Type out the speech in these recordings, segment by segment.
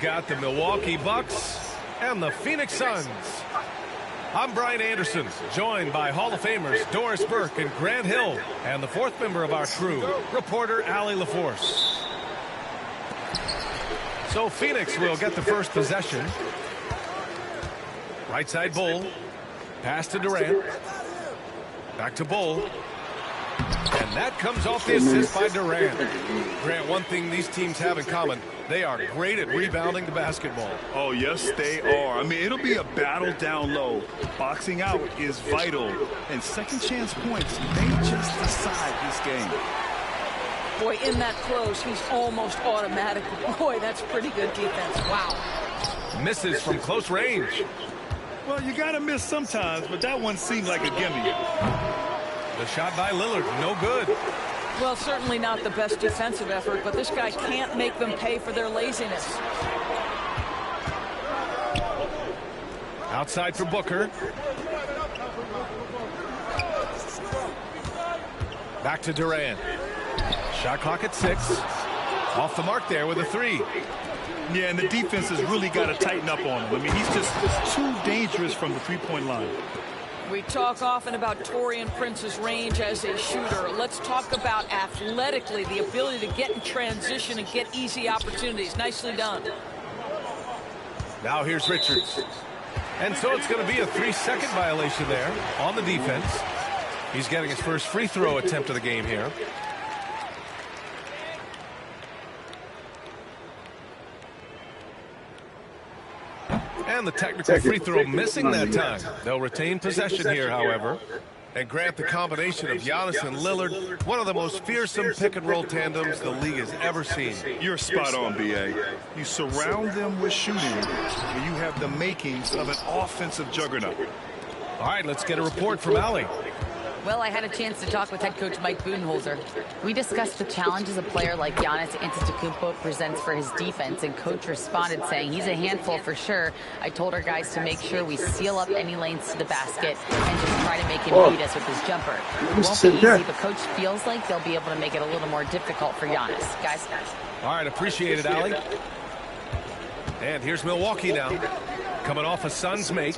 got the Milwaukee Bucks and the Phoenix Suns. I'm Brian Anderson, joined by Hall of Famers Doris Burke and Grant Hill, and the fourth member of our crew, reporter Allie LaForce. So Phoenix will get the first possession. Right side Bull. Pass to Durant. Back to Bull. And that comes off the assist by Durant. Grant, one thing these teams have in common, they are great at rebounding the basketball. Oh, yes, they are. I mean, it'll be a battle down low. Boxing out is vital. And second chance points may just decide this game. Boy, in that close, he's almost automatic. Boy, that's pretty good defense. Wow. Misses from close range. Well, you got to miss sometimes, but that one seemed like a gimme. The shot by Lillard, no good. Well, certainly not the best defensive effort, but this guy can't make them pay for their laziness. Outside for Booker. Back to Durant. Shot clock at 6. Off the mark there with a 3. Yeah, and the defense has really got to tighten up on him. I mean, he's just too dangerous from the three-point line. We talk often about Taurean Prince's range as a shooter. Let's talk about athletically the ability to get in transition and get easy opportunities. Nicely done. Now here's Richards. And so it's going to be a 3-second violation there on the defense. He's getting his first free throw attempt of the game here. And the technical free throw missing that time. They'll retain possession here, however. And Grant, the combination of Giannis and Lillard, one of the most fearsome pick-and-roll tandems the league has ever seen. You're spot on, B.A. You surround them with shooting, and you have the makings of an offensive juggernaut. All right, let's get a report from Allie. Well, I had a chance to talk with head coach Mike Budenholzer. We discussed the challenges a player like Giannis Antetokounmpo presents for his defense, and coach responded saying he's a handful for sure. I told our guys to make sure we seal up any lanes to the basket and just try to make him beat us with his jumper. It won't be easy, but coach feels like they'll be able to make it a little more difficult for Giannis. Guys. All right, appreciate it, Allie. And here's Milwaukee now, coming off a Suns make.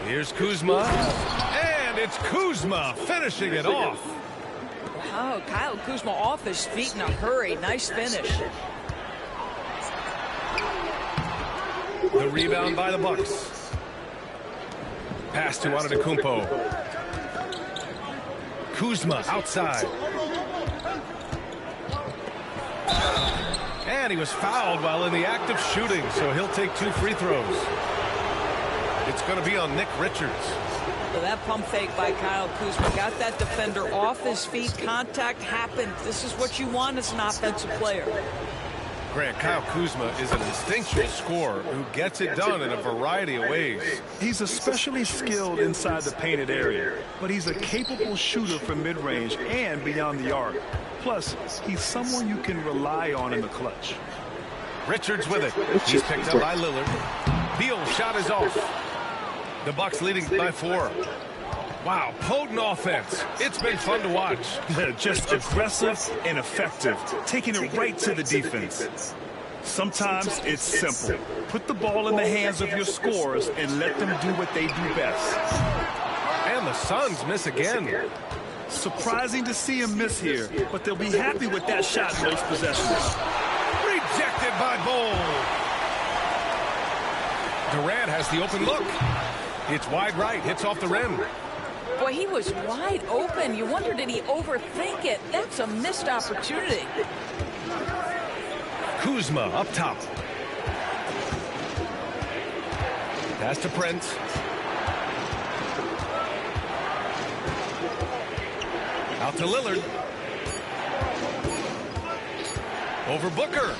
Here's Kuzma, and it's Kuzma finishing it off. Wow, Kyle Kuzma off his feet in a hurry. Nice finish. The rebound by the Bucks. Pass to Antetokounmpo. Kuzma outside. And he was fouled while in the act of shooting, so he'll take 2 free throws. It's going to be on Nick Richards. So that pump fake by Kyle Kuzma got that defender off his feet. Contact happened. This is what you want as an offensive player. Grant, Kyle Kuzma is an instinctual scorer who gets it done in a variety of ways. He's especially skilled inside the painted area, but he's a capable shooter from mid-range and beyond the arc. Plus, he's someone you can rely on in the clutch. Richards with it. He's picked up by Lillard. Beal's shot is off. The Bucks leading by 4. Wow, potent offense. It's been fun to watch. Just aggressive and effective, taking it right to the defense. Sometimes it's simple. Put the ball in the hands of your scorers and let them do what they do best. And the Suns miss again. Surprising to see him miss here, but they'll be happy with that shot in most possessions. Rejected by Bull. Durant has the open look. It's wide right, hits off the rim. Boy, he was wide open. You wonder, did he overthink it? That's a missed opportunity. Kuzma up top. Pass to Prince. Out to Lillard. Over Booker.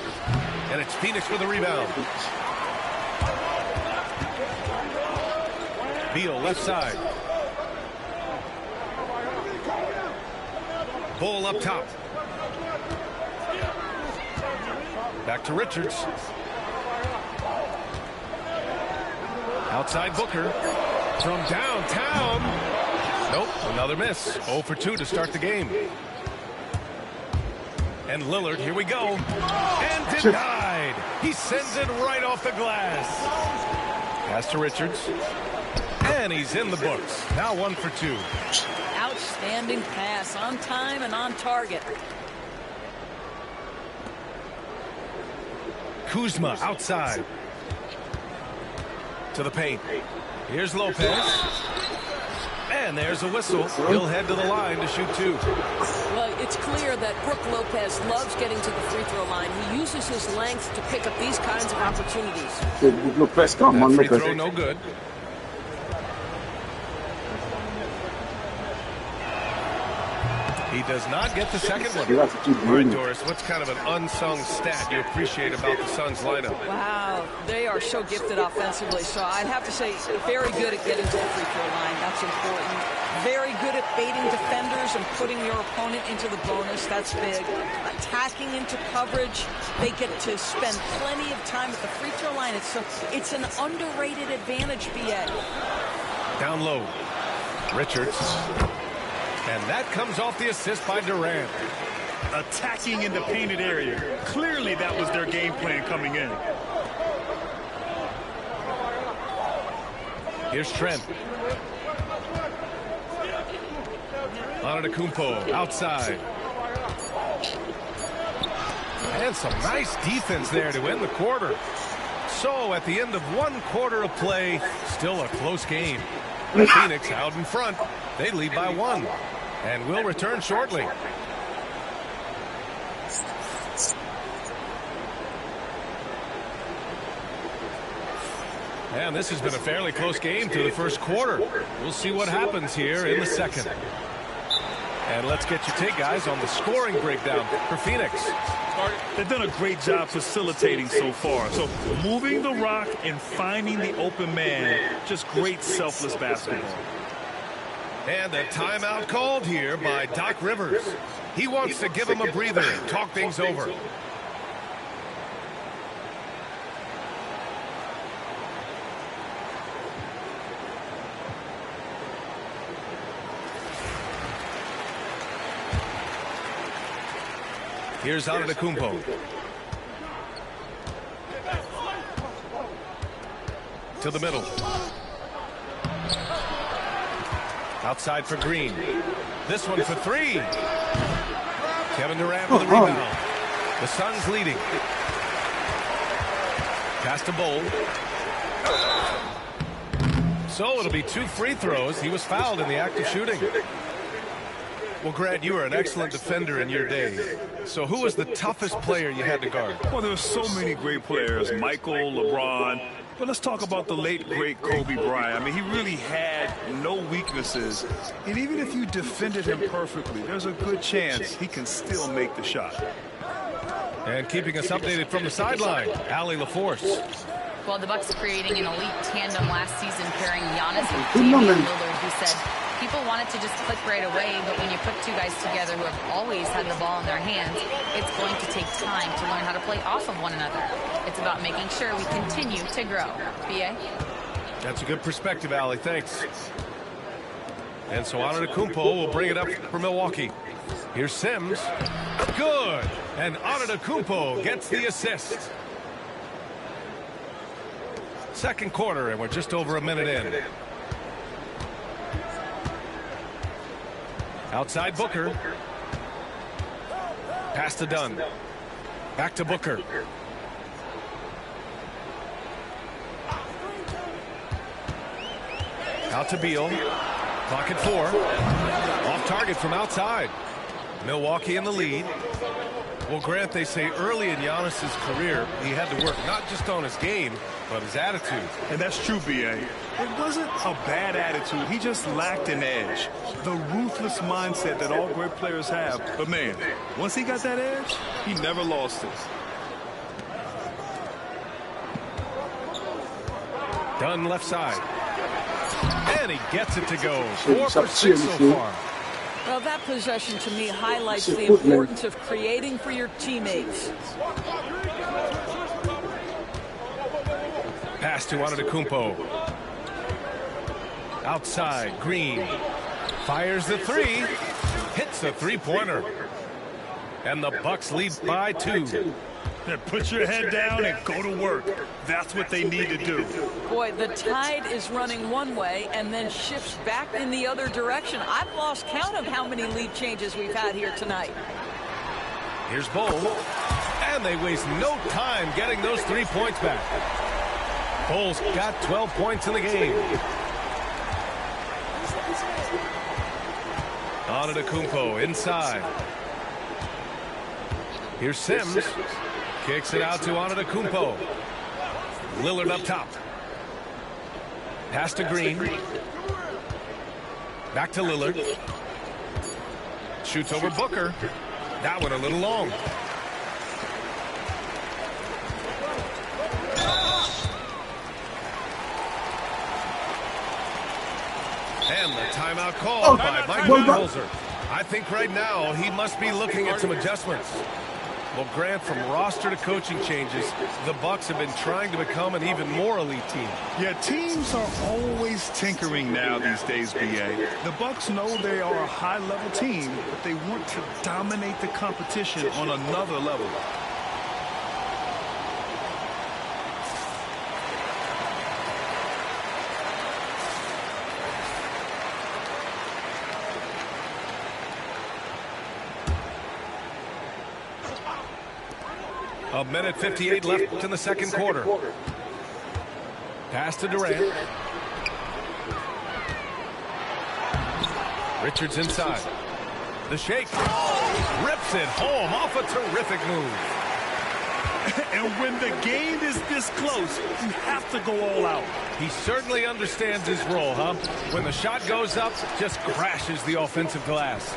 And it's Phoenix with a rebound. Beal left side. Bull up top. Back to Richards. Outside Booker. From downtown. Nope, another miss. 0 for 2 to start the game. And Lillard, here we go. And denied. He sends it right off the glass. Pass to Richards. And he's in the books. Now 1 for 2. Outstanding pass, on time and on target. Kuzma outside. To the paint. Here's Lopez. And there's a whistle. He'll head to the line to shoot 2. Well, it's clear that Brook Lopez loves getting to the free throw line. He uses his length to pick up these kinds of opportunities. Lopez, come on, Free Lopez. throw, no good. He does not get the second one. All right, Doris, what's kind of an unsung stat you appreciate about the Suns lineup? Wow, they are so gifted offensively. So I'd have to say very good at getting to the free throw line. That's important. Very good at baiting defenders and putting your opponent into the bonus. That's big. Attacking into coverage. They get to spend plenty of time at the free throw line. It's an underrated advantage, BA. Down low. Richards. And that comes off the assist by Durant. Attacking in the painted area. Clearly that was their game plan coming in. Here's Trent. Antetokounmpo outside. And some nice defense there to end the quarter. So at the end of 1 quarter of play, still a close game. Phoenix out in front. They lead by 1. And will return shortly. And this has been a fairly close game to the first quarter. We'll see what happens here in the second. And let's get your take, guys, on the scoring breakdown for Phoenix. They've done a great job facilitating so far. So moving the rock and finding the open man, just great selfless basketball. And a timeout called here by Doc Rivers. He wants to give him a breather and talk things over. Here's Antetokounmpo. To the middle. Outside for Green. This one for 3. Kevin Durant with the rebound. The Suns leading. Pass to Bowl. So it'll be 2 free throws. He was fouled in the act of shooting. Well, Grant, you were an excellent defender in your day. So who was the toughest player you had to guard? Well, there were so many great players. Michael, LeBron. But let's talk about the late, great Kobe Bryant. I mean, he really had no weaknesses. And even if you defended him perfectly, there's a good chance he can still make the shot. And keeping us updated from the sideline, Allie LaForce. Well, the Bucks creating an elite tandem last season, pairing Giannis with Damian Lillard, who said people wanted to just click right away, but when you put 2 guys together who have always had the ball in their hands, it's going to take time to learn how to play off of one another. It's about making sure we continue to grow. B.A.? That's a good perspective, Allie. Thanks. And so Antetokounmpo will bring it up for Milwaukee. Here's Sims. Good. And Antetokounmpo gets the assist. Second quarter, and we're just over a minute in. Outside Booker. Pass to Dunn. Back to Booker. Out to Beal. Clock at 4. Off target from outside. Milwaukee in the lead. Well, Grant, they say early in Giannis's career, he had to work not just on his game, but his attitude. And that's true, B.A. It wasn't a bad attitude. He just lacked an edge. The ruthless mindset that all great players have. But, man, once he got that edge, he never lost it. Dunn left side. And he gets it to go. 4 for 6 so far. Well, that possession to me highlights the importance of creating for your teammates. Pass to Antetokounmpo. Outside, Green. Fires the 3. Hits the 3-pointer. And the Bucks lead by 2. Yeah, put your head down and go to work. That's what they need to do. Boy, the tide is running one way and then shifts back in the other direction. I've lost count of how many lead changes we've had here tonight. Here's Bull. And they waste no time getting those 3 points back. Bull's got 12 points in the game. Antetokounmpo inside. Here's Sims. Kicks it out to Antetokounmpo. Lillard up top. Pass to Green. Back to Lillard. Shoots over Booker. That one a little long. And the timeout called by Mike Budenholzer. I think right now he must be looking at some adjustments. Well, Grant, from roster to coaching changes, the Bucks have been trying to become an even more elite team. Yeah, teams are always tinkering now these days, B.A. The Bucks know they are a high-level team, but they want to dominate the competition on another level. A minute 58 left in the second quarter. Pass to Durant. Richards inside. The shake. Rips it home off a terrific move. And when the game is this close, you have to go all out. He certainly understands his role, huh? When the shot goes up, just crashes the offensive glass.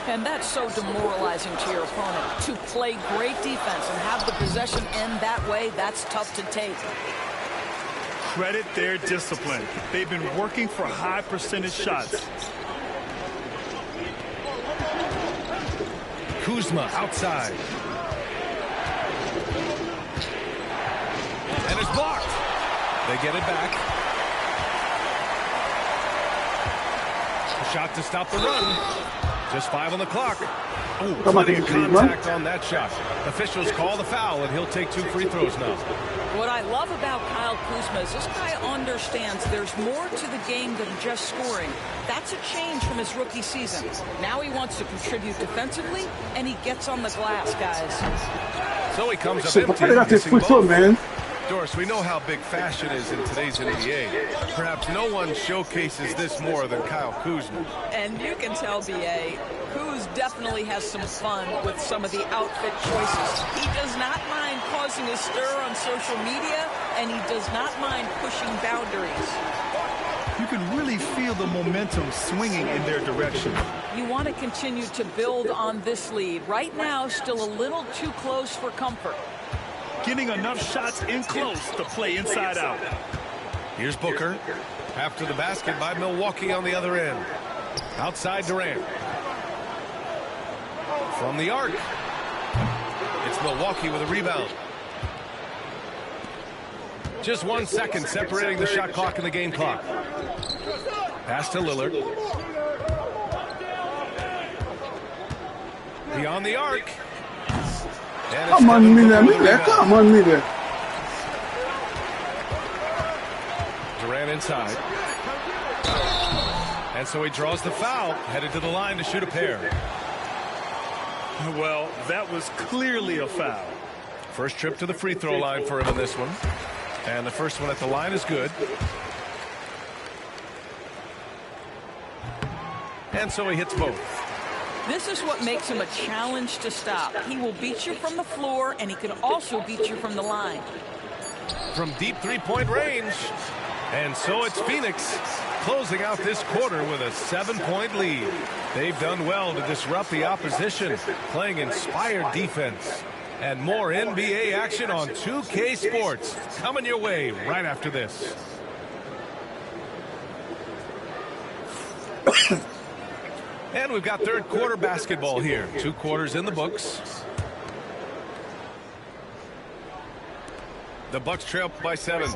And that's so demoralizing to your opponent. To play great defense and have the possession end that way, that's tough to take. Credit their discipline. They've been working for high percentage shots. Kuzma outside. And it's blocked. They get it back. A shot to stop the run. Just 5 on the clock. Ooh, plenty of contact on that shot. Officials call the foul, and he'll take 2 free throws now. What I love about Kyle Kuzma is this guy understands there's more to the game than just scoring. That's a change from his rookie season. Now he wants to contribute defensively, and he gets on the glass, guys. So he comes up empty, missing both. Doris, we know how big fashion is in today's NBA. Perhaps no one showcases this more than Kyle Kuzma. And you can tell, B.A., Kuz definitely has some fun with some of the outfit choices. He does not mind causing a stir on social media, and he does not mind pushing boundaries. You can really feel the momentum swinging in their direction. You want to continue to build on this lead. Right now, still a little too close for comfort. Getting enough shots in close to play inside out. Here's Booker. After the basket by Milwaukee on the other end. Outside Durant. From the arc. It's Milwaukee with a rebound. Just 1 second separating the shot clock and the game clock. Pass to Lillard. Beyond the arc. Come on, Miller. Come on, Miller. Durant inside. And so he draws the foul, headed to the line to shoot a pair. Well, that was clearly a foul. First trip to the free throw line for him in this one. And the first one at the line is good. And so he hits both. This is what makes him a challenge to stop. He will beat you from the floor, and he can also beat you from the line. From deep three-point range. And so it's Phoenix closing out this quarter with a 7-point lead. They've done well to disrupt the opposition, playing inspired defense. And more NBA action on 2K Sports coming your way right after this. And we've got third quarter basketball here. 2 quarters in the books. The Bucks trail by 7.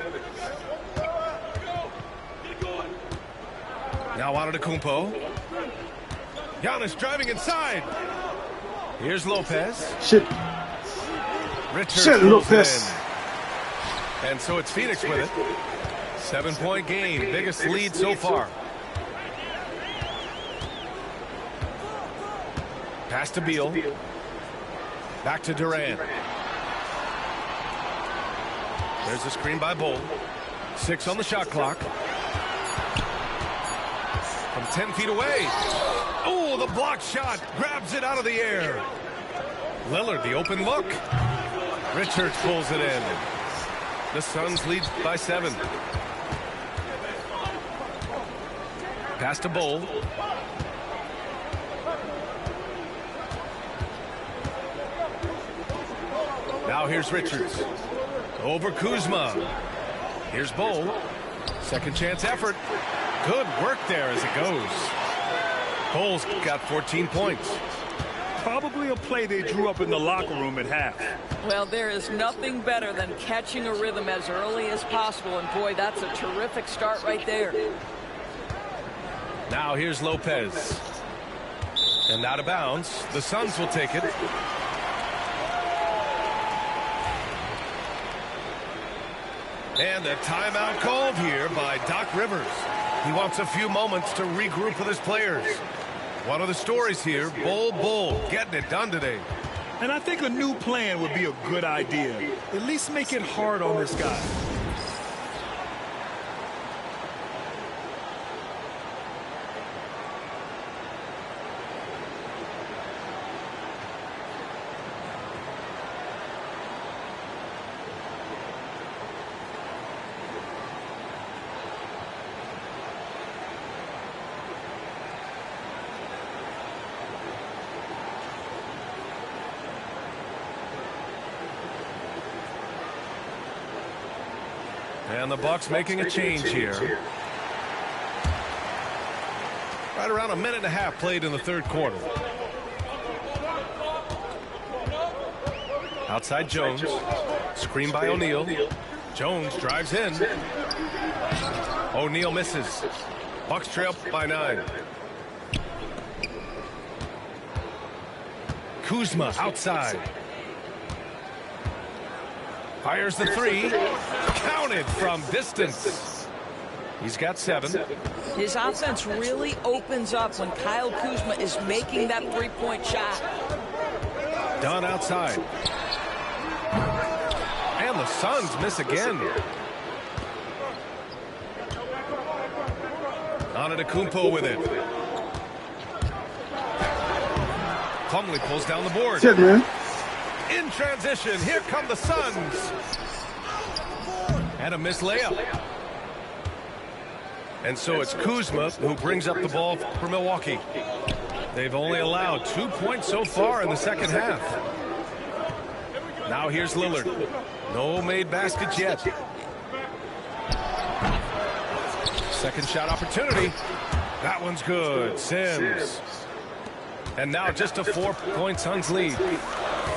Now Antetokounmpo. Giannis driving inside. Here's Lopez. Shit. Richards Shit, pulls it Lopez. in. And so it's Phoenix with it. 7-point game, biggest lead so far. Pass to Beal. Back to Durant. There's a screen by Bull. 6 on the shot clock. From 10 feet away. Oh, the block shot. Grabs it out of the air. Lillard, the open look. Richards pulls it in. The Suns lead by 7. Pass to Bull. Now here's Richards. Over Kuzma. Here's Bull. Second chance effort. Good work there as it goes. Bull's got 14 points. Probably a play they drew up in the locker room at half. Well, there is nothing better than catching a rhythm as early as possible. And boy, that's a terrific start right there. Now here's Lopez. And out of bounds. The Suns will take it. And a timeout called here by Doc Rivers. He wants a few moments to regroup with his players. One of the stories here, Bull getting it done today. And I think a new plan would be a good idea. At least make it hard on this guy. And the Bucks making a change here. Right around a minute and a half played in the third quarter. Outside Jones. Screen by O'Neal. Jones drives in. O'Neal misses. Bucks trail by 9. Kuzma outside. Fires the 3. Counted from distance. He's got 7. His offense really opens up when Kyle Kuzma is making that three-point shot. Dunn outside. And the Suns miss again. Antetokounmpo with it. Plumlee pulls down the board. Shit, man. In transition, here come the Suns. And a missed layup. And so it's Kuzma who brings up the ball for Milwaukee. They've only allowed 2 points so far in the second half. Now here's Lillard. No made baskets yet. Second shot opportunity. That one's good. Sims. And now just a 4-point Suns lead.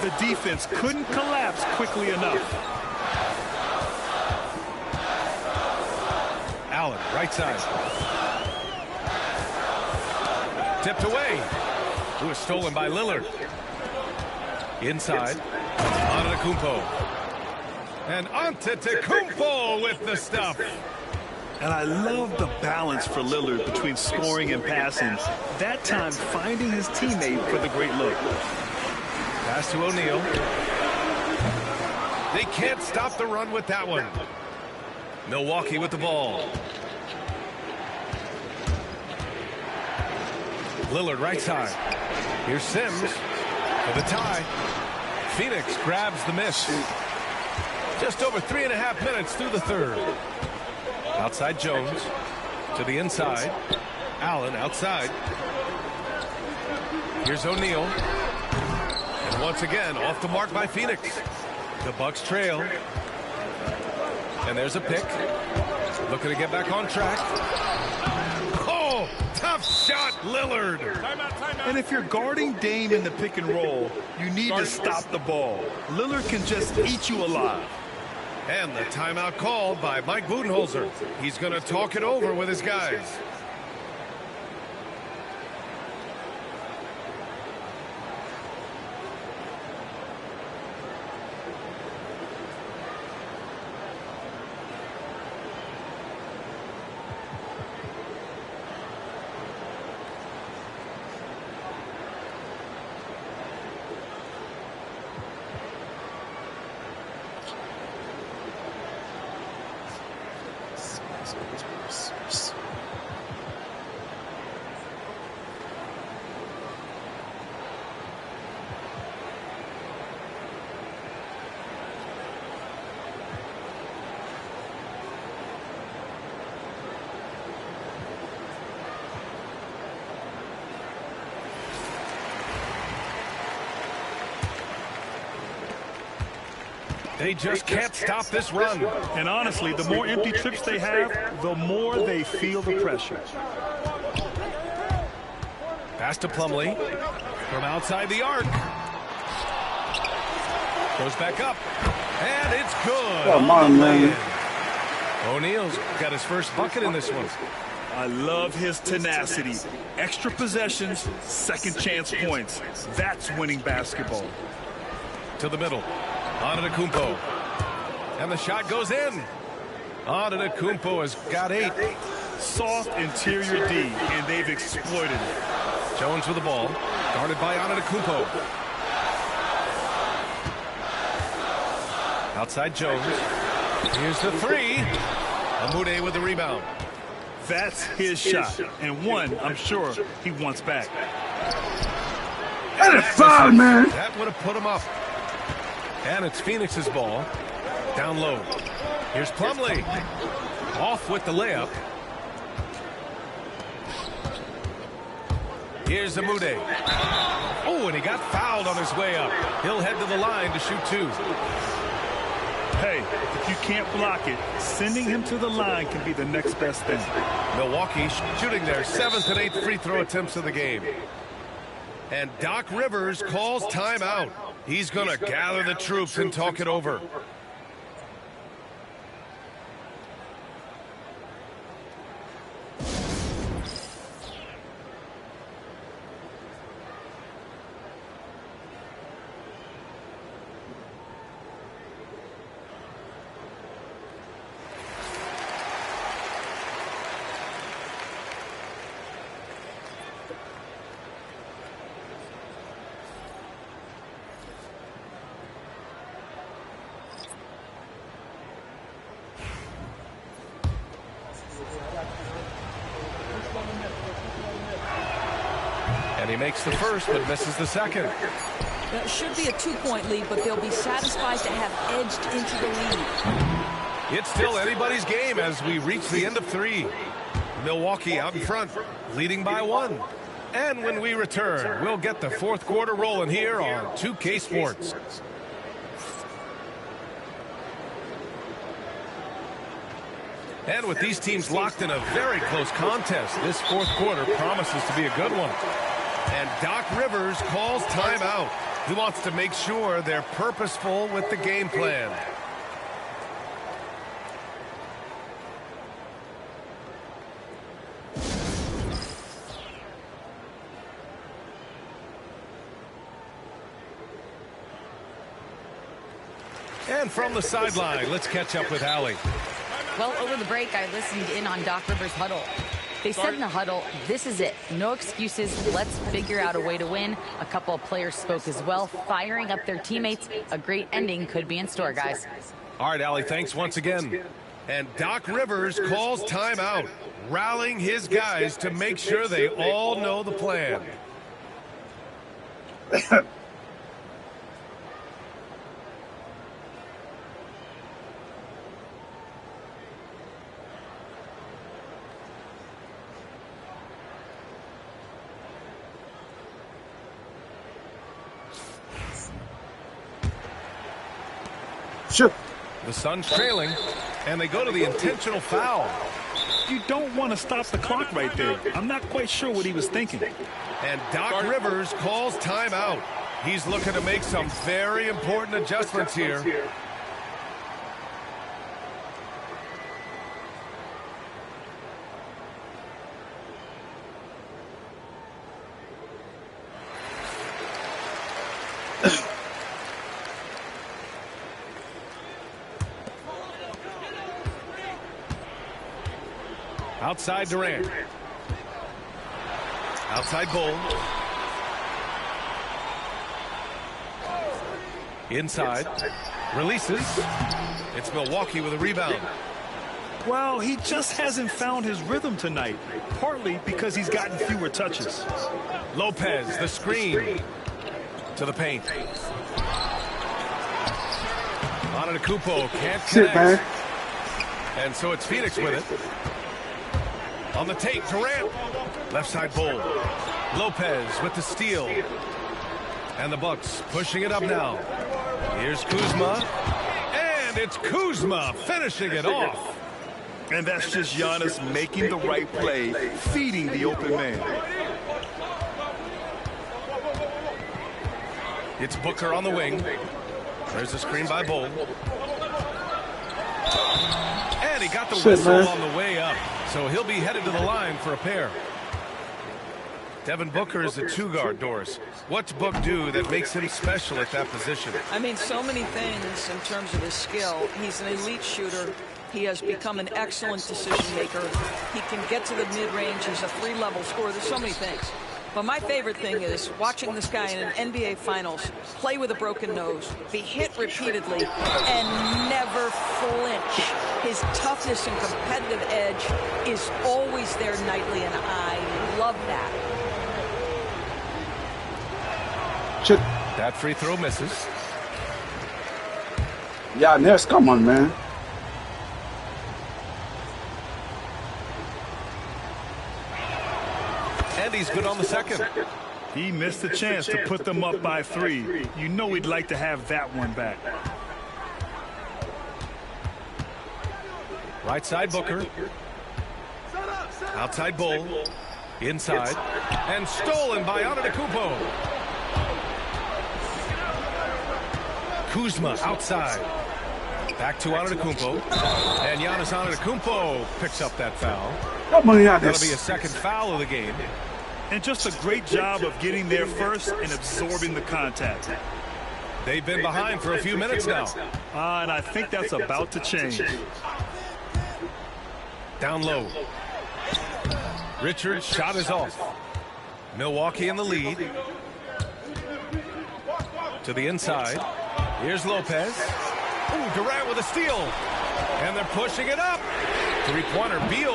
The defense couldn't collapse quickly enough. Allen, right side. Tipped away. It was stolen by Lillard. Inside. Antetokounmpo. And Antetokounmpo with the stuff. And I love the balance for Lillard between scoring and passing. That time finding his teammate for the great look. Pass to O'Neal. They can't stop the run with that one. Milwaukee with the ball. Lillard right side. Here's Sims for the tie. Phoenix grabs the miss. Just over 3.5 minutes through the third. Outside Jones to the inside. Allen outside. Here's O'Neal. And once again, off the mark by Phoenix. The Bucks trail. And there's a pick. Looking to get back on track. Oh, tough shot, Lillard. And if you're guarding Dame in the pick and roll, you need to stop the ball. Lillard can just eat you alive. And the timeout called by Mike Budenholzer. He's going to talk it over with his guys. They just can't stop this run. And honestly, the more empty trips they have, the more they feel the pressure. Pass to Plumlee from outside the arc. Goes back up, and it's good. Come on, man. O'Neal's got his first bucket in this one. I love his tenacity. Extra possessions, second chance points. That's winning basketball. To the middle. Antetokounmpo. And the shot goes in. Antetokounmpo has got 8. Soft interior D, and they've exploited it. Jones with the ball. Guarded by Antetokounmpo. Outside Jones. Here's the 3. Amude with the rebound. That's his shot, and one I'm sure he wants back. That is foul, man. That would have put him up. And it's Phoenix's ball. Down low. Here's Plumlee. Off with the layup. Here's Amude. Oh, and he got fouled on his way up. He'll head to the line to shoot 2. Hey, if you can't block it, sending him to the line can be the next best thing. Milwaukee shooting their 7th and 8th free throw attempts of the game. And Doc Rivers calls timeout. He's going to gather the troops and talk it over. And he makes the first, but misses the second. It should be a 2-point lead, but they'll be satisfied to have edged into the lead. It's still anybody's game as we reach the end of 3. Milwaukee out in front, leading by 1. And when we return, we'll get the 4th quarter rolling here on 2K Sports. And with these teams locked in a very close contest, this 4th quarter promises to be a good one. And Doc Rivers calls timeout. He wants to make sure they're purposeful with the game plan. And from the sideline, let's catch up with Allie. Well, over the break, I listened in on Doc Rivers' huddle. They said in the huddle, this is it. No excuses. Let's figure out a way to win. A couple of players spoke as well, firing up their teammates. A great ending could be in store, guys. All right, Allie, thanks once again. And Doc Rivers calls timeout, rallying his guys to make sure they all know the plan. Sure. The Suns trailing, and they go to the intentional foul. You don't want to stop the clock right there. I'm not quite sure what he was thinking. And Doc Rivers calls timeout. He's looking to make some very important adjustments here. Outside Durant. Outside Bull. Inside. Releases. It's Milwaukee with a rebound. Well, he just hasn't found his rhythm tonight, partly because he's gotten fewer touches. Lopez, the screen to the paint. Antetokounmpo can't Sit, man. connect. And so it's Phoenix with it. On the tape, Durant. Left side Bull. Lopez with the steal. And the Bucks pushing it up now. Here's Kuzma. And it's Kuzma finishing it off. And that's just Giannis making the right play, feeding the open man. It's Booker on the wing. There's a screen by Bull. And he got the whistle on the way up. So he'll be headed to the line for a pair. Devin Booker is a two-guard, Doris. What's Book do that makes him special at that position? I mean, so many things in terms of his skill. He's an elite shooter. He has become an excellent decision maker. He can get to the mid-range. He's a three-level scorer. There's so many things. But my favorite thing is watching this guy in an NBA Finals play with a broken nose, be hit repeatedly, and never flinch. His toughness and competitive edge is always there nightly, and I love that. That free throw misses. Yeah, Ness, come on, man. And he's good on the second. He missed the chance to put them up by 3. You know he'd like to have that one back. Right side Booker. Outside Bull. Inside. And stolen by Antetokounmpo. Kuzma outside. Back to Antetokounmpo. And Giannis Antetokounmpo picks up that foul. Come on, That'll be a Giannis. second foul of the game. And just a great job of getting there first and absorbing the contact. They've been behind for a few minutes now. And I think that's about to change. Down low. Richards' shot is off. Milwaukee in the lead. To the inside. Here's Lopez. Ooh, Durant with a steal. And they're pushing it up. Three-pointer, Beal.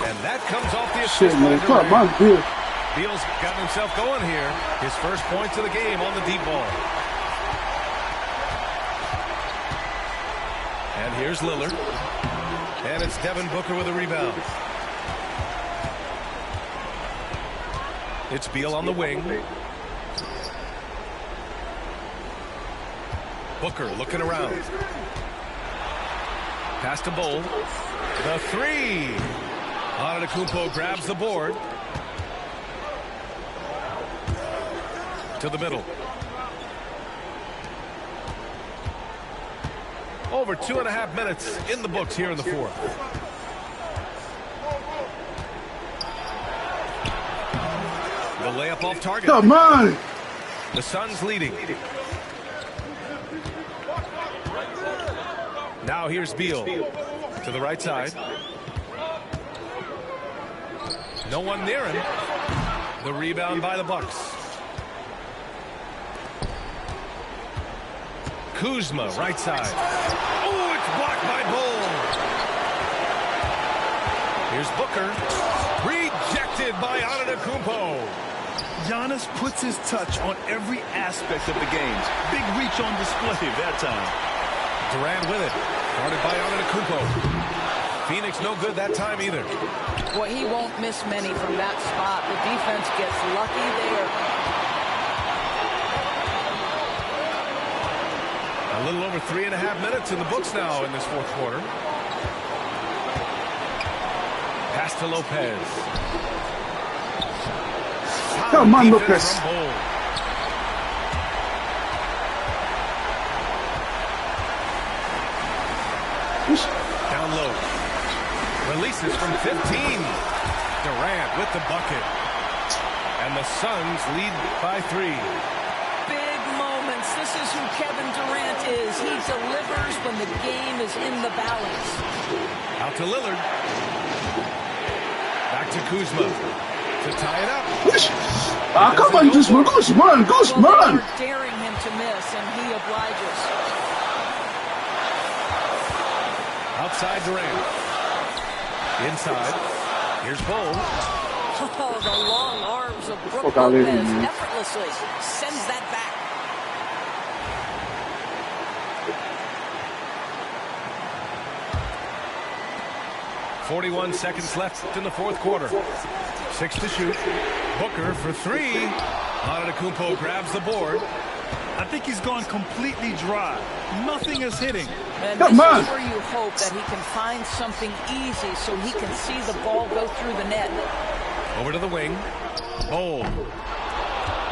And that comes off the assist. Shit, man. Come on, Bill. Beal's gotten himself going here. His first points of the game on the deep ball. And here's Lillard. And it's Devin Booker with a rebound. It's Beal on the wing. Booker looking around. Pass to Bull. The three. Antetokounmpo grabs the board. To the middle. Over 2.5 minutes in the books here in the fourth. The layup off target. Come on. The Suns leading. Now here's Beal to the right side. No one near him. The rebound by the Bucks. Kuzma, right side. Oh, it's blocked by Bull. Here's Booker. Rejected by Antetokounmpo. Giannis puts his touch on every aspect of the game. Big reach on display that time. Durant with it. Guarded by Antetokounmpo. Phoenix no good that time either. Boy, he won't miss many from that spot. The defense gets lucky there. A little over 3.5 minutes in the books now in this fourth quarter. Pass to Lopez. Come on, Defense Lopez. from Bull. Down low. Releases from 15. Durant with the bucket. And the Suns lead by 3. Big moments. This is who Kevin Durant is. He delivers when the game is in the balance. Out to Lillard. Back to Kuzma. To tie it up. Ah, come on, Guzman. Well, Guzman. they are daring him to miss, and he obliges. Outside Durant. Inside. Here's Bull. Oh, the long arms of Brook Fuck out of here, Lopez man. effortlessly sends that back. .41 seconds left in the fourth quarter. 6 to shoot. Booker for 3. Antetokounmpo grabs the board. I think he's gone completely dry. Nothing is hitting. And Come this on. is where you hope that he can find something easy so he can see the ball go through the net. Over to the wing. Bowl.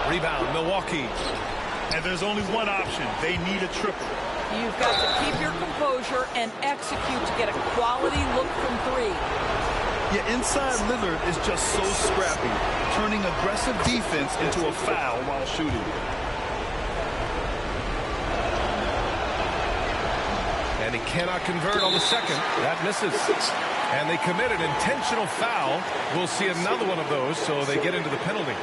Rebound, Milwaukee. And there's only one option. They need a triple. You've got to keep your composure and execute to get a quality look from 3. Yeah, inside Lillard is just so scrappy, turning aggressive defense into a foul while shooting. And he cannot convert on the second. That misses. And they commit an intentional foul. We'll see another one of those, so they get into the penalty.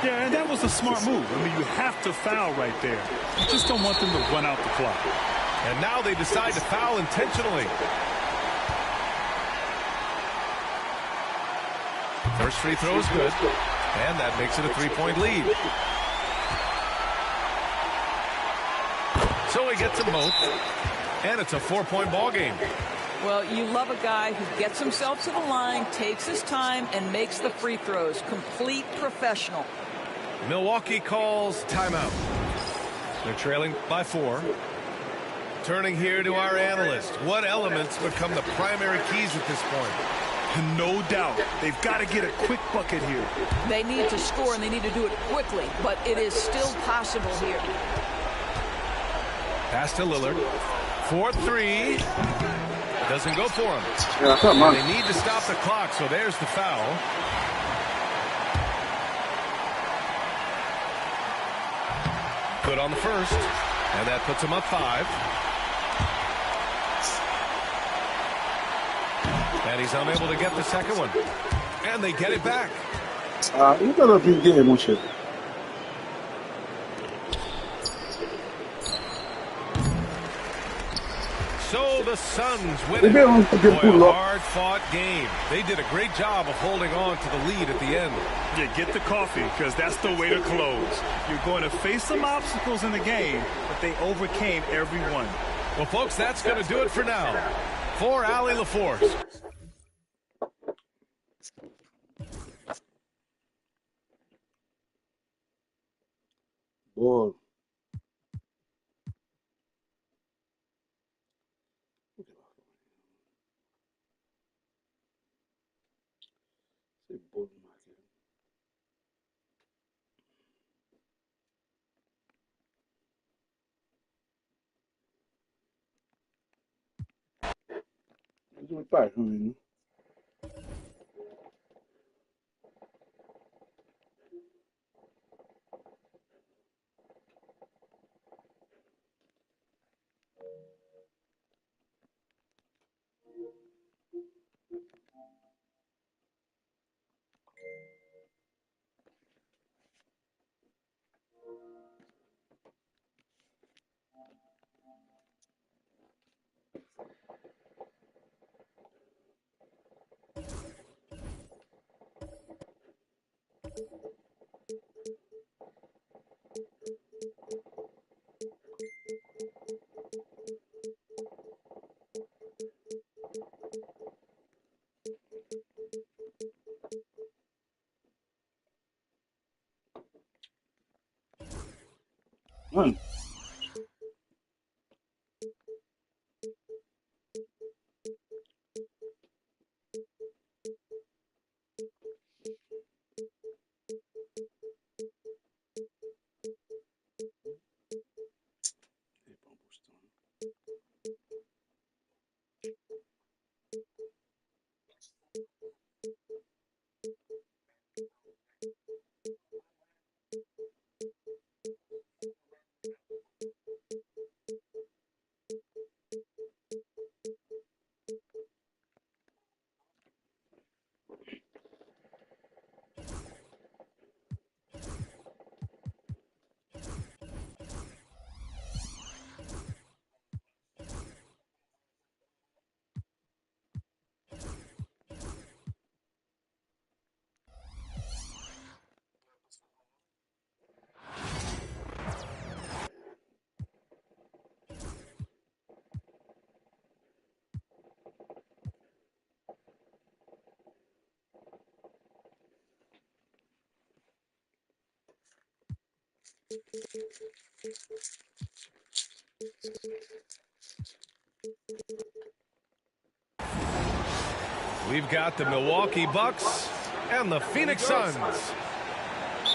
Yeah, and that was a smart move. I mean, you have to foul right there. You just don't want them to run out the clock. And now they decide to foul intentionally. First free throw is good. And that makes it a 3-point lead. So he gets them both. And it's a 4-point ball game. Well, you love a guy who gets himself to the line, takes his time, and makes the free throws. Complete professional. Milwaukee calls timeout. They're trailing by 4. Turning here to our analyst. What elements become the primary keys at this point? No doubt. They've got to get a quick bucket here. They need to score, and they need to do it quickly, but it is still possible here. Pass to Lillard. 4-3. Doesn't go for him. Yeah, come on. They need to stop the clock, so there's the foul. Good on the first, and that puts him up 5. And he's unable to get the second one. And they get it back. You gotta be game, Moshe. So the Suns win They it. don't get Boy, pulled a up. hard-fought game. They did a great job of holding on to the lead at the end. Yeah, get the coffee, because that's the way to close. You're going to face some obstacles in the game, but they overcame every one. Well, folks, that's going to do it for now. For Allie LaForce. Ball. Say ball, man. It's my back, I mean. Man. We've got the Milwaukee Bucks and the Phoenix Suns.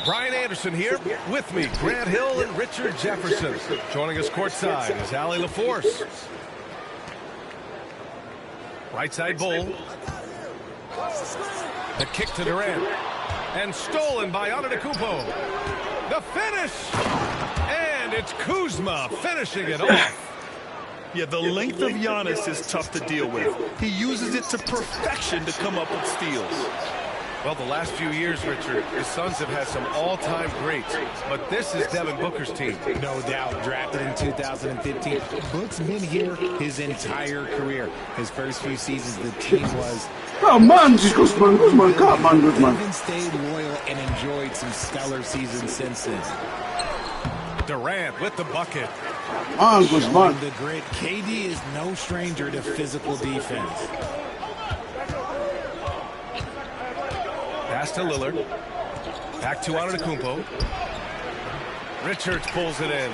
Brian Anderson here with me, Grant Hill and Richard Jefferson. Joining us courtside is Allie LaForce. Right side Bull. The kick to Durant. And stolen by Antetokounmpo. The finish! And it's Kuzma finishing it off. Yeah, the length of Giannis is tough to deal with. He uses it to perfection to come up with steals. Well, the last few years, Richard, the Suns have had some all-time greats, but this is Devin Booker's team. No doubt, drafted in 2015. Book's been here his entire career. His first few seasons, the team was... Oh, man, this Guzman, come on, Guzman. Even stayed loyal and enjoyed some stellar seasons since then. Durant with the bucket. Man, Guzman. The grit, KD is no stranger to physical defense. Pass to Lillard. Back to Antetokounmpo. Richards pulls it in.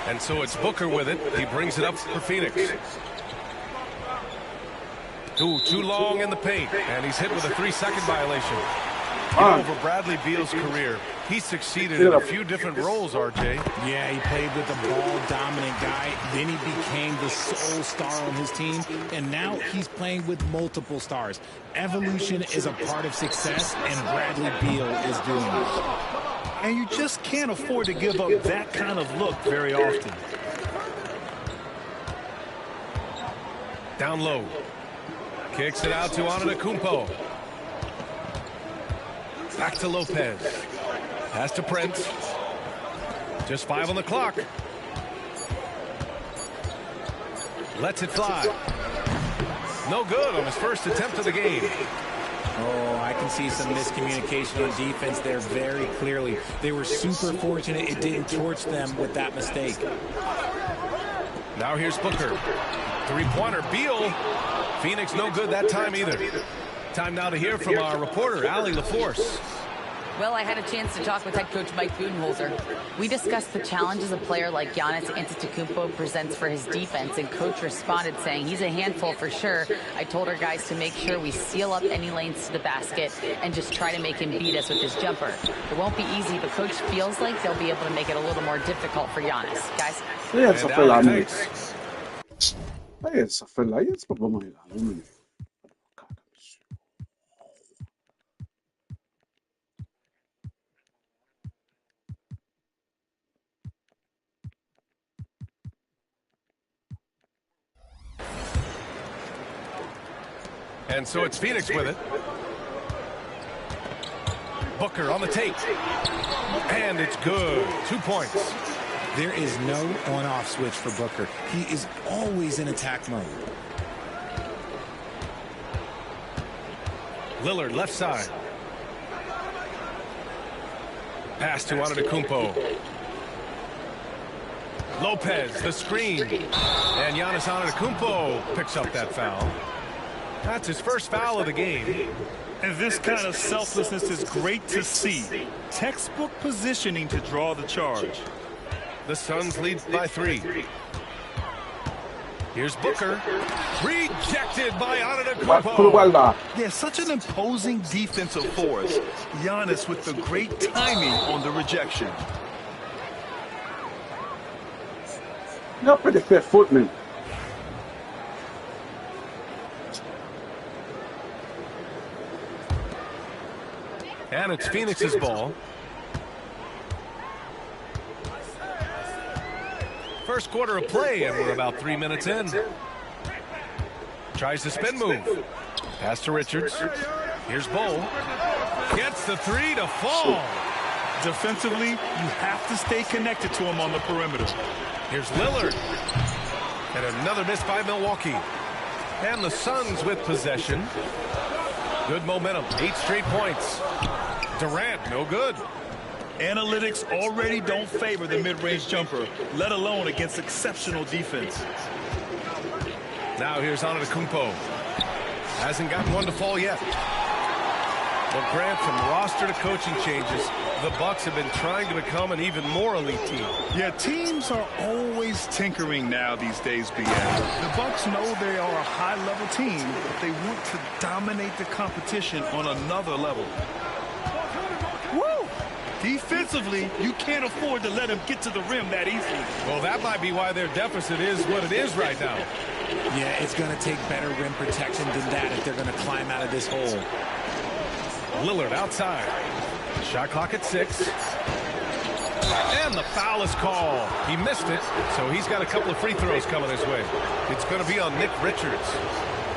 And so it's Booker with it. He brings it up for Phoenix. Too long in the paint. And he's hit with a 3-second violation. Over Bradley Beal's career, he succeeded in a few different roles, RJ. Yeah, he played with the ball-dominant guy. Then he became the sole star on his team. And now he's playing with multiple stars. Evolution is a part of success, and Bradley Beal is doing it. And you just can't afford to give up that kind of look very often. Down low. Kicks it out to Antetokounmpo. Back to Lopez. Pass to Prince. Just 5 on the clock. Lets it fly. No good on his first attempt of the game. Oh, I can see some miscommunication on defense there very clearly. They were super fortunate it didn't torch them with that mistake. Now here's Booker. Three-pointer, Beal. Phoenix no good that time either. Time now to hear from our reporter, Allie LaForce. Well, I had a chance to talk with head coach Mike Budenholzer. We discussed the challenges a player like Giannis Antetokounmpo presents for his defense, and coach responded saying he's a handful for sure. I told our guys to make sure we seal up any lanes to the basket and just try to make him beat us with his jumper. It won't be easy, but coach feels like they'll be able to make it a little more difficult for Giannis. Guys? Yes, I feel like it's probably And so it's Phoenix with it. Booker on the take. And it's good. 2 points. There is no on-off switch for Booker. He is always in attack mode. Lillard left side. Pass to Antetokounmpo. Lopez, the screen. And Giannis Antetokounmpo picks up that foul. That's his first foul of the game. And this kind of selflessness is great to see. Textbook positioning to draw the charge. The Suns lead by 3. Here's Booker. Rejected by Antetokounmpo. Yeah, such an imposing defensive force. Giannis with the great timing on the rejection. Not pretty fair foot, man. And it's Phoenix's ball. First quarter of play, and we're about 3 minutes in. Tries the spin move. Pass to Richards. Here's Bull. Gets the 3 to fall. Defensively, you have to stay connected to him on the perimeter. Here's Lillard. And another miss by Milwaukee. And the Suns with possession. Good momentum. 8 straight points. Durant, no good. Analytics already don't favor the mid-range jumper, let alone against exceptional defense. Now here's Antetokounmpo. Hasn't gotten one to fall yet. Well, Grant, from roster to coaching changes, the Bucks have been trying to become an even more elite team. Yeah, teams are always tinkering now these days, BA. The Bucks know they are a high-level team, but they want to dominate the competition on another level. Woo! Defensively, you can't afford to let them get to the rim that easily. Well, that might be why their deficit is what it is right now. Yeah, it's going to take better rim protection than that if they're going to climb out of this hole. Lillard outside. Shot clock at 6. And the foul is called. He missed it, so he's got a couple of free throws coming his way. It's going to be on Nick Richards.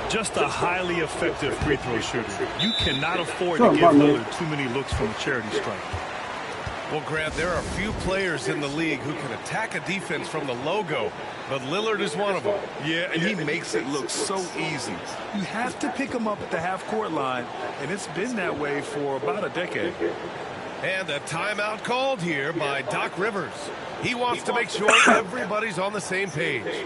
Just a highly effective free throw shooter. You cannot afford to give Lillard too many looks from a charity strike. Well, Grant, there are few players in the league who can attack a defense from the logo, but Lillard is one of them. Yeah, and he makes it look so easy. You have to pick him up at the half-court line, and it's been that way for about a decade. And a timeout called here by Doc Rivers. He wants to make sure everybody's on the same page.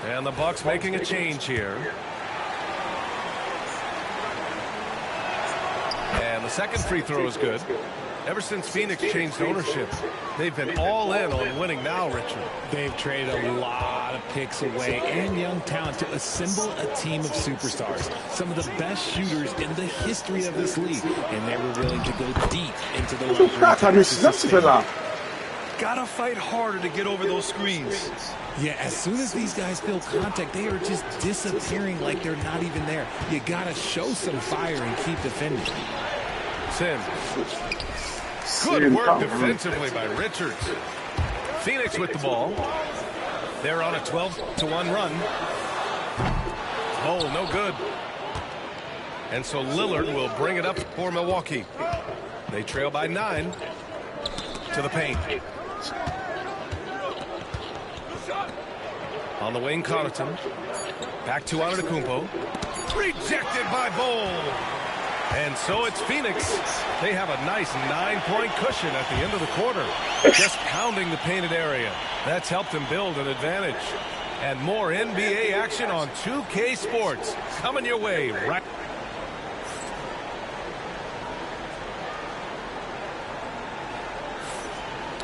And the Bucks making a change here. And the second free throw is good. Ever since Phoenix changed ownership, they've been all in on winning now, Richard. They've traded a lot of picks away and young talent to assemble a team of superstars. Some of the best shooters in the history of this league. And they were willing to go deep into the luxury. Gotta fight harder to get over those screens. Yeah, as soon as these guys feel contact, they are just disappearing like they're not even there. You gotta show some fire and keep defending. Sims. Good work defensively by Richards. Phoenix with the ball. They're on a 12-1 run. Oh, no good. And so Lillard will bring it up for Milwaukee. They trail by 9 to the paint. On the wing, Connaughton. Back to Antetokounmpo. Rejected by Bol. And so it's Phoenix. They have a nice 9-point cushion at the end of the quarter. Just pounding the painted area. That's helped them build an advantage. And more NBA action on 2K Sports. Coming your way right.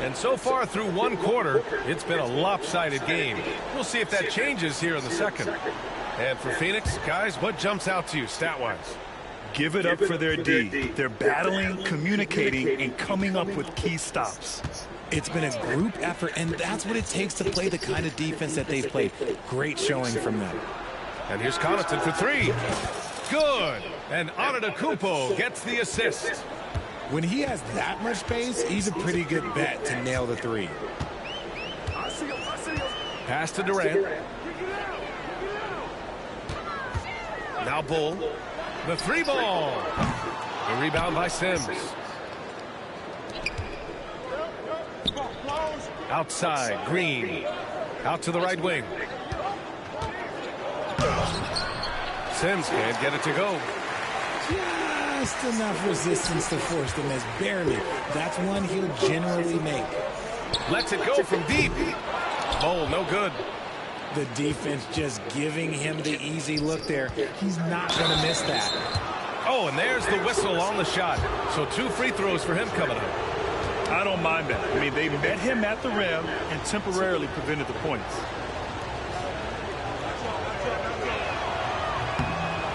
And so far through one quarter, it's been a lopsided game. We'll see if that changes here in the second. And for Phoenix, guys, what jumps out to you stat-wise? Give it up for their D. They're battling, communicating, and coming up with key stops. It's been a group effort, and that's what it takes to play the kind of defense that they've played. Great showing from them. And here's Connaughton for 3. Good. And Antetokounmpo gets the assist. When he has that much space, he's a pretty good bet to nail the 3. Pass to Durant. Now Bol. The 3 ball. The rebound by Sims. Outside, Green. Out to the right wing. Sims can't get it to go. Just enough resistance to force the miss. Barely. That's one he'll generally make. Lets it go from deep. Bol, no good. The defense just giving him the easy look there. He's not going to miss that. Oh, and there's the whistle on the shot. So 2 free throws for him coming up. I don't mind that. I mean, they met him at the rim and temporarily prevented the points.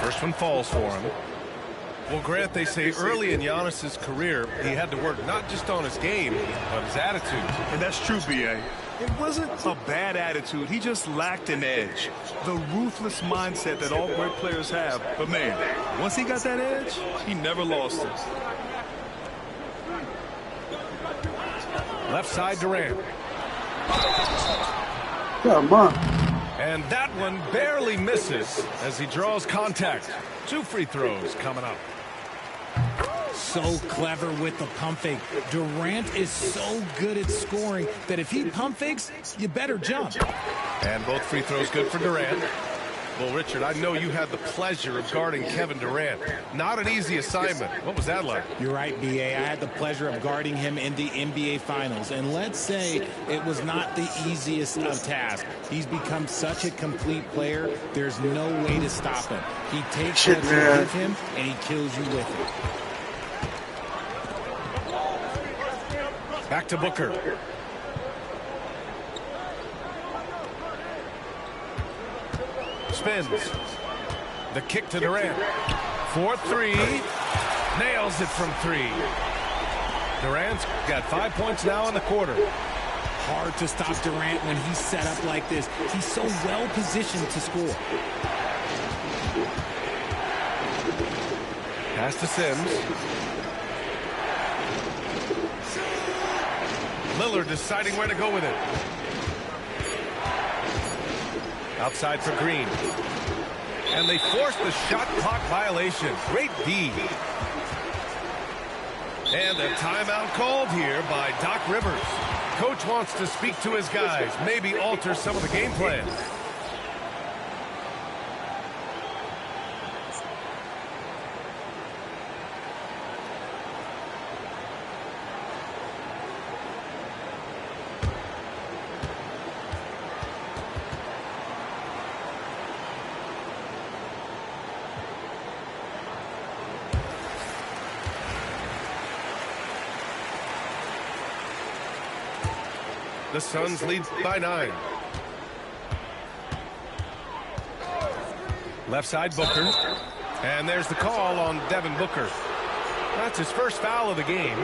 First one falls for him. Well, Grant, they say early in Giannis's career, he had to work not just on his game, but his attitude. And that's true, B.A. It wasn't a bad attitude. He just lacked an edge. The ruthless mindset that all great players have. But, man, once he got that edge, he never lost it. Left side, Durant. Come on. And that one barely misses as he draws contact. 2 free throws coming up. So clever with the pump fake. Durant is so good at scoring that if he pump fakes, you better jump. And both free throws good for Durant. Well, Richard, I know you had the pleasure of guarding Kevin Durant. Not an easy assignment. What was that like? You're right, B.A. I had the pleasure of guarding him in the NBA Finals. And let's say it was not the easiest of tasks. He's become such a complete player, there's no way to stop him. He takes what you give him, and he kills you with it. Back to Booker. Spins. The kick to Durant. 4-3. Nails it from 3. Durant's got 5 points now in the quarter. Hard to stop Durant when he's set up like this. He's so well positioned to score. Pass to Sims. Lillard deciding where to go with it. Outside for Green. And they force the shot clock violation. Great D. And a timeout called here by Doc Rivers. Coach wants to speak to his guys, maybe alter some of the game plan. The Suns lead by 9. Left side, Booker. And there's the call on Devin Booker. That's his first foul of the game.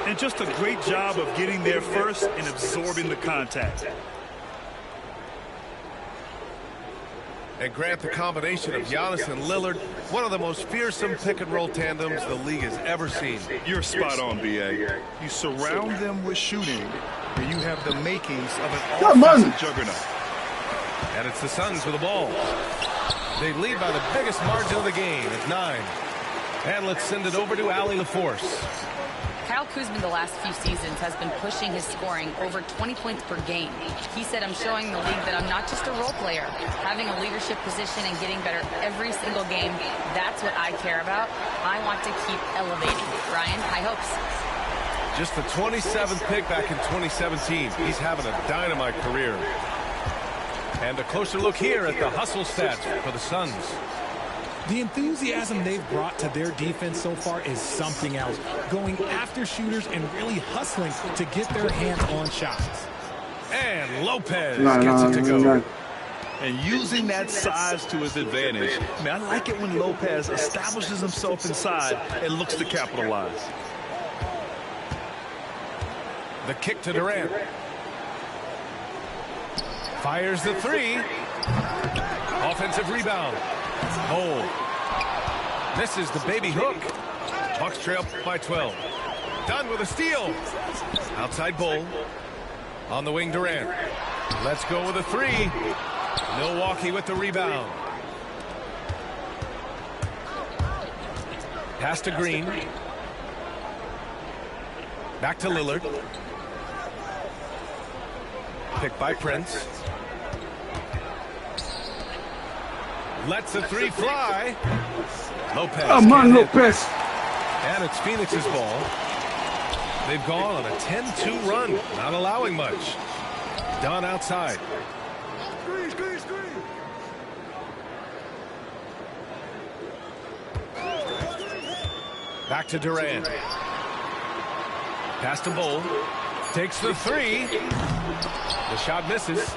And just a great job of getting there first and absorbing the contact. And Grant, the combination of Giannis and Lillard, one of the most fearsome pick-and-roll tandems the league has ever seen. You're spot on, B.A. You surround them with shooting, and you have the makings of an offensive juggernaut. And it's the Suns with the ball. They lead by the biggest margin of the game at 9. And let's send it over to Allie LaForce. Kyle Kuzma the last few seasons has been pushing his scoring over 20 points per game. He said, I'm showing the league that I'm not just a role player. Having a leadership position and getting better every single game, that's what I care about. I want to keep elevating. Ryan, high hopes. Just the 27th pick back in 2017. He's having a dynamite career. And a closer look here at the hustle stats for the Suns. The enthusiasm they've brought to their defense so far is something else. Going after shooters and really hustling to get their hands on shots. And Lopez gets it to go. And using that size to his advantage. I like it when Lopez establishes himself inside and looks to capitalize. The kick to Durant. Fires the 3. Offensive rebound. Hold. Misses the baby hook. Bucks trail by 12. Done with a steal. Outside Bull. On the wing, Durant. Let's go with a 3. Milwaukee with the rebound. Pass to Green. Back to Lillard. Picked by Prince. Lets the 3 fly. Lopez. Come on, Lopez. And it's Phoenix's ball. They've gone on a 10-2 run, not allowing much. Dunn outside. Back to Durant. Pass to Bull. Takes the 3. The shot misses.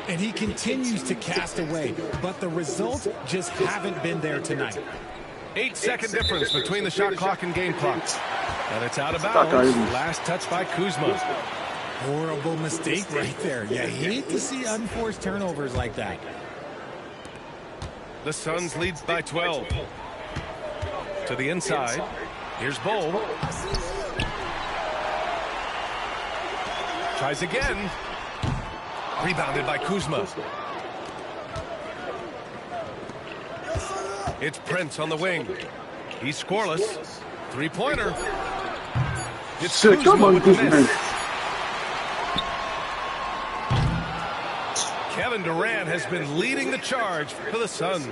And he continues to cast away, but the results just haven't been there tonight. 8-second difference between the shot clock and game clock. And it's out of bounds. Last touch by Kuzma. Horrible mistake right there. You hate to see unforced turnovers like that. The Suns lead by 12. To the inside. Here's Bull. Tries again. Rebounded by Kuzma. It's Prince on the wing. He's scoreless. Three-pointer. It's Kuzma with the miss. Kevin Durant has been leading the charge for the Suns.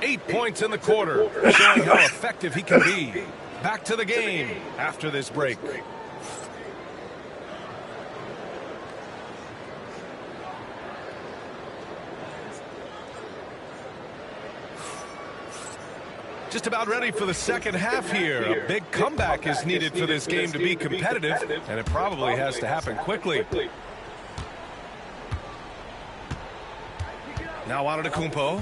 8 points in the quarter, showing how effective he can be. Back to the game after this break. Just about ready for the second half here. A big comeback is needed for this game to be competitive, and it probably has to happen quickly. Now Antetokounmpo.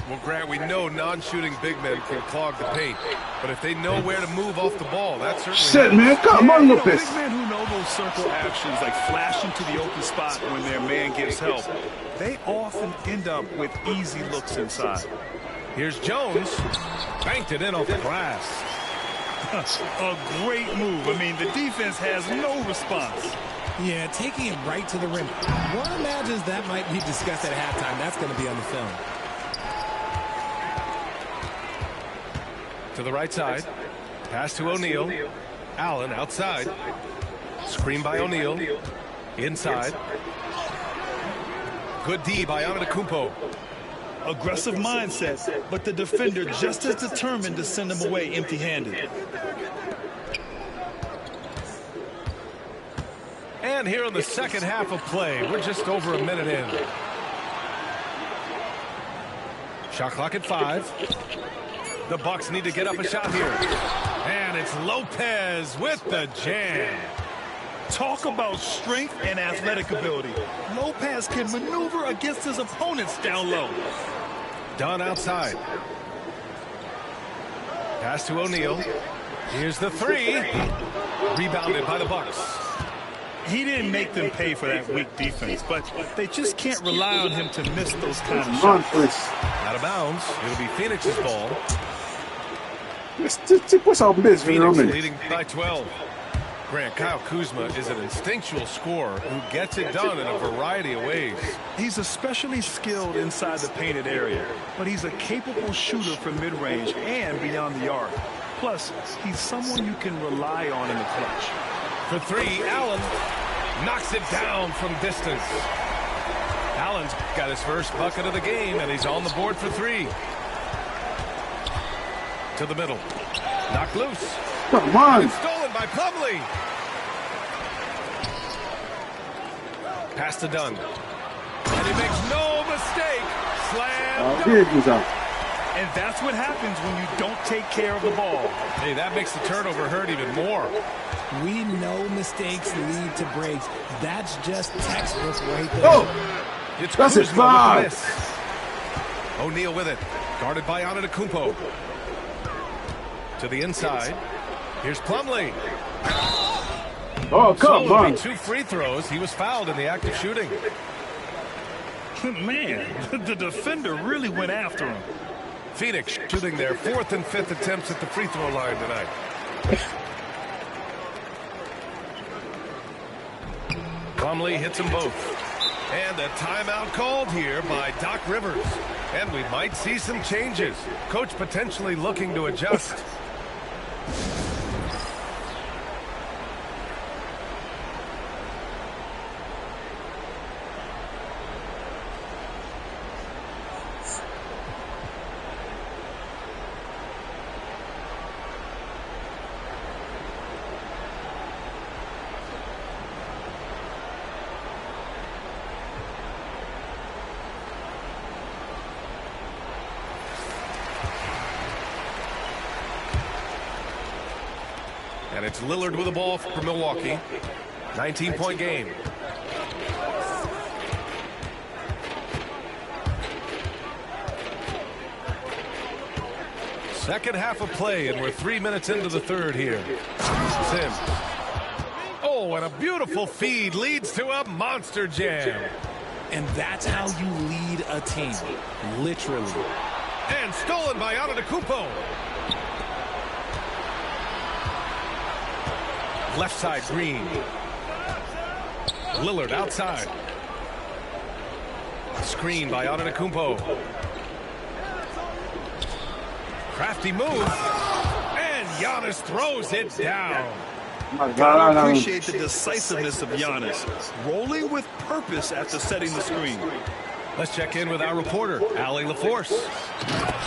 Well, Grant, we know non-shooting big men can clog the paint, but if they know where to move off the ball, that's certainly... Shit, man, come on, Lopez. Big men who know those circle actions, like flashing to the open spot when their man gives help, they often end up with easy looks inside. Here's Jones. Banked it in off the glass. A great move. I mean, the defense has no response. Yeah, taking it right to the rim. One imagines that might be discussed at halftime. That's going to be on the film. To the right side. Pass to O'Neal. Allen outside. Screen by O'Neal. Inside. Good D by Antetokounmpo. Aggressive mindset, but the defender just as determined to send him away empty-handed. And here in the second half of play, we're just over a minute in. Shot clock at 5. The Bucks need to get up a shot here. And it's Lopez with the jam. Talk about strength and athletic ability. Lopez can maneuver against his opponents down low. Dunn outside. Pass to O'Neal. Here's the 3. Rebounded by the Bucks. He didn't make them pay for that weak defense, but they just can't rely on him to miss those kind of shots. Out of bounds. It'll be Phoenix's ball. Phoenix leading by 12. Grant, Kyle Kuzma is an instinctual scorer who gets it done in a variety of ways. He's especially skilled inside the painted area, but he's a capable shooter from mid-range and beyond the arc. Plus, he's someone you can rely on in the clutch. For 3, Allen knocks it down from distance. Allen's got his first bucket of the game, and he's on the board for 3. To the middle. Knocked loose. Come on. And stolen by Plumlee. Pass to Dunn. And he makes no mistake. Slam. And that's what happens when you don't take care of the ball. Hey, that makes the turnover hurt even more. We know mistakes lead to breaks. That's just textbook right there. Oh, it's that's his foul. O'Neal with it. Guarded by Antetokounmpo. To the inside. Here's Plumlee. Oh, come on. 2 free throws. He was fouled in the act of shooting. Man, the defender really went after him. Phoenix shooting their 4th and 5th attempts at the free throw line tonight. Plumlee hits them both. And a timeout called here by Doc Rivers. And we might see some changes. Coach potentially looking to adjust. And it's Lillard with the ball for Milwaukee. 19-point game. Second half of play, and we're 3 minutes into the third here. Sims. Oh, and a beautiful feed leads to a monster jam. And that's how you lead a team. Literally. And stolen by Antetokounmpo. Left side, Green. Lillard outside. Screen by Antetokounmpo. Crafty move. And Giannis throws it down. Gotta appreciate the decisiveness of Giannis, rolling with purpose after setting the screen. Let's check in with our reporter, Allie LaForce.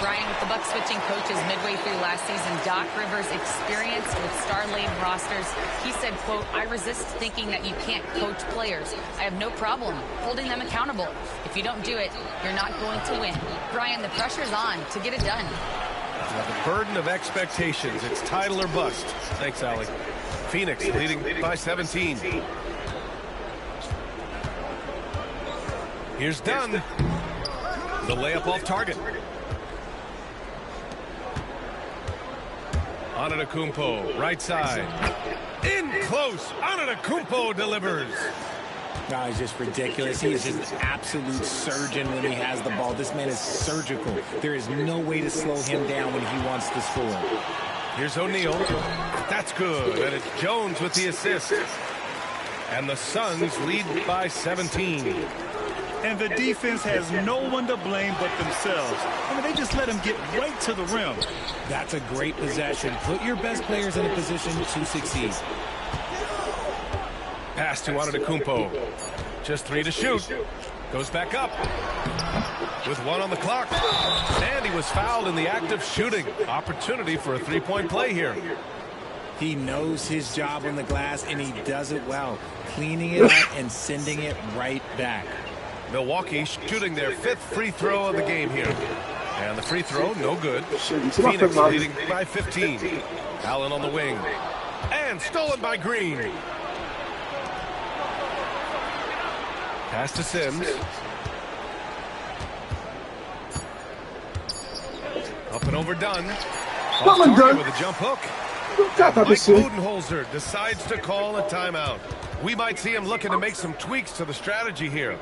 Brian, with the Bucks switching coaches midway through last season, Doc Rivers' experience with star-laden rosters, he said, quote, "I resist thinking that you can't coach players. I have no problem holding them accountable. If you don't do it, you're not going to win." Brian, the pressure's on to get it done. The burden of expectations. It's title or bust. Thanks, Allie. Phoenix leading by 17. Here's Dunn. The layup off target. Antetokounmpo, right side. In close. Antetokounmpo delivers. No, he's just ridiculous. He is just an absolute surgeon when he has the ball. This man is surgical. There is no way to slow him down when he wants to score. Here's O'Neal. That's good. And it's Jones with the assist. And the Suns lead by 17. And the defense has no one to blame but themselves. I mean, they just let him get right to the rim. That's a great possession. Put your best players in a position to succeed. Pass to Antetokounmpo. Just 3 to shoot. Goes back up. With 1 on the clock. And he was fouled in the act of shooting. Opportunity for a three-point play here. He knows his job on the glass, and he does it well. Cleaning it up and sending it right back. Milwaukee shooting their 5th free throw of the game here. And the free throw, no good. Phoenix leading by 15. Allen on the wing. And stolen by Green. Pass to Sims. Up and over Dunn. Come on, Dunn. With a jump hook. Mike Budenholzer decides to call a timeout. We might see him looking to make some tweaks to the strategy here.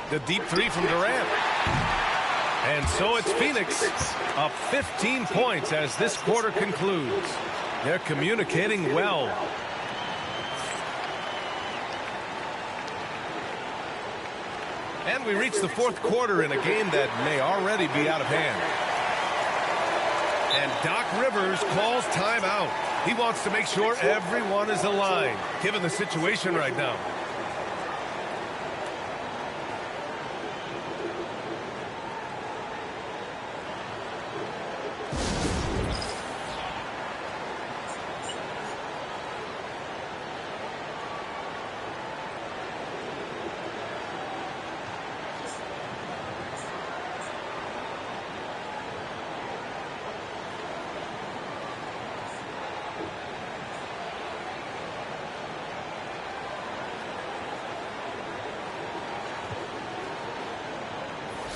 The deep 3 from Durant. And so it's Phoenix up 15 points as this quarter concludes. They're communicating well. And we reach the 4th quarter in a game that may already be out of hand. And Doc Rivers calls timeout. He wants to make sure everyone is aligned, given the situation right now.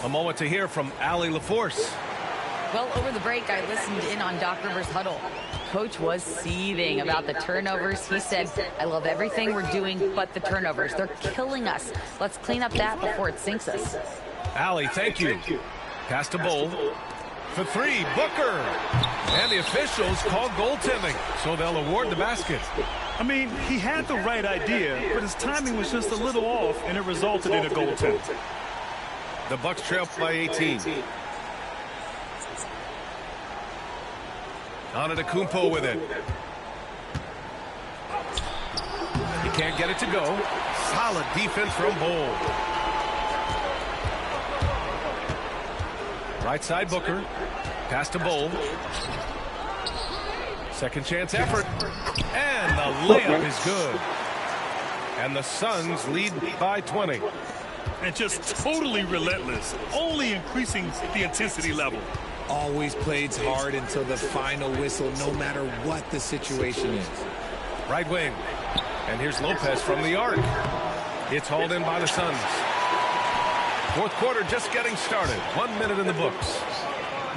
A moment to hear from Allie LaForce. Well, over the break, I listened in on Doc Rivers' huddle. Coach was seething about the turnovers. He said, "I love everything we're doing but the turnovers. They're killing us. Let's clean up that before it sinks us." Allie, thank you. Pass to Bull. For 3, Booker. And the officials call goaltending, so they'll award the basket. I mean, he had the right idea, but his timing was just a little off, and it resulted in a goaltend. The Bucks trail by 18. Antetokounmpo with it. He can't get it to go. Solid defense from Bull. Right side Booker. Pass to Bull. Second chance effort. And the layup is good. And the Suns lead by 20. And just totally relentless, only increasing the intensity level. Always plays hard until the final whistle, no matter what the situation is. Right wing. And here's Lopez from the arc. It's hauled in by the Suns. 4th quarter just getting started. 1 minute in the books.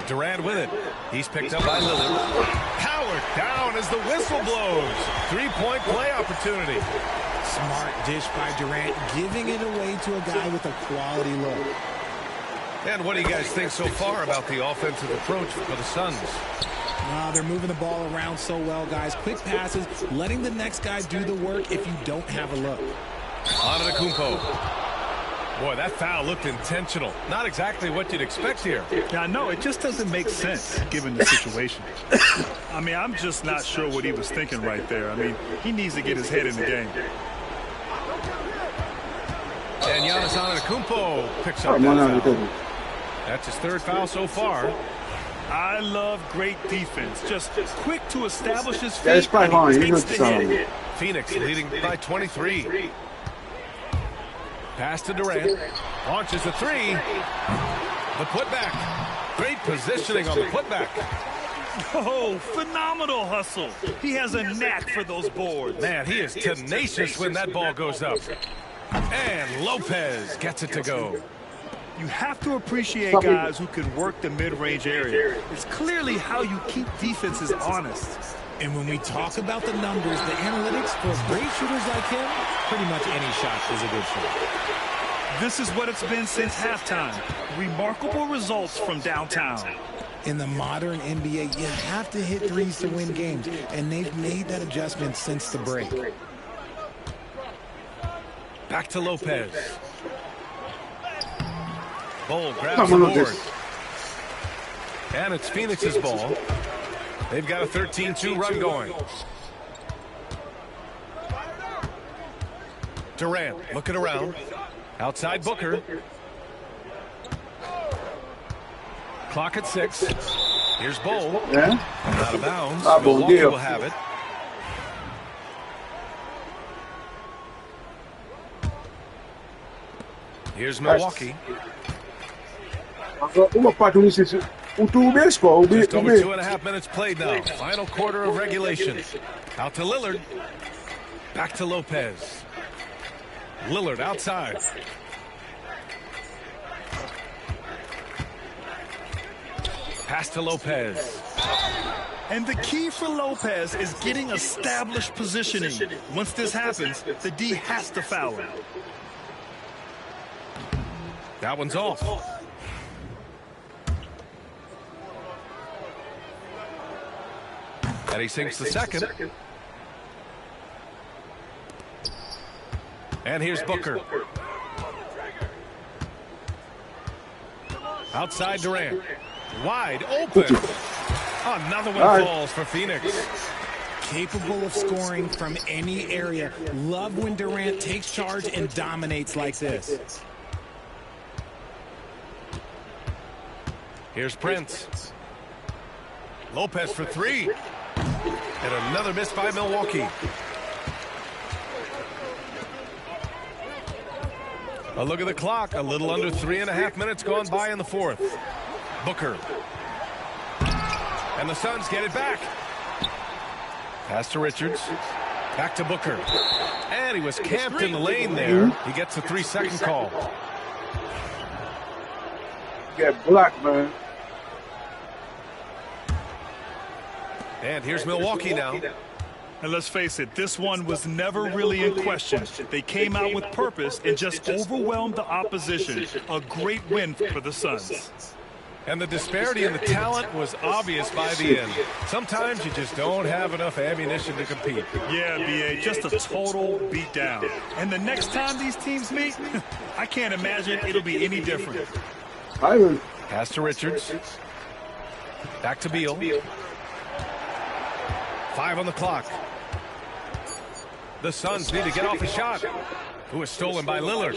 Durant with it. He's picked up by Lillard. Powered down as the whistle blows. 3-point play opportunity. Smart dish by Durant, giving it away to a guy with a quality look. And what do you guys think so far about the offensive approach for the Suns? They're moving the ball around so well, guys. Quick passes, letting the next guy do the work if you don't have a look. Antetokounmpo. Boy, that foul looked intentional. Not exactly what you'd expect here. Yeah, I know. It just doesn't make sense given the situation. I mean, I'm just not sure what he was thinking right there. I mean, he needs to get his head in the game. And Giannis Antetokounmpo picks up that foul. That's his third foul so far. I love great defense. Just quick to establish his feet. And he takes the hit. Phoenix leading by 23. Pass to Durant. Launches a three. The putback. Great positioning on the putback. Oh, phenomenal hustle. He has a knack for those boards. Man, he is tenacious when that ball goes up. And Lopez gets it to go. You have to appreciate guys who can work the mid-range area. It's clearly how you keep defenses honest. And when we talk about the numbers, the analytics for great shooters like him, pretty much any shot is a good shot. This is what it's been since halftime. Remarkable results from downtown. In the modern NBA, you have to hit threes to win games, and they've made that adjustment since the break. Back to Lopez. Bol grabs the board. And it's Phoenix's ball. They've got a 13-2 run going. Durant looking around. Outside Booker. Clock at 6. Here's Bol. Yeah. Out of bounds. Milwaukee Milwaukee will have it. Here's Milwaukee. Just over 2.5 minutes played now. Final quarter of regulation. Out to Lillard. Back to Lopez. Lillard outside. Pass to Lopez. And the key for Lopez is getting established positioning. Once this happens, the D has to foul him. That one's off. And he sinks the second. And here's Booker. Outside Durant. Wide open. Another one falls for Phoenix. Capable of scoring from any area. Love when Durant takes charge and dominates like this. Here's Prince. Lopez for three. And another miss by Milwaukee. A look at the clock. A little under 3.5 minutes gone by in the fourth. Booker. And the Suns get it back. Pass to Richards. Back to Booker. And he was camped in the lane there. He gets a 3-second call. Get blocked, man. And here's Milwaukee now. And let's face it, this one was never really in question. They came out with purpose and just overwhelmed the opposition. A great win for the Suns. And the disparity in the talent was obvious by the end. Sometimes you just don't have enough ammunition to compete. Yeah, B.A., just a total beatdown. And the next time these teams meet, I can't imagine it'll be any different. Pass to Richards. Back to Beal. 5 on the clock. The Suns need to get off a shot. Who was stolen by Lillard.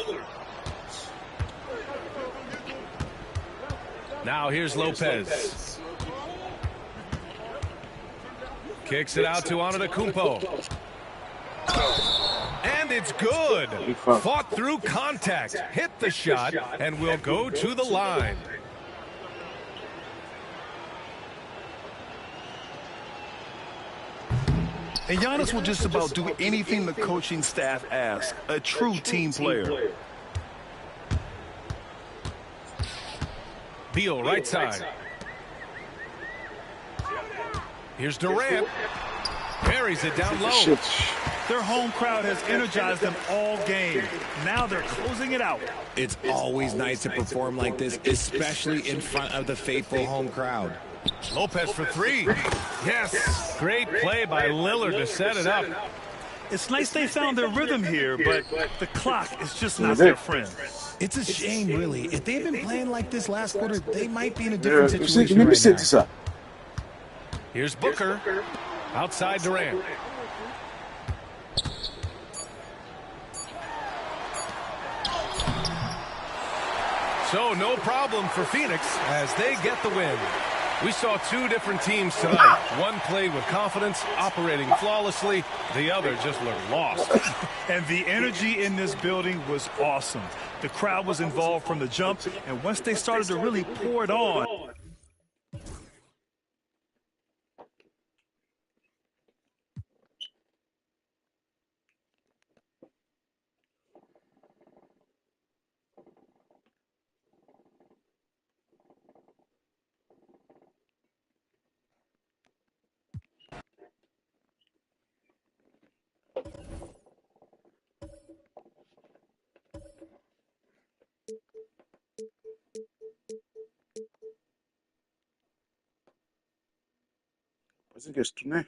Now here's Lopez. Kicks it out to Antetokounmpo. And it's good. Fought through contact. Hit the shot and will go to the line. And Giannis will just about do anything the coaching staff asks. A true team player. Beal right side. Here's Durant. Buries it down low. Their home crowd has energized them all game. Now they're closing it out. It's always nice to perform like this, especially in front of the faithful home crowd. Lopez for three. Yes, great play by Lillard to set it up. It's nice they found their rhythm here, but the clock is just not their friend. It's a shame, really. If they've been playing like this last quarter, they might be in a different situation right now. Here's Booker. Outside Durant. So no problem for Phoenix as they get the win. We saw two different teams tonight. One played with confidence, operating flawlessly. The other just looked lost. And the energy in this building was awesome. The crowd was involved from the jump, and once they started to really pour it on, Parece que esto, né?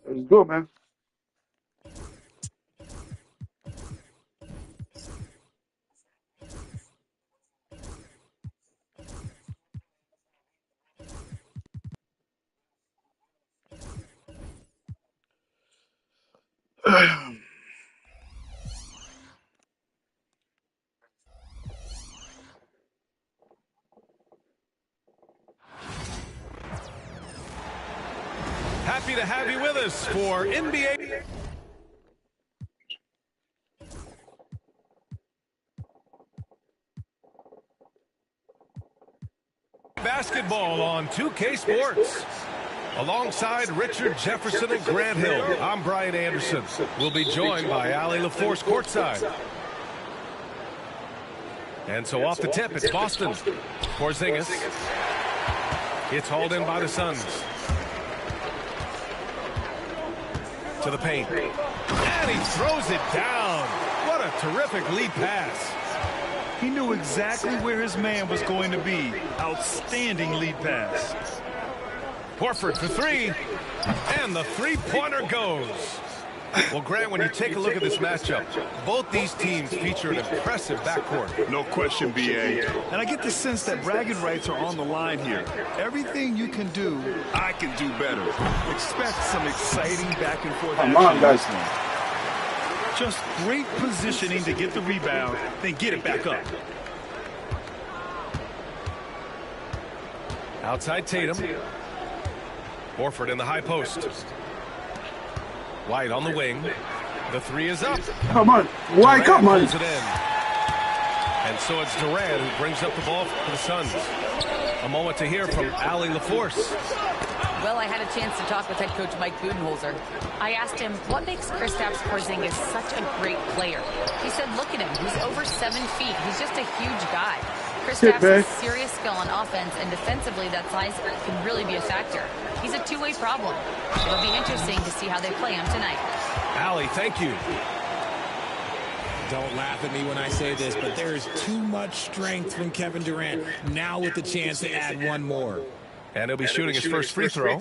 Let's go, man. Happy to have you with us for NBA. Basketball on 2K Sports. Alongside Richard Jefferson and Grant Hill, I'm Brian Anderson. We'll be joined by Allie LaForce courtside. And so off the tip, it's Boston. Porzingis. It's hauled in by the Suns. To the paint. And he throws it down. What a terrific lead pass. he knew exactly where his man was going to be. Outstanding lead pass. Horford for three. And the three-pointer goes. Well, Grant, when you take a look at this matchup, both these teams feature an impressive backcourt. No question, B.A. And I get the sense that bragging rights are on the line here. Everything you can do, I can do better. Expect some exciting back and forth action. Come on, guys. Just great positioning to get the rebound, then get it back up. Outside Tatum. Horford in the high post. White on the wing. The three is up. Come on. Why? Come on. It in. And so it's Durant who brings up the ball for the Suns. A moment to hear from Allie LaForce. Well, I had a chance to talk with head coach Mike Budenholzer. I asked him, what makes Kristaps Porzingis such a great player? He said, look at him. He's over 7 feet. He's just a huge guy. Kristaps has serious skill on offense, and defensively, that size can really be a factor. He's a two-way problem. It'll be interesting to see how they play him tonight. Allie, thank you. Don't laugh at me when I say this, but there is too much strength from Kevin Durant. Now with the chance to add one more. And he'll be shooting his first free throw.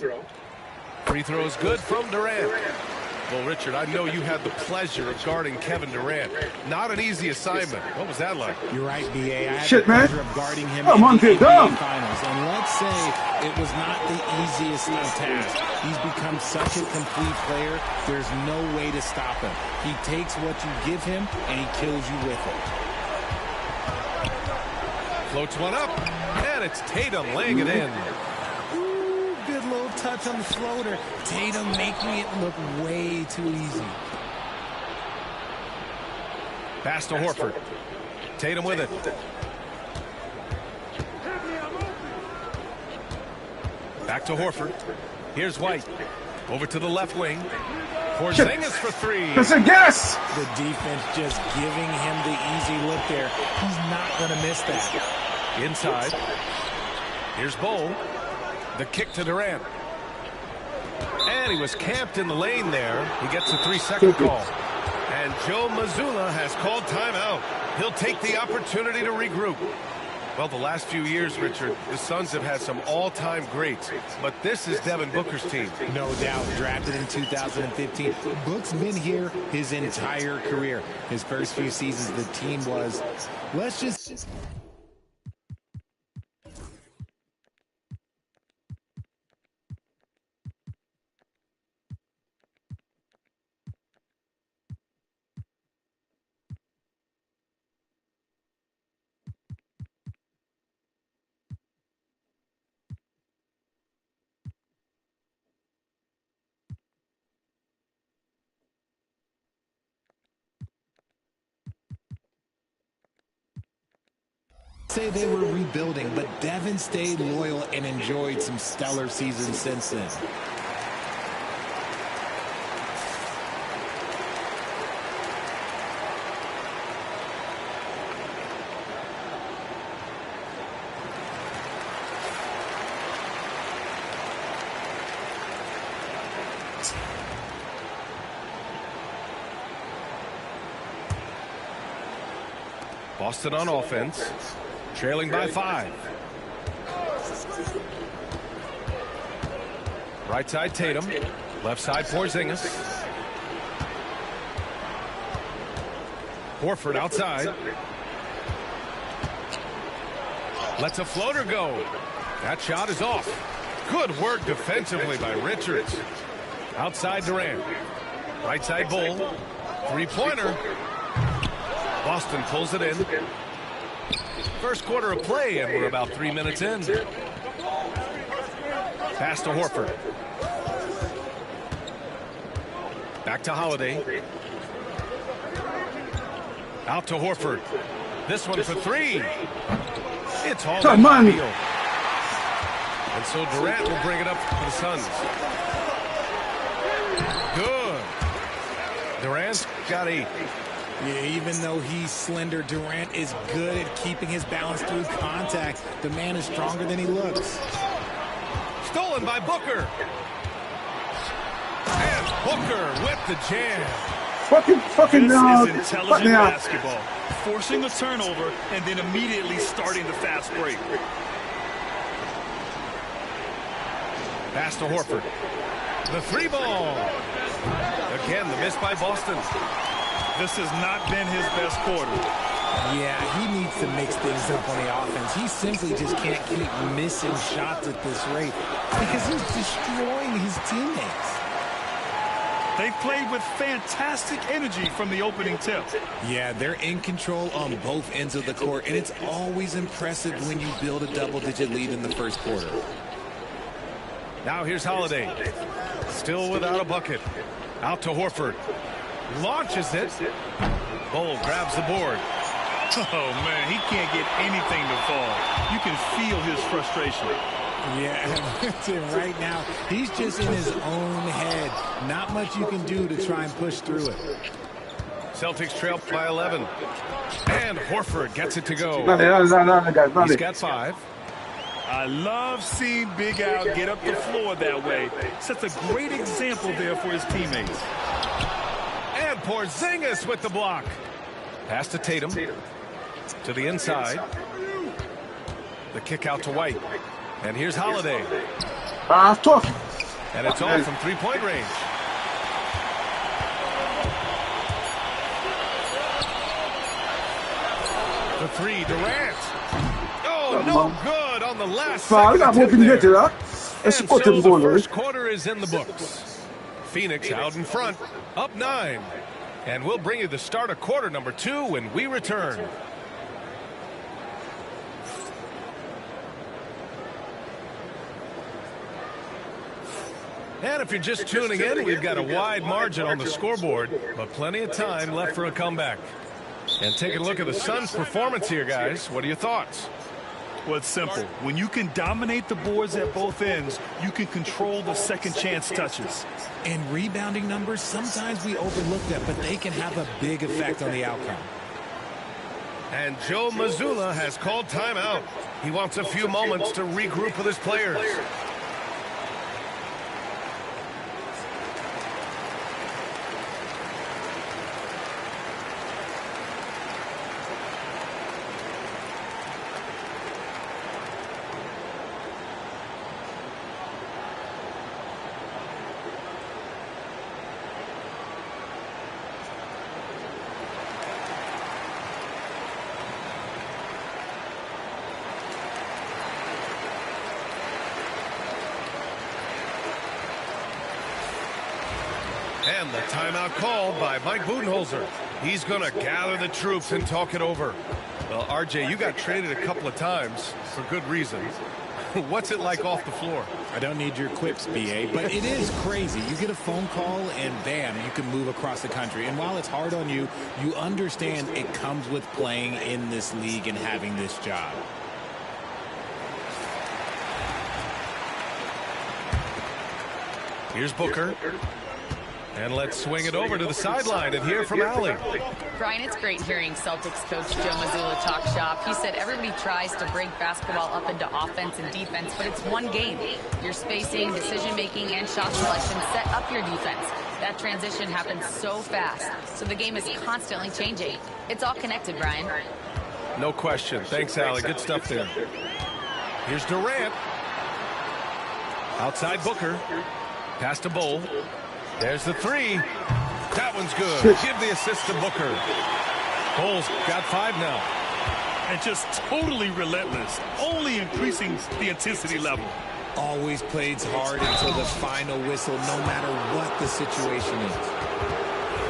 Free throw is good from Durant. Well, Richard, I know you had the pleasure of guarding Kevin Durant. Not an easy assignment. What was that like? You're right, B.A. I had Shit, the man. pleasure of guarding him Come in on, the get NBA down. Finals. And let's say it was not the easiest of tasks. He's become such a complete player, there's no way to stop him. He takes what you give him, and he kills you with it. Floats one up, and it's Tatum laying it in. Ooh, good little touch on the floater. Tatum making it look way too easy. Pass to Horford. Tatum with it. Back to Horford. Here's White. Over to the left wing. Porzingis for three. It's a guess. The defense just giving him the easy look there. He's not going to miss that. Inside. Here's Bol. The kick to Durant. And he was camped in the lane there. He gets a 3-second call. And Joe Mazzulla has called timeout. He'll take the opportunity to regroup. Well, the last few years, Richard, the Suns have had some all-time greats. But this is Devin Booker's team. No doubt, drafted in 2015. Book's been here his entire career. His first few seasons, the team was, let's just... say they were rebuilding, but Devin stayed loyal and enjoyed some stellar seasons since then. Boston on offense, trailing by 5. Right side Tatum, left side Porzingis. Horford outside. Lets a floater go. That shot is off. Good work defensively by Richards. Outside Durant. Right side Bol. Three-pointer. Boston pulls it in. First quarter of play, and we're about 3 minutes in. Pass to Horford. Back to Holiday. Out to Horford. This one for 3. It's all in the field. And so Durant will bring it up for the Suns. Good. Durant's got 8. Yeah, even though he's slender, Durant is good at keeping his balance through contact. The man is stronger than he looks. Stolen by Booker. And Booker with the jam. Fucking this is intelligent basketball. Forcing a turnover and then immediately starting the fast break. Pass to Horford. The 3 ball. Again, the miss by Boston. This has not been his best quarter. Yeah, he needs to mix things up on the offense. He simply just can't keep missing shots at this rate because he's destroying his teammates. They've played with fantastic energy from the opening tip. Yeah, they're in control on both ends of the court, and it's always impressive when you build a double-digit lead in the first quarter. Now here's Holiday. Still without a bucket. Out to Horford. Launches it. Bol grabs the board. Oh, man, he can't get anything to fall. You can feel his frustration. Yeah, right now, he's just in his own head. Not much you can do to try and push through it. Celtics trail by 11. And Horford gets it to go. He's got 5. I love seeing Big Al get up the floor that way. Sets a great example there for his teammates. And Porzingis with the block. Pass to Tatum. To the inside. The kick out to White. And here's Holiday. Tough. And it's all from 3-point range. three, Durant. Oh, no good on the last Foul, second I'm hoping you attempt get it there. up. And Let's so put him the on, first quarter is in the books. Phoenix out in front, up 9. And we'll bring you the start of quarter number 2 when we return. And if you're just tuning in, we've got a wide margin on the scoreboard, but plenty of time left for a comeback. And taking a look at the Suns' performance here, guys. What are your thoughts? Well, it's simple. When you can dominate the boards at both ends, you can control the second chance touches. And rebounding numbers, sometimes we overlook that, but they can have a big effect on the outcome. And Joe Mazzulla has called timeout. He wants a few moments to regroup with his players. And the timeout called by Mike Budenholzer. He's going to gather the troops and talk it over. Well, RJ, you got traded a couple of times for good reason. What's it like off the floor? I don't need your quips, BA, but it is crazy. You get a phone call and bam, you can move across the country. And while it's hard on you, you understand it comes with playing in this league and having this job. Here's Booker. And let's swing it over to the sideline and hear from Allie. Brian, it's great hearing Celtics coach Joe Mazzulla talk shop. He said everybody tries to break basketball up into offense and defense, but it's one game. Your spacing, decision-making, and shot selection set up your defense. That transition happens so fast, so the game is constantly changing. It's all connected, Brian. No question. Thanks, Allie. Good stuff there. Here's Durant. Outside Booker. Pass to Bull. There's the three. That one's good. Give the assist to Booker. Bull's got 5 now. And just totally relentless, only increasing the intensity level. Always plays hard until the final whistle, no matter what the situation is.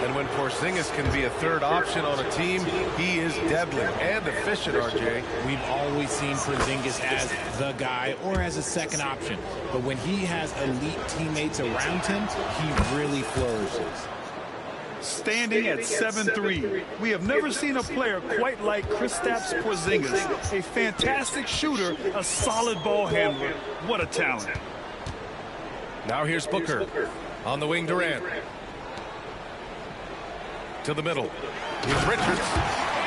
And when Porzingis can be a third option on a team, he is deadly and efficient, RJ. We've always seen Porzingis as the guy or as a second option. But when he has elite teammates around him, he really flourishes. Standing at 7'3", we have never seen a player quite like Kristaps Porzingis. A fantastic shooter, a solid ball handler. What a talent. Now here's Booker. On the wing, Durant. To the middle. Here's Richards.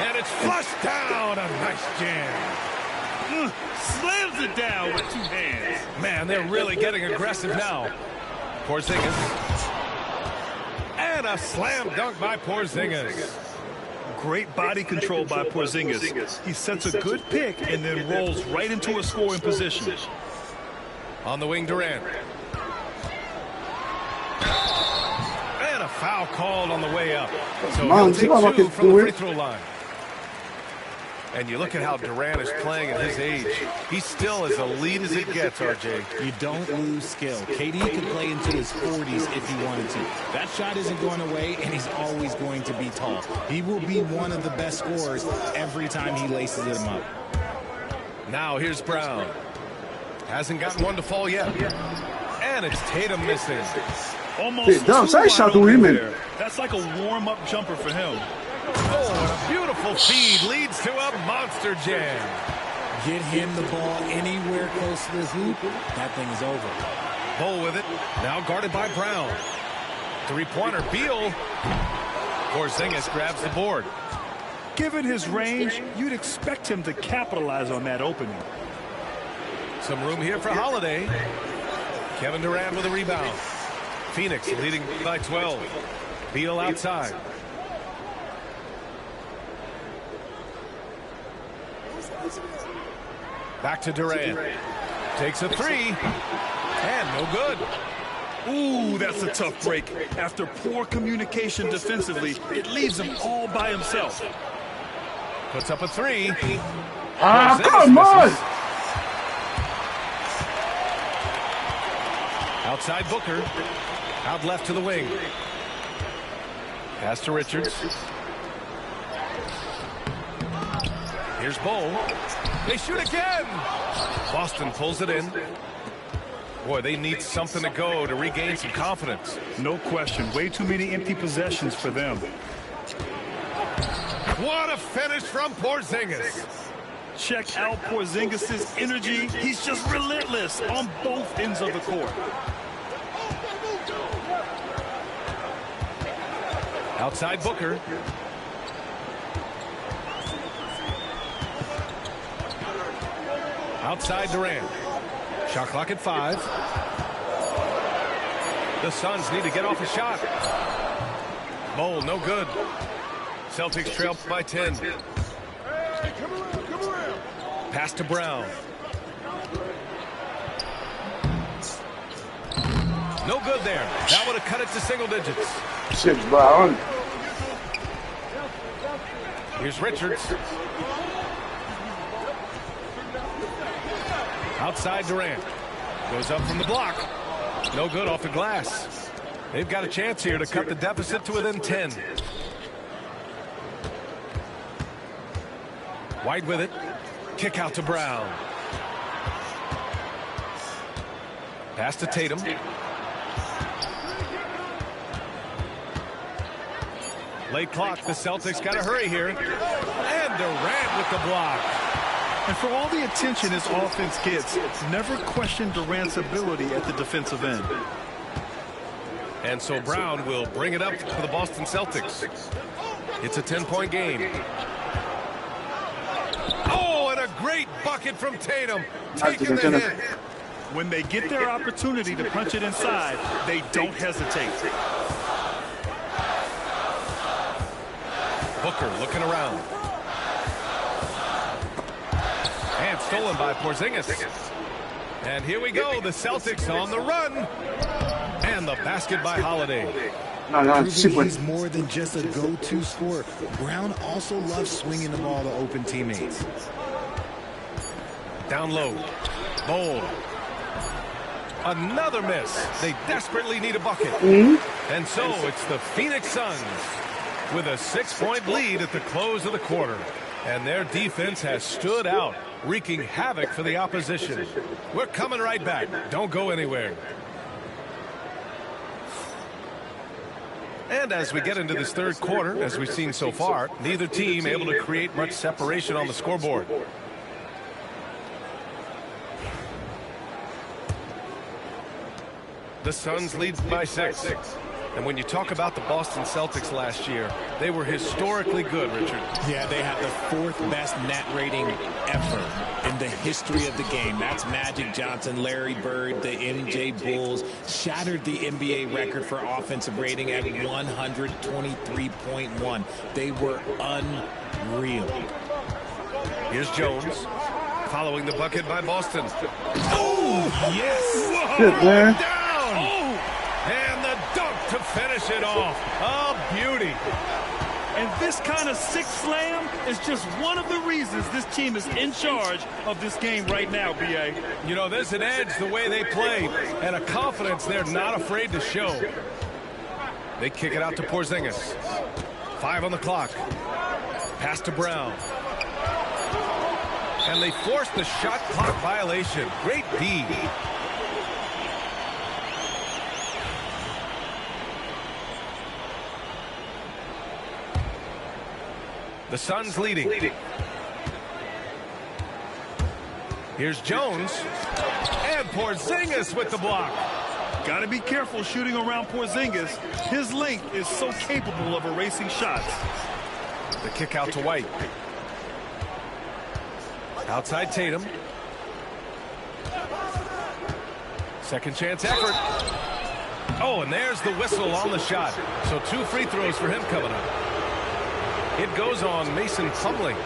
And it's flushed down. A nice jam. Slams it down with 2 hands. Man, they're really getting aggressive now. Porzingis. And a slam dunk by Porzingis. Great body control by Porzingis. He sets a good pick and then rolls right into a scoring position. On the wing, Durant. And a foul called on the way up. So he'll take 2 from the free throw line. And you look at how Durant is playing at his age. He's still as elite as it gets, RJ. You don't lose skill. KD could play into his 40s if he wanted to. That shot isn't going away, and he's always going to be tall. He will be one of the best scorers every time he laces them up. Now here's Brown. Hasn't gotten one to fall yet. And it's Tatum missing. Almost That's like a warm-up jumper for him. Oh, and a beautiful feed leads to a monster jam. Get him the ball anywhere close to the hoop, that thing is over. Bull with it, now guarded by Brown. Three-pointer, Beal. Porzingis grabs the board. Given his range, you'd expect him to capitalize on that opening. Some room here for Holiday. Kevin Durant with a rebound. Phoenix leading by 12. Beal outside. Back to Durant. Takes a 3. And no good. Ooh, that's a tough break. After poor communication defensively, it leaves him all by himself. Puts up a three. Ah, come on! Outside Booker. Out left to the wing. Pass to Richards. Here's Bol. They shoot again. Boston pulls it in. Boy, they need something to go to regain some confidence. No question. Way too many empty possessions for them. What a finish from Porzingis. Check out Porzingis' energy. He's just relentless on both ends of the court. Outside Booker. Outside Durant. Shot clock at 5. The Suns need to get off a shot. Bol, no good. Celtics trail by 10. Pass to Brown. No good there. That would have cut it to single digits. Shit, Brown. Here's Richards. Outside Durant. Goes up from the block. No good off the glass. They've got a chance here to cut the deficit to within 10. White with it. Kick out to Brown. Pass to Tatum. Late clock. The Celtics got to hurry here. And Durant with the block. And for all the attention his offense gets, never question Durant's ability at the defensive end. And so Brown will bring it up for the Boston Celtics. It's a 10-point game. Oh, and a great bucket from Tatum. Taking the hit. When they get their opportunity to punch it inside, they don't hesitate. Booker looking around. And stolen by Porzingis. And here we go. The Celtics on the run. And the basket by Holiday. He's more than just a go-to scorer. Brown also loves swinging the ball to open teammates. Down low. Bol. Another miss. They desperately need a bucket. And so it's the Phoenix Suns with a 6-point lead at the close of the quarter. And their defense has stood out, wreaking havoc for the opposition. We're coming right back. Don't go anywhere. And as we get into this third quarter, as we've seen so far, neither team able to create much separation on the scoreboard. The Suns lead by 6. And when you talk about the Boston Celtics last year, they were historically good, Richard. Yeah, they had the 4th best net rating ever in the history of the game. That's Magic Johnson, Larry Bird, the MJ Bulls. Shattered the NBA record for offensive rating at 123.1. They were unreal. Here's Jones, following the bucket by Boston. Oh, yes! Shit, man. Down! And the dunk to finish it off. A beauty. And this kind of sick slam is just one of the reasons this team is in charge of this game right now, B.A. You know, there's an edge the way they play and a confidence they're not afraid to show. They kick it out to Porzingis. 5 on the clock. Pass to Brown. And they force the shot clock violation. Great D. The Suns leading. Here's Jones. And Porzingis with the block. Got to be careful shooting around Porzingis. His length is so capable of erasing shots. The kick out to White. Outside Tatum. Second chance effort. Oh, and there's the whistle on the shot. So 2 free throws for him coming up. It goes on Mason Plumlee.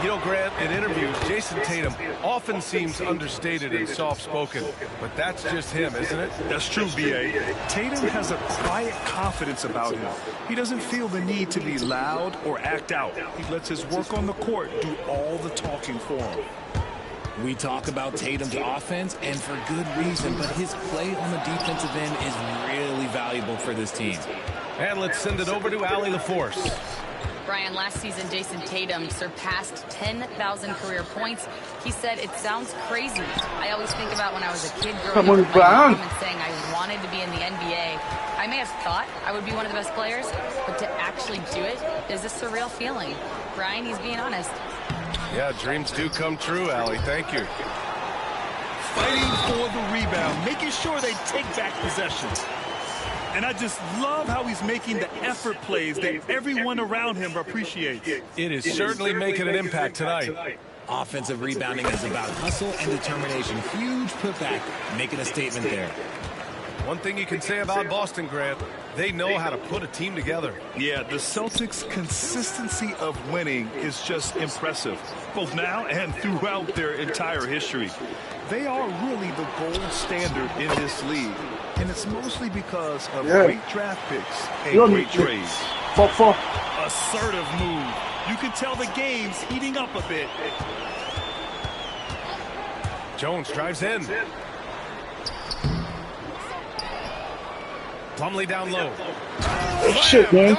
You know, Grant, in interviews, Jason Tatum often seems understated and soft-spoken, but that's just him, isn't it? That's true, B.A. Tatum has a quiet confidence about him. He doesn't feel the need to be loud or act out. He lets his work on the court do all the talking for him. We talk about Tatum's offense, and for good reason, but his play on the defensive end is really valuable for this team. And let's send it over to Allie LaForce. Brian, last season, Jason Tatum surpassed 10,000 career points. He said, "It sounds crazy. I always think about when I was a kid growing up with my mom and saying I wanted to be in the NBA. I may have thought I would be one of the best players, but to actually do it is a surreal feeling." Brian, he's being honest. Yeah, dreams do come true, Allie. Thank you. Fighting for the rebound, making sure they take back possession. And I just love how he's making the effort plays that everyone around him appreciates. It is certainly making an impact tonight. Offensive rebounding is about hustle and determination. Huge putback, making a statement there. One thing you can say about Boston, Grant, they know how to put a team together. Yeah, the Celtics' consistency of winning is just impressive, both now and throughout their entire history. They are really the gold standard in this league, and it's mostly because of great draft picks and great trades. Assertive move. You can tell the game's heating up a bit. Jones drives in. Plumlee down low. Oh, shit, man.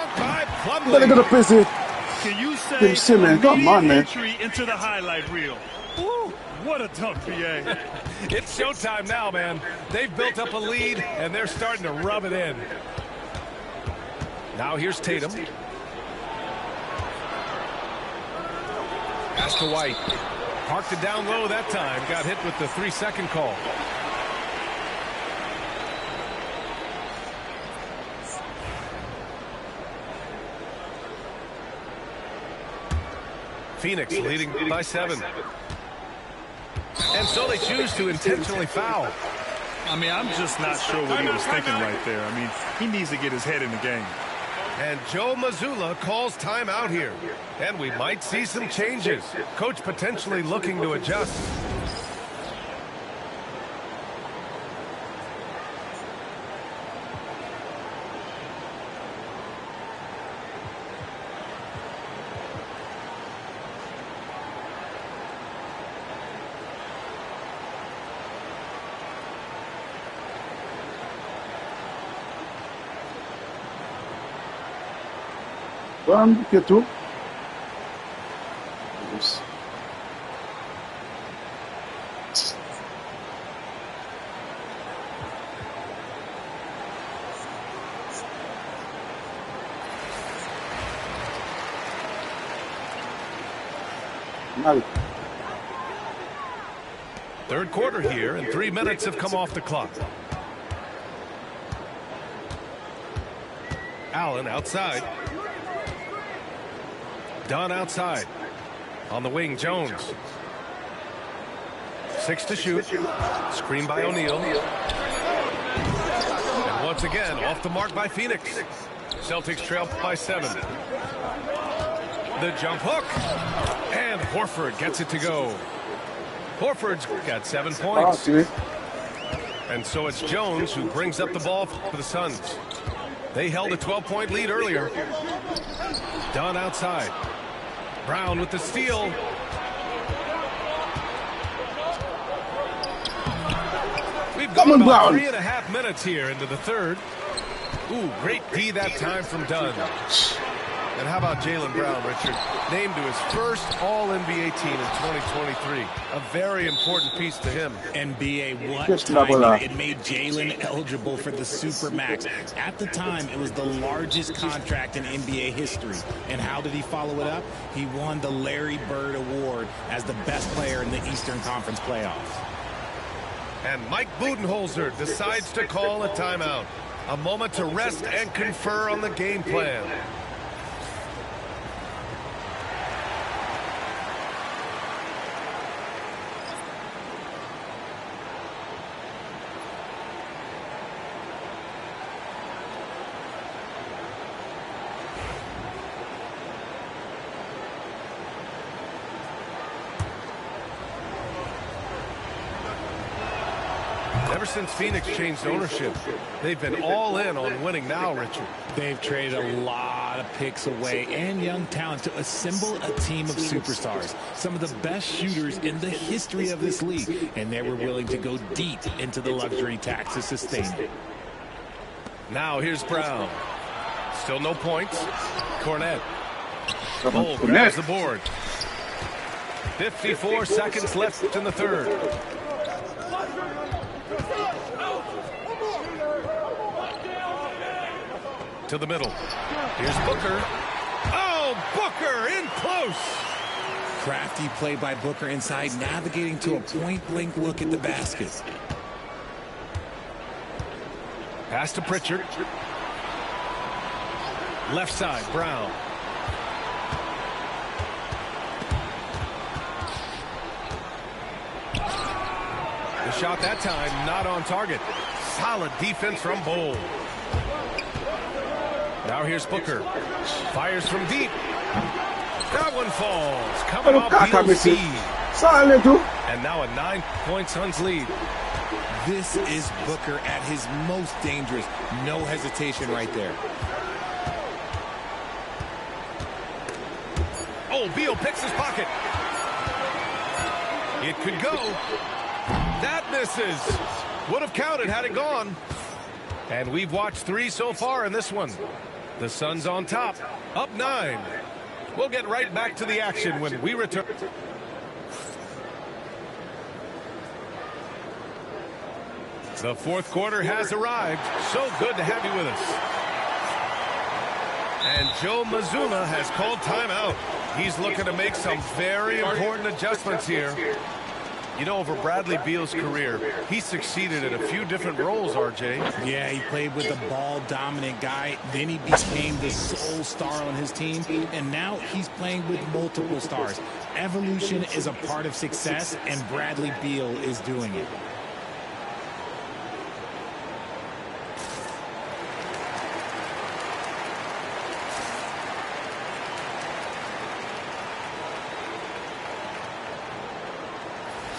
Better go to prison. Can you say Simmons, come on, man. entry into the highlight reel? Woo, what a dunk, B.A. It's showtime now, man. They've built up a lead, and they're starting to rub it in. Now here's Tatum. Pass to White. Parked it down low that time. Got hit with the 3-second call. Phoenix leading by 7. And so they choose to intentionally foul. I mean, I'm just not sure what he was thinking right there. I mean, he needs to get his head in the game. And Joe Mazzulla calls timeout here. And we might see some changes. Coach potentially looking to adjust. One, get two. Yes. Now. Third quarter here, and 3 minutes have come off the clock. Allen outside. Dunn outside. On the wing, Jones. 6 to shoot. Screen by O'Neal. And once again, off the mark by Phoenix. Celtics trail by 7. The jump hook. And Horford gets it to go. Horford's got 7 points. And so it's Jones who brings up the ball for the Suns. They held a 12-point lead earlier. Dunn outside. Brown with the steal. We've gone about 3.5 minutes here into the third. Ooh, great D that time from Dunn. And how about Jaylen Brown, Richard? Named to his first All-NBA team in 2023. A very important piece to him. NBA, what timing. It made Jaylen eligible for the Supermax. At the time, it was the largest contract in NBA history. And how did he follow it up? He won the Larry Bird Award as the best player in the Eastern Conference playoffs. And Mike Budenholzer decides to call a timeout. A moment to rest and confer on the game plan. Ever since Phoenix changed ownership, they've been all in on winning now, Richard. They've traded a lot of picks away and young talent to assemble a team of superstars, some of the best shooters in the history of this league, and they were willing to go deep into the luxury tax to sustain it. Now here's Brown. Still no points. Cornet. Bol grabs the board. 54 seconds left in the third. To the middle. Here's Booker. Oh, Booker in close. Crafty play by Booker inside, navigating to a point-blank look at the basket. Pass to Pritchard. Left side, Brown. The shot that time not on target. Solid defense from Bol. Now here's Booker. Fires from deep. That one falls. Coming off Beal's feed. And now a 9-point Suns lead. This is Booker at his most dangerous. No hesitation right there. Oh, Beal picks his pocket. It could go. That misses. Would have counted had it gone. And we've watched 3 so far in this one. The Suns on top, up 9. We'll get right back to the action when we return. The fourth quarter has arrived. So good to have you with us. And Joe Mazzulla has called timeout. He's looking to make some very important adjustments here. You know, over Bradley Beal's career, he succeeded in a few different roles, RJ. Yeah, he played with a ball-dominant guy. Then he became the sole star on his team. And now he's playing with multiple stars. Evolution is a part of success, and Bradley Beal is doing it.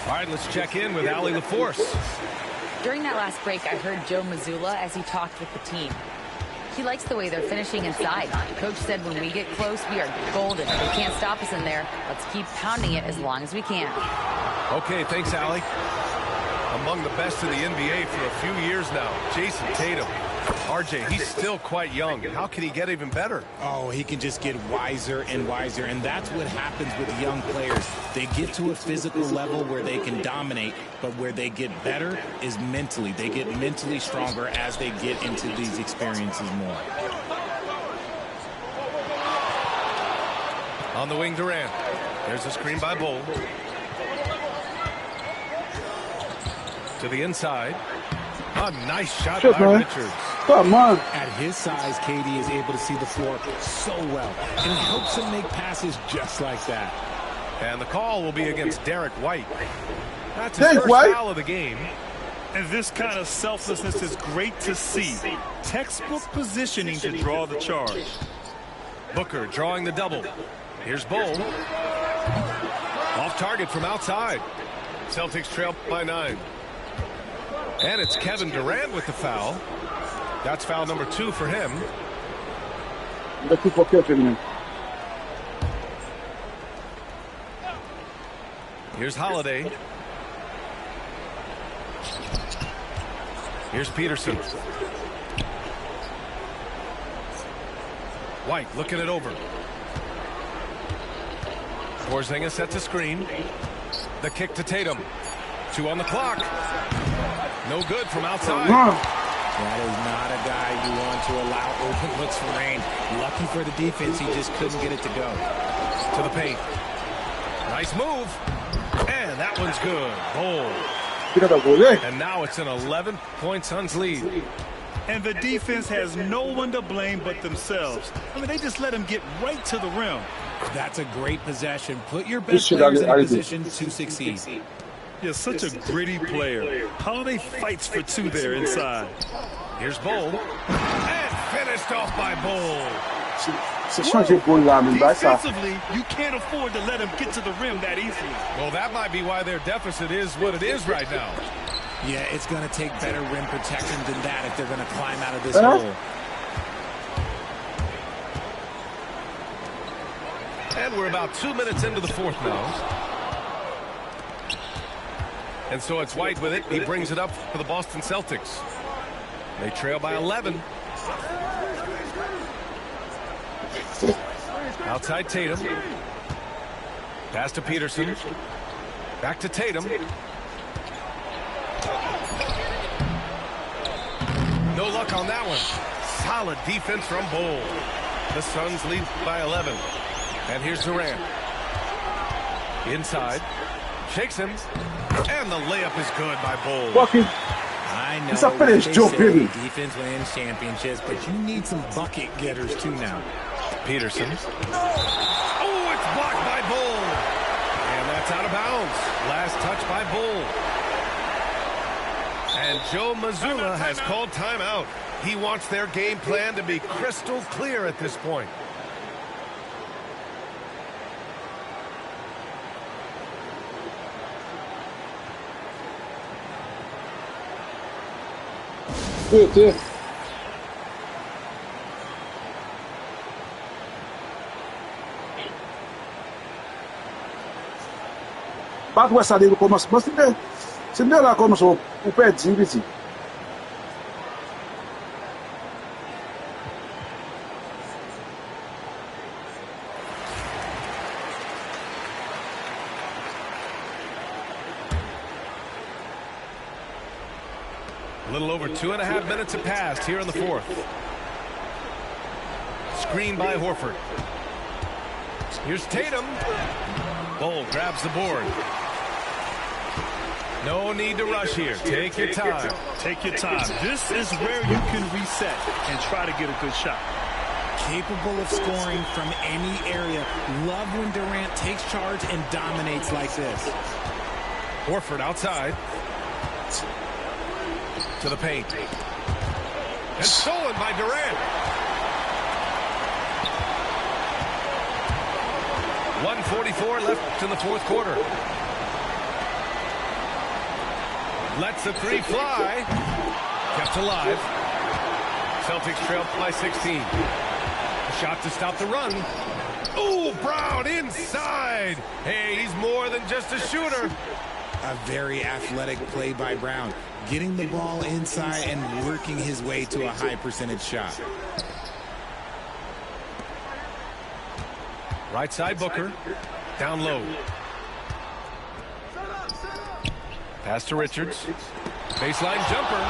All right, let's check in with Allie LaForce. During that last break, I heard Joe Mazzulla as he talked with the team. He likes the way they're finishing inside. Coach said when we get close, we are golden. They can't stop us in there. Let's keep pounding it as long as we can. Okay, thanks, Allie. Among the best in the NBA for a few years now, Jason Tatum. RJ, he's still quite young. How can he get even better? Oh, he can just get wiser and wiser, and that's what happens with young players. They get to a physical level where they can dominate, but where they get better is mentally. They get mentally stronger as they get into these experiences more. On the wing, Durant. There's a screen by Bol. To the inside. A nice shot by Richards. Come on. At his size, KD is able to see the floor so well, and he helps him make passes just like that. And the call will be against Derek White. That's his first foul of the game. And this kind of selflessness is great to see. Textbook positioning to draw the charge. Booker drawing the double. Here's Bol. Off target from outside. Celtics trail by 9. And it's Kevin Durant with the foul. That's foul number 2 for him. Here's Holiday. Here's Peterson. White looking it over. Porzingis sets a screen. The kick to Tatum. 2 on the clock. No good from outside. That is not a guy you want to allow open looks for rain. Lucky for the defense, he just couldn't get it to go. To the paint. Nice move. And that one's good. Bol. And now it's an 11-point Suns lead. And the defense has no one to blame but themselves. I mean, they just let him get right to the rim. That's a great possession. Put your best players in a position to succeed. Yeah, such a gritty player. Holiday fights for 2 there inside. Here's Bol. And finished off by Bol. Defensively, you can't afford to let him get to the rim that easily. Well, that might be why their deficit is what it is right now. Yeah, it's going to take better rim protection than that if they're going to climb out of this hole. And we're about 2 minutes into the fourth now. And so it's White with it. He brings it up for the Boston Celtics. They trail by 11. Outside Tatum. Pass to Peterson. Back to Tatum. No luck on that one. Solid defense from Bol. The Suns lead by 11. And here's Durant. Inside. Shakes him. And the layup is good by Bol. Fucking. I know It's a finish, they Joe say Piggy. defense wins championships, but you need some bucket getters too now. Peterson. Oh, it's blocked by Bol. And that's out of bounds. Last touch by Bol. And Joe Mazzulla has called timeout. He wants their game plan to be crystal clear at this point. Good. Bate o essa ali no começo. Mas se não lá começou o pé de Zimbizi. A little over 2.5 minutes have passed here in the fourth. Screen by Horford. Here's Tatum. Bol grabs the board. No need to rush here. Take your time. Take your time. This is where you can reset and try to get a good shot. Capable of scoring from any area. Love when Durant takes charge and dominates like this. Horford outside. To the paint. And stolen by Durant. 1:44 left in the fourth quarter. Lets the three fly. Kept alive. Celtics trail by 16. A shot to stop the run. Oh, Brown inside. Hey, he's more than just a shooter. A very athletic play by Brown, getting the ball inside and working his way to a high percentage shot. Right side Booker. Down low. Pass to Richards. Baseline jumper.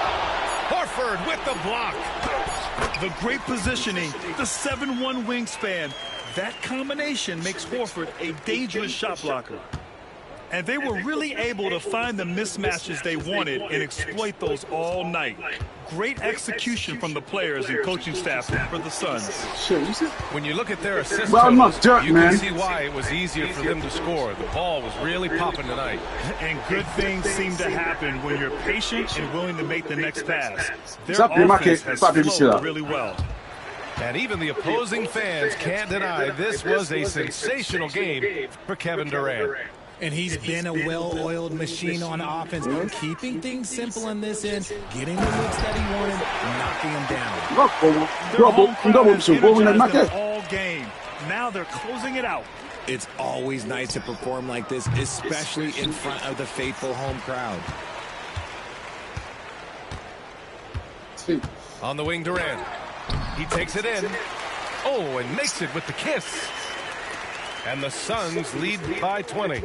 Horford with the block. The great positioning, the 7'1" wingspan. That combination makes Horford a dangerous shot blocker. And they were really able to find the mismatches they wanted and exploit those all night. Great execution from the players and coaching staff for the Suns. When you look at their assist Well, totals, dirt, you man. can see why it was easier for them to score. The ball was really popping tonight. And good things seem to happen when you're patient and willing to make the next pass. Their Ça peut marquer, offense has pas publicité là. flowed really well. And even the opposing fans can't deny this was a sensational game for Kevin Durant. And he's been a well-oiled machine on offense, keeping things simple on this end, getting the looks that he wanted, knocking him down. Their home crowd has energized them all game. Now they're closing it out. It's always nice to perform like this, especially in front of the faithful home crowd. On the wing, Durant. He takes it in. Oh, and makes it with the kiss. And the Suns lead by 20.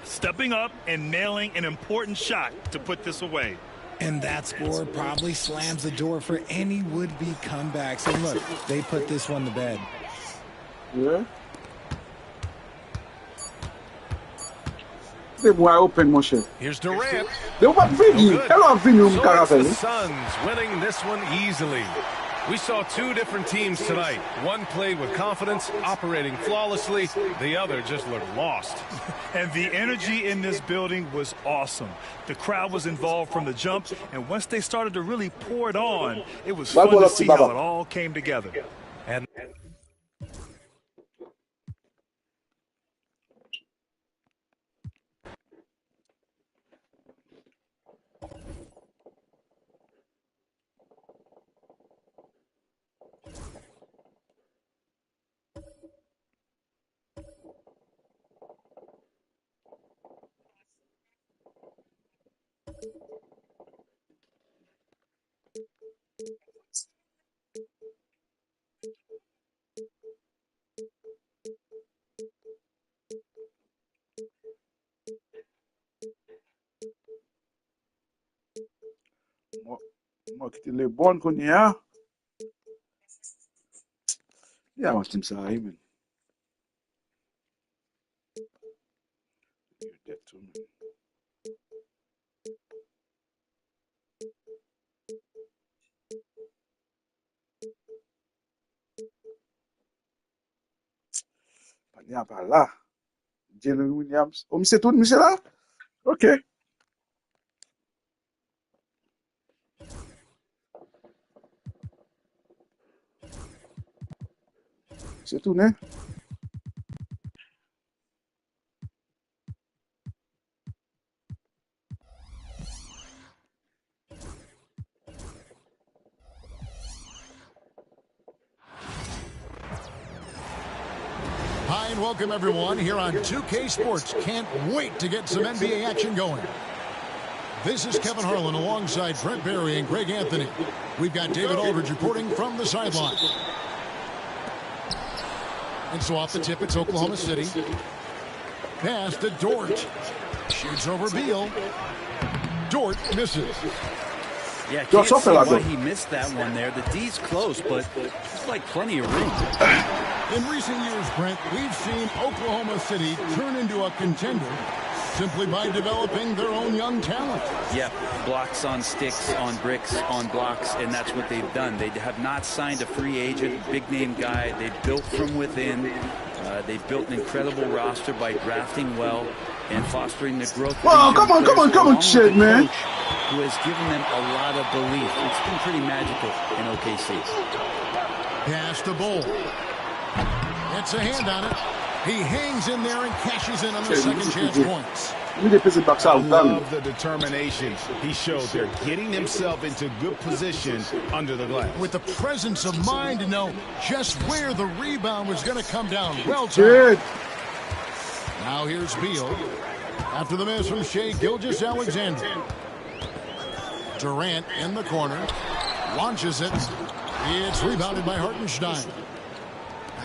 Stepping up and nailing an important shot to put this away. And that score probably slams the door for any would-be comebacks. And look, they put this one to bed. Yeah. They were open, Moshe. Here's Durant. They were Vinny. Hello, Vinny. So it's the Suns winning this one easily. We saw two different teams tonight. One played with confidence, operating flawlessly. The other just looked lost. And the energy in this building was awesome. The crowd was involved from the jump, and once they started to really pour it on, it was fun to see how it all came together. And Mwen kite le bon konye ya. Ya mwen tim sa yi men. You're dead too, man. Panya pa la. Jalen Williams. Oh, mise tout, mise la? Ok. C'est tout, né? Hi and welcome everyone here on 2K Sports. Can't wait to get some NBA action going. This is Kevin Harlan alongside Brent Barry and Greg Anthony. We've got David Aldridge reporting from the sideline. And so off the tip, it's Oklahoma City. Pass to Dort. Shoots over Beal. Dort misses. Yeah, can't see why he missed that one there. The D's close, but it's like plenty of room. In recent years, Brent, we've seen Oklahoma City turn into a contender simply by developing their own young talent. Yeah, blocks on sticks, on bricks, on blocks, and that's what they've done. They have not signed a free agent, big-name guy. They've built from within. They've built an incredible roster by drafting well and fostering the growth. Wow, come on, shit, man. Who has given them a lot of belief. It's been pretty magical in OKC. Pass to Bull. It's a hand on it. He hangs in there and cashes in on the second chance points. I love the determination he showed there, getting himself into good position under the glass. With the presence of mind to know just where the rebound was going to come down. Well done. Now here's Beal. After the miss from Shai Gilgeous-Alexander. Durant in the corner. Launches it. It's rebounded by Hartenstein.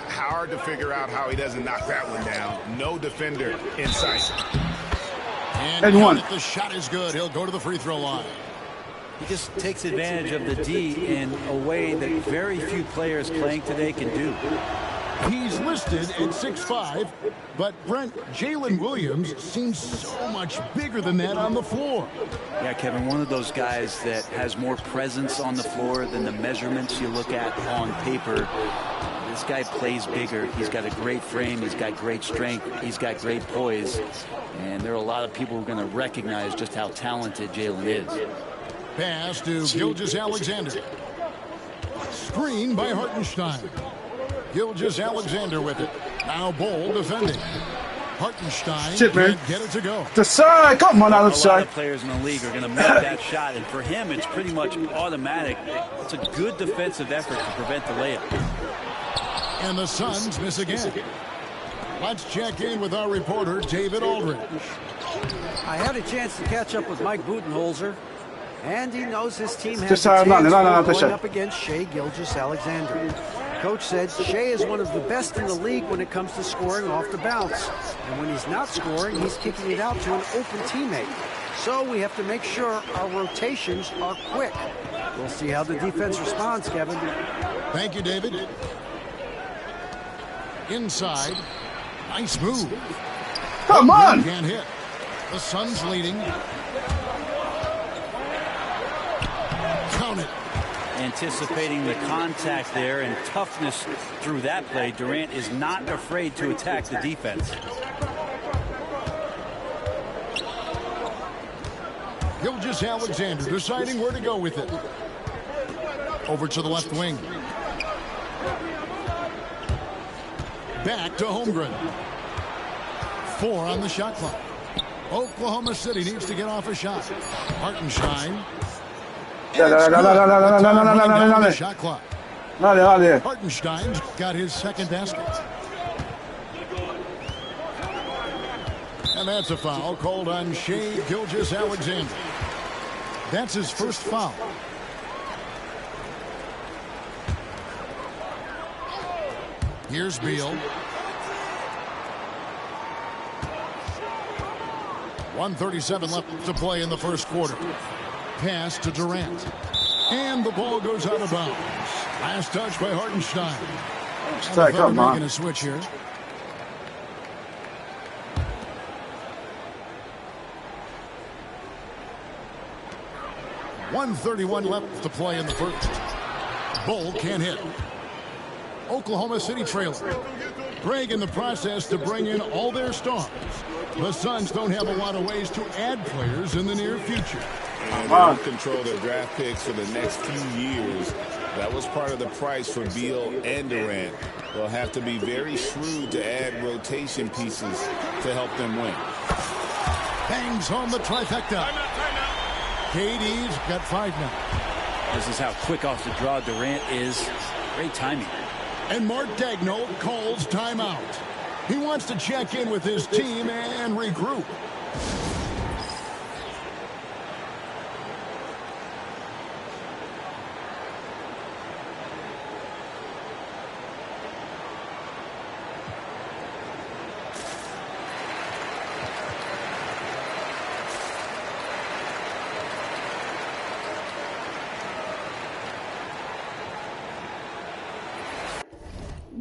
Hard to figure out how he doesn't knock that one down. No defender in sight. And one. The shot is good. He'll go to the free throw line. He just takes advantage of the D in a way that very few players playing today can do. He's listed at 6'5", but Brent, Jalen Williams seems so much bigger than that on the floor. Yeah, Kevin, one of those guys that has more presence on the floor than the measurements you look at on paper. This guy plays bigger. He's got a great frame. He's got great strength. He's got great poise. And there are a lot of people who are going to recognize just how talented Jalen is. Pass to Gilgeous-Alexander. Screen by Hartenstein. Gilgeous-Alexander with it. Now Bull defending. Hartenstein can't get it to go. The side, come on, outside. A lot of players in the league are going to make that shot, and for him, it's pretty much automatic. It's a good defensive effort to prevent the layup. And the Suns miss again. Let's check in with our reporter, David Aldridge. I had a chance to catch up with Mike Budenholzer, and he knows his team has a chance going up against Shai Gilgeous-Alexander. Coach said Shai is one of the best in the league when it comes to scoring off the bounce. And when he's not scoring, he's kicking it out to an open teammate. So we have to make sure our rotations are quick. We'll see how the defense responds, Kevin. Thank you, David. Inside. Nice move. Come on! Can't hit. The Suns leading. Count it. Anticipating the contact there and toughness through that play, Durant is not afraid to attack the defense. Gilgeous-Alexander deciding where to go with it. Over to the left wing. Back to Holmgren. 4 on the shot clock. Oklahoma City needs to get off a shot. Hartenstein. Shot clock. Hartenstein's got his second basket. And that's a foul called on Shai Gilgeous-Alexander. That's his first foul. Here's Beal. 1:37 left to play in the first quarter. pass to Durant. And the ball goes out of bounds. Last touch by Hartenstein. Come on. Making a switch here. .131 left to play in the first. Bull can't hit. Oklahoma City trailing. Greg in the process to bring in all their stars. The Suns don't have a lot of ways to add players in the near future. And they don't control their draft picks for the next few years. That was part of the price for Beal and Durant. They'll have to be very shrewd to add rotation pieces to help them win. Bangs home the trifecta. KD's got 5 now. This is how quick off the draw Durant is. Great timing. And Mark Daigneault calls timeout. He wants to check in with his team and regroup.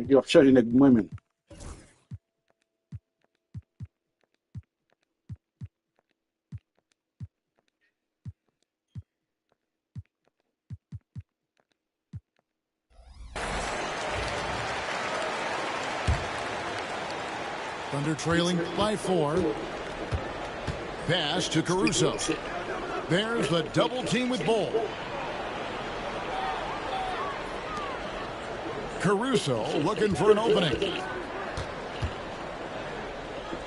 You're sharing the women. Thunder trailing by 4. Pass to Caruso. There's the double team with Bull. Caruso looking for an opening.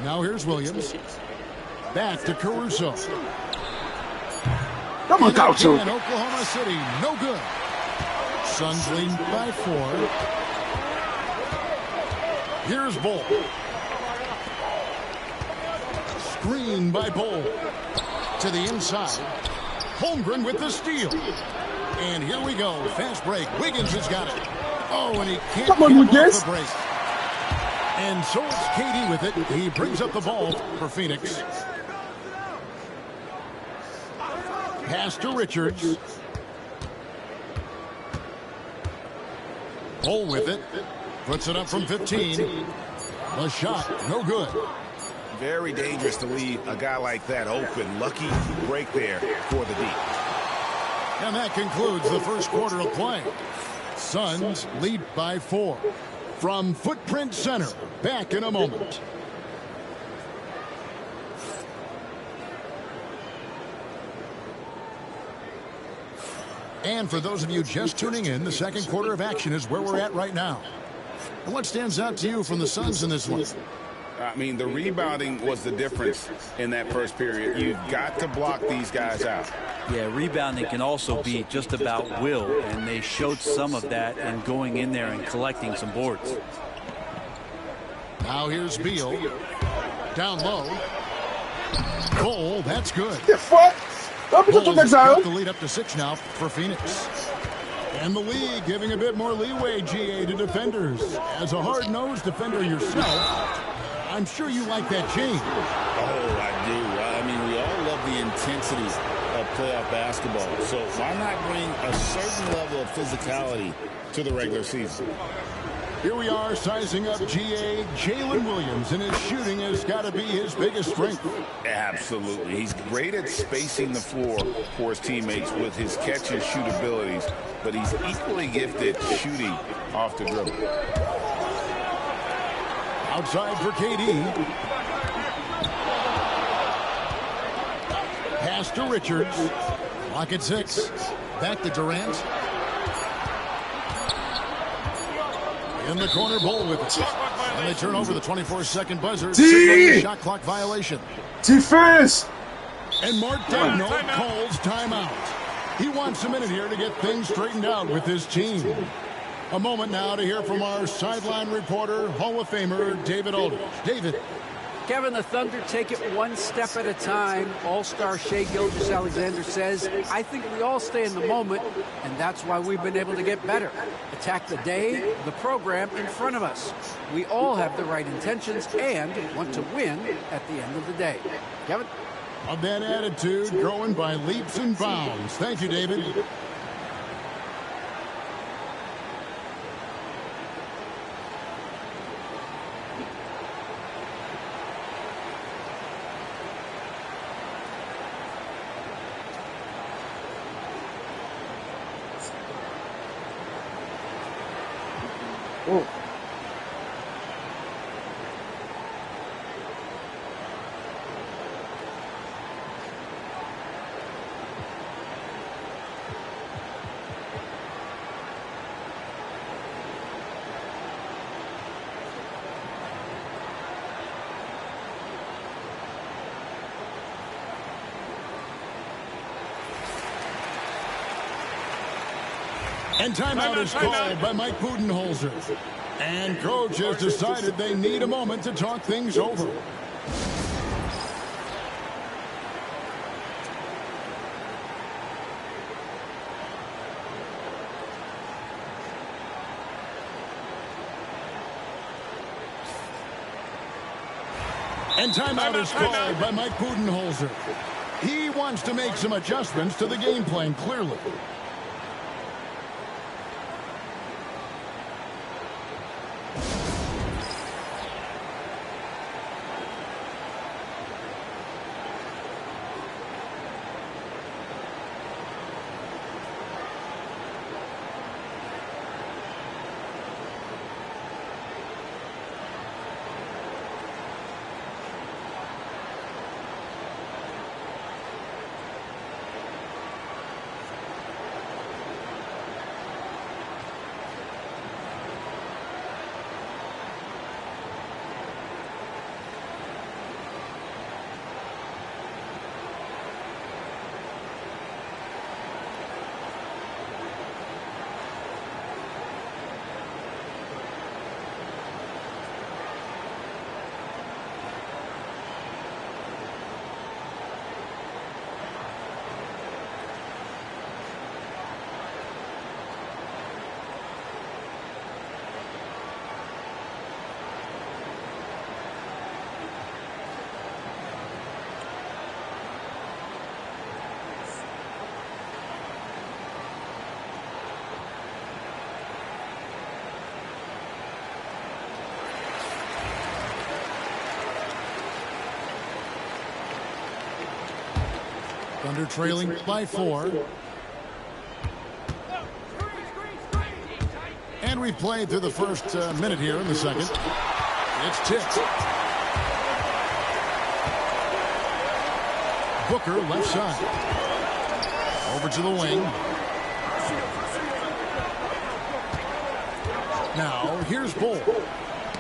Now here's Williams. Back to Caruso. Come on, Caruso. And Oklahoma City, no good. Suns lead by 4. Here's Bull. Screen by Bull. To the inside. Holmgren with the steal. And here we go. Fast break. Wiggins has got it. Oh, and he can't get off the break. And so it's KD with it. He brings up the ball for Phoenix. Pass to Richards. Bull with it. Puts it up from 15. The shot, no good. Very dangerous to leave a guy like that open. Lucky break there for the deep. And that concludes the first quarter of play. Suns lead by 4. From Footprint Center, back in a moment. And for those of you just tuning in, the second quarter of action is where we're at right now. And what stands out to you from the Suns in this one? I mean, the rebounding was the difference in that first period. You've got to block these guys out. Yeah, rebounding can also be just about will, and they showed some of that in going in there and collecting some boards. Now here's Beal. Down low. Bull, that's good. Bull's got the lead up to 6 now for Phoenix. And the league giving a bit more leeway, GA, to defenders. As a hard-nosed defender yourself, I'm sure you like that change. Oh, I do. I mean, we all love the intensity of playoff basketball. So why not bring a certain level of physicality to the regular season? Here we are sizing up GA. Jalen Williams, and his shooting has got to be his biggest strength. Absolutely. He's great at spacing the floor for his teammates with his catch and shoot abilities, but he's equally gifted shooting off the dribble. Outside for KD. Pass to Richards. Clock at 6. Back to Durant. In the corner, Bull with it. And they turn over the 24-second buzzer. Shot clock violation. Defense! And Mark Daigneault calls timeout. He wants a minute here to get things straightened out with his team. A moment now to hear from our sideline reporter, Hall of Famer David Aldridge. David. Kevin, the Thunder take it one step at a time. All-star Shai Gilgeous-Alexander says, I think we all stay in the moment, and that's why we've been able to get better. Attack the day, the program in front of us. We all have the right intentions and want to win at the end of the day. Kevin? of that attitude, growing by leaps and bounds. Thank you, David. Oh. And timeout is called by Mike Budenholzer. And coach has decided they need a moment to talk things over. And timeout is called by Mike Budenholzer. He wants to make some adjustments to the game plan, clearly. Thunder trailing by 4. And we've played through the first minute here in the second. It's tipped. Booker left side. Over to the wing. Now here's Bull.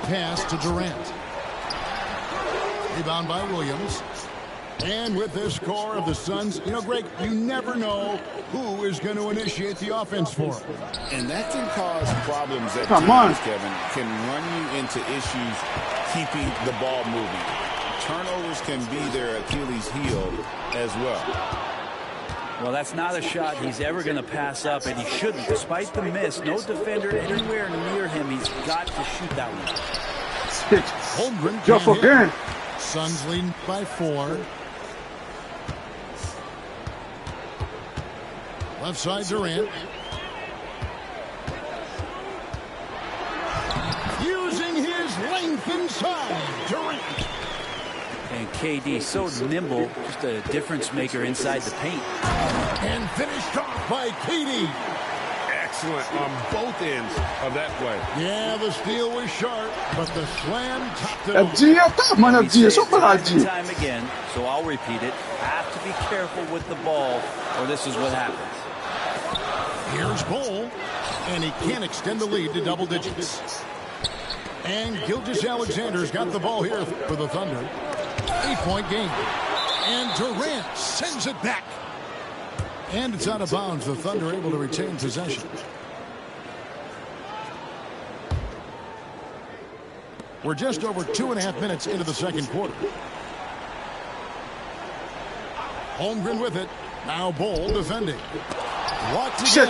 Pass to Durant. Rebound by Williams. And with this score of the Suns, you know, Greg, you never know who is going to initiate the offense for them. And that can cause problems at times, Kevin. Can run you into issues keeping the ball moving. Turnovers can be their Achilles heel as well. Well, that's not a shot he's ever going to pass up, and he shouldn't. Despite the miss, no defender anywhere near him. He's got to shoot that one. Holmgren Just again. Suns leading by 4. Left side Durant. Using his length inside. Durant. And KD so nimble, just a difference maker inside the paint. And finished off by KD. Excellent on both ends of that play. Yeah, the steal was sharp, but the slam topped it Time again, so I'll repeat it. Have to be careful with the ball, or this is what happens. Here's Bull, and he can't extend the lead to double digits. And Gilgeous-Alexander's got the ball here for the Thunder. 8-point game. And Durant sends it back. And it's out of bounds. The Thunder able to retain possession. We're just over 2.5 minutes into the second quarter. Holmgren with it. Now Bull defending. Walked again.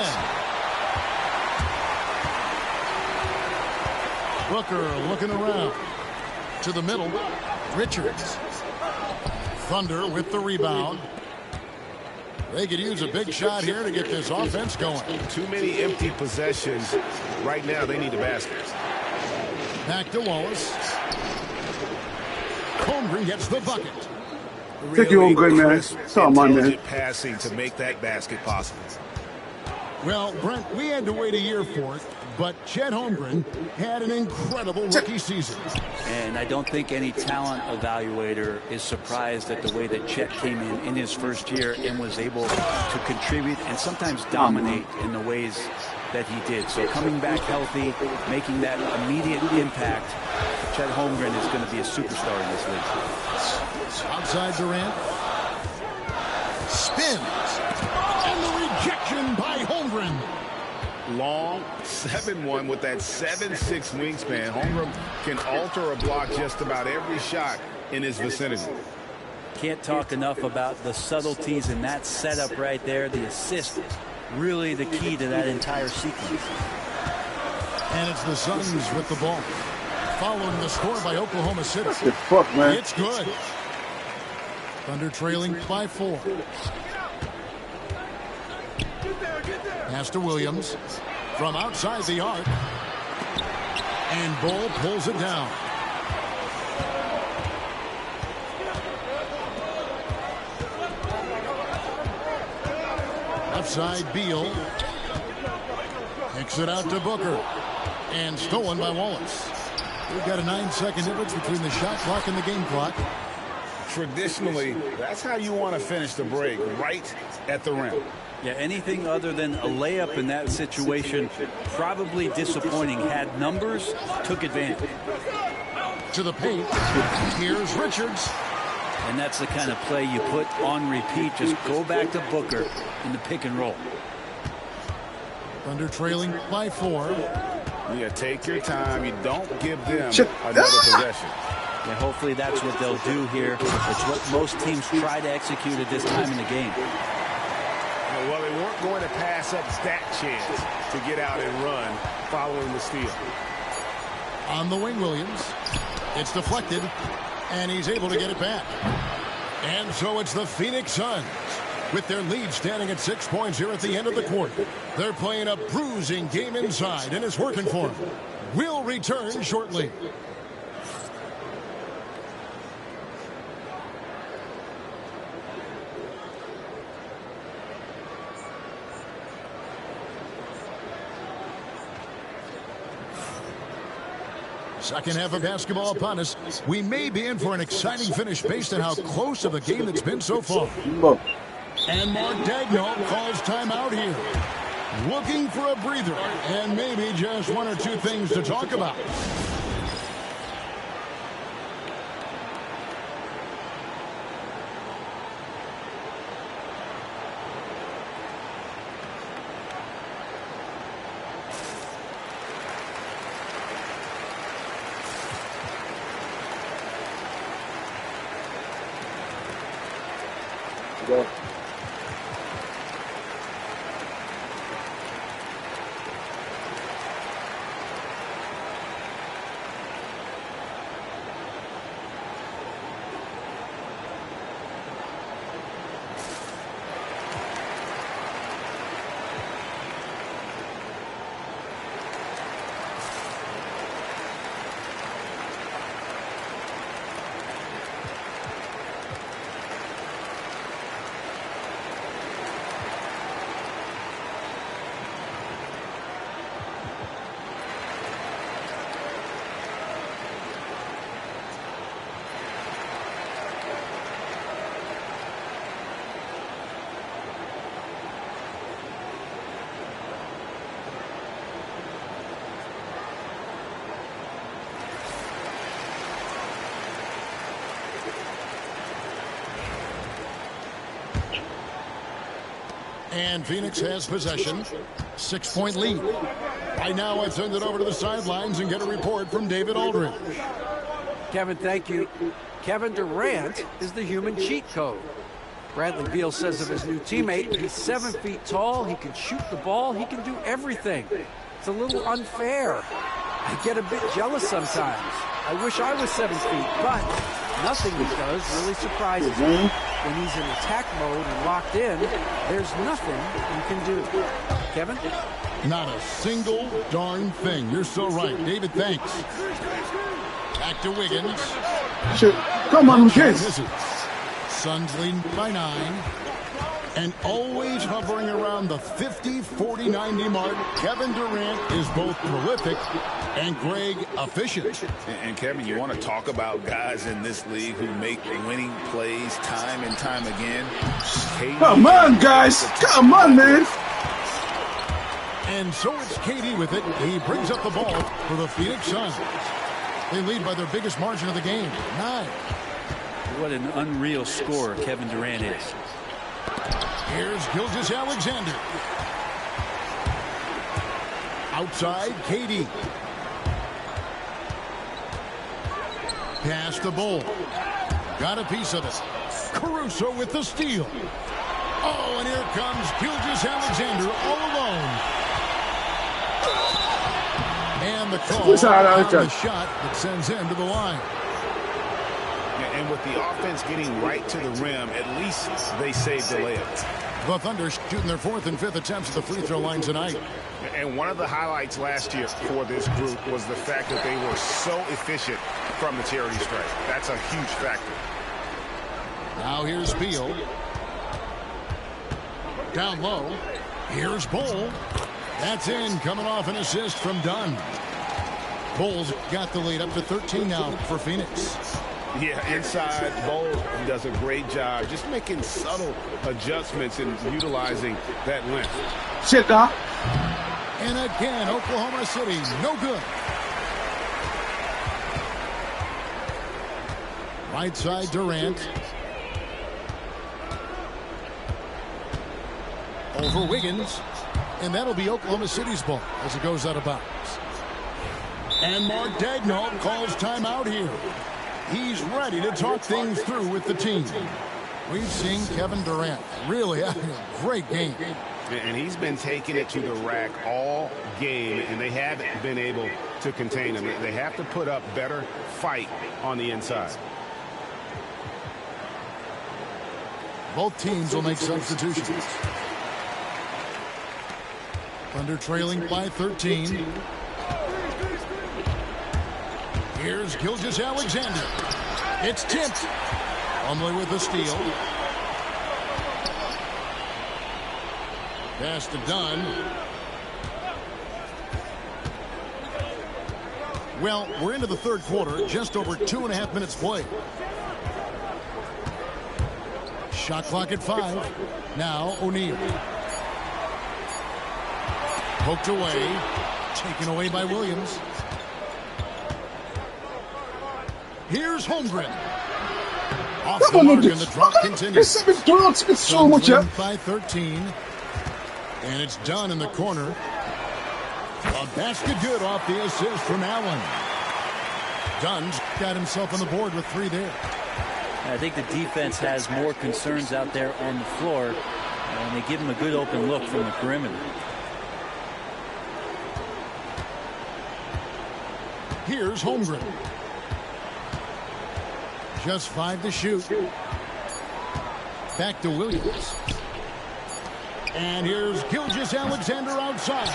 Booker looking around. To the middle. Richards. Thunder with the rebound. They could use a big shot here to get this offense going. Too many empty possessions. Right now, they need a basket. Back to Wallace. Holmgren gets the bucket. Take your own good, man. Come on, man. Passing to make that basket possible. Well, Brent, we had to wait a year for it, but Chet Holmgren had an incredible rookie season. And I don't think any talent evaluator is surprised at the way that Chet came in his first year and was able to contribute and sometimes dominate in the ways that he did. So coming back healthy, making that immediate impact, Chet Holmgren is going to be a superstar in this league. Outside Durant. Spins. And the rejection by Holmgren. Long 7'1" with that 7'6" wingspan. Holmgren can alter a block just about every shot in his vicinity. Can't talk enough about the subtleties in that setup right there. The assist, really the key to that entire sequence. And it's the Suns with the ball. Following the score by Oklahoma City. Good fuck, man. It's good. Thunder trailing by 4. Pass to Williams from outside the arc. And Bull pulls it down. Left side, Beal. Kicks it out to Booker. And stolen by Wallace. We've got a 9-second difference between the shot clock and the game clock. Traditionally, that's how you want to finish the break, right at the rim. Yeah, anything other than a layup in that situation, probably disappointing. Had numbers, took advantage. To the paint. Here's Richards. And that's the kind of play you put on repeat. Just go back to Booker in the pick and roll. Thunder trailing by 4. Yeah, take your time. You don't give them another possession. And hopefully that's what they'll do here. It's what most teams try to execute at this time in the game. Well, they weren't going to pass up that chance to get out and run following the steal. On the wing, Williams. It's deflected, and he's able to get it back. And so it's the Phoenix Suns, with their lead standing at 6 points here at the end of the quarter. They're playing a bruising game inside, and it's working for them. We'll return shortly. Second half of basketball upon us. We may be in for an exciting finish based on how close of a game it's been so far. And Mark Daigneault calls timeout here. Looking for a breather and maybe just one or two things to talk about. Go. And Phoenix has possession. 6-point lead. Right now, I send it over to the sidelines and get a report from David Aldridge. Kevin, thank you. Kevin Durant is the human cheat code. Bradley Beal says of his new teammate, he's 7 feet tall, he can shoot the ball, he can do everything. It's a little unfair. I get a bit jealous sometimes. I wish I was 7 feet, but Nothing he does really surprises me. When he's in attack mode and locked in, there's nothing you can do. Kevin? Not a single darn thing. You're so right. David, thanks. Back to Wiggins. Shit. Come on, Wiggins. Suns leading by 9. And always hovering around the 50, 40, 90 mark. Kevin Durant is both prolific and Greg efficient. And Kevin, you want to talk about guys in this league who make winning plays time and time again? Come on, guys. Come on, man. And so it's KD with it. He brings up the ball for the Phoenix Suns. They lead by their biggest margin of the game, 9. What an unreal scorer Kevin Durant is. Here's Gilgeous-Alexander. Outside, KD. Pass the ball. Got a piece of it. Caruso with the steal. Oh, and here comes Gilgeous-Alexander all alone. And the call on the shot that sends him to the line. And with the offense getting right to the rim, at least they saved the layup. The Thunder shooting their 4th and 5th attempts at the free throw line tonight. And one of the highlights last year for this group was the fact that they were so efficient from the charity stripe. That's a huge factor. Now here's Beal. Down low. Here's Bol. That's in, coming off an assist from Dunn. Bol's got the lead up to 13 now for Phoenix. Yeah, inside, Bol does a great job just making subtle adjustments and utilizing that length. Shit, Doc. And again, Oklahoma City, no good. Right side, Durant. Over Wiggins. And that'll be Oklahoma City's ball as it goes out of bounds. And Mark Daigneault calls timeout here. He's ready to talk things through with the team. We've seen Kevin Durant really having a great game. And he's been taking it to the rack all game, and they haven't been able to contain him. They have to put up better fight on the inside. Both teams will make substitutions. Thunder trailing by 13. Here's Gilgeous-Alexander. It's tipped. Plumlee with the steal. Pass to Dunn. Well, we're into the third quarter. Just over 2.5 minutes played. Shot clock at 5. Now O'Neal. Poked away. Taken away by Williams. Here's Holmgren. Off the mark, and the drop continues. It's so much up. By 13. And it's Dunn in the corner. A basket good off the assist from Allen. Dunn's got himself on the board with 3 there. I think the defense has more concerns out there on the floor, and they give him a good open look from the perimeter. Here's Holmgren. Just 5 to shoot. Back to Williams. And here's Gilgeous-Alexander outside.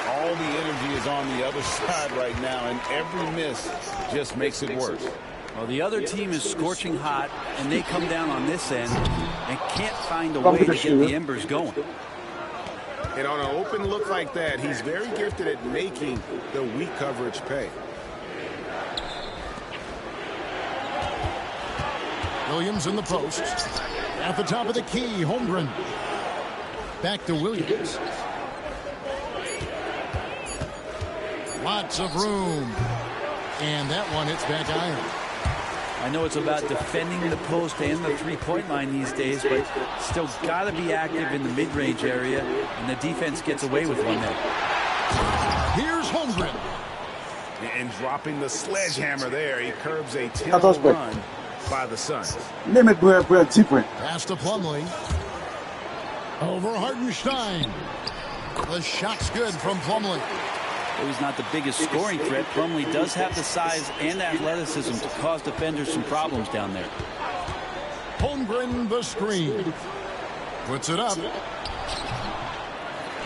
All the energy is on the other side right now, and every miss just makes it worse. Well, the other team is scorching hot, and they come down on this end and can't find a way to get the embers going. And on an open look like that, he's very gifted at making the weak coverage pay. Williams in the post. At the top of the key, Holmgren. Back to Williams. Lots of room. And that one hits back iron. I know it's about defending the post and the three-point line these days, but still got to be active in the mid-range area, and the defense gets away with one there. Here's Holmgren. And dropping the sledgehammer there, he curbs a tempo run by the Suns. Limit different. Pass to Plumlee. Over Hartenstein. The shot's good from Plumlee. Though he's not the biggest scoring threat, Plumlee does have the size and athleticism to cause defenders some problems down there. Holmgren the screen. Puts it up.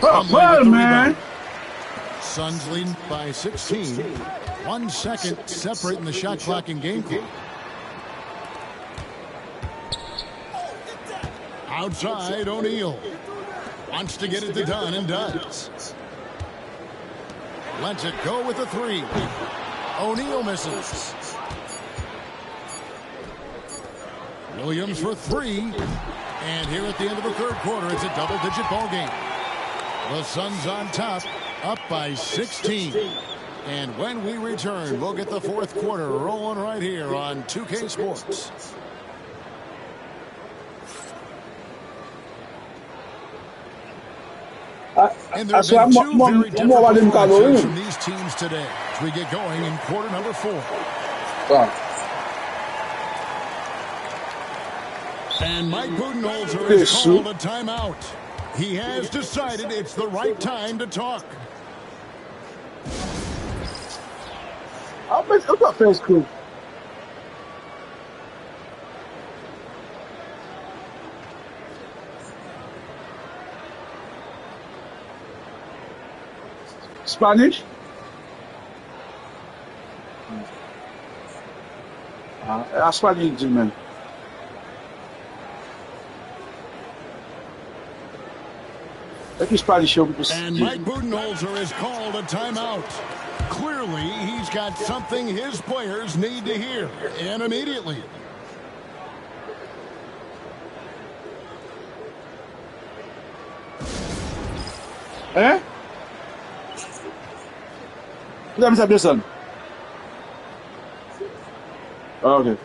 Well, man. Suns leading by 16. 1 second separating the shot clock and game clock. Outside, O'Neal. Wants to get it to done and does. Lets it go with the 3. O'Neal misses. Williams for 3. And here at the end of the third quarter, it's a double-digit ball game. The Suns on top, up by 16. And when we return, we'll get the fourth quarter rolling right here on 2K Sports. And there have been two very different performances from these teams today as we get going in quarter number 4. And Mike Budenholzer has called a timeout. He has decided it's the right time to talk. I'll got first cool. Spanish? Spanish, man. And Mike Budenholzer has called a timeout. Clearly, he's got something his players need to hear, and immediately. Eh? Let me say this one. Okay.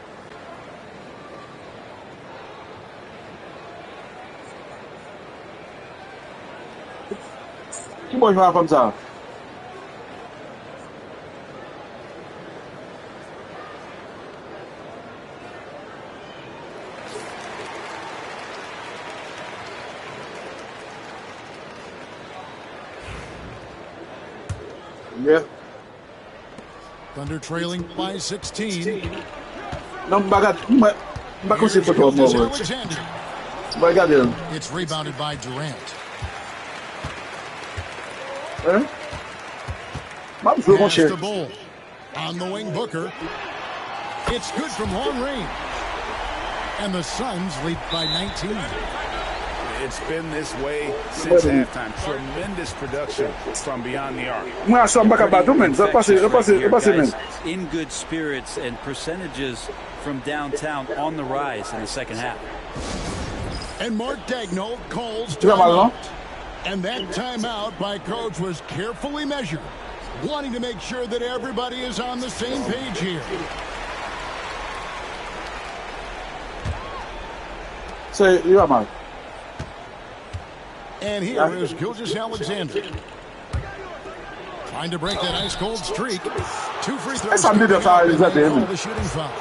Qui peut faire comme ça? Yeah. Thunder trailing by 16. No, it's rebounded by Durant. Pass the ball. On the wing, Booker. It's good from long range. And the Suns lead by 19. It's been this way since halftime. Tremendous production from beyond the arc. In good spirits and percentages from downtown on the rise in the second half. And Mark Daigneault calls timeout. And that timeout by coach was carefully measured, wanting to make sure that everybody is on the same page here. Say, you're Mark. And here is Gilgeous-Alexander. Trying to break that ice-cold streak. 2 free throws. The shooting foul.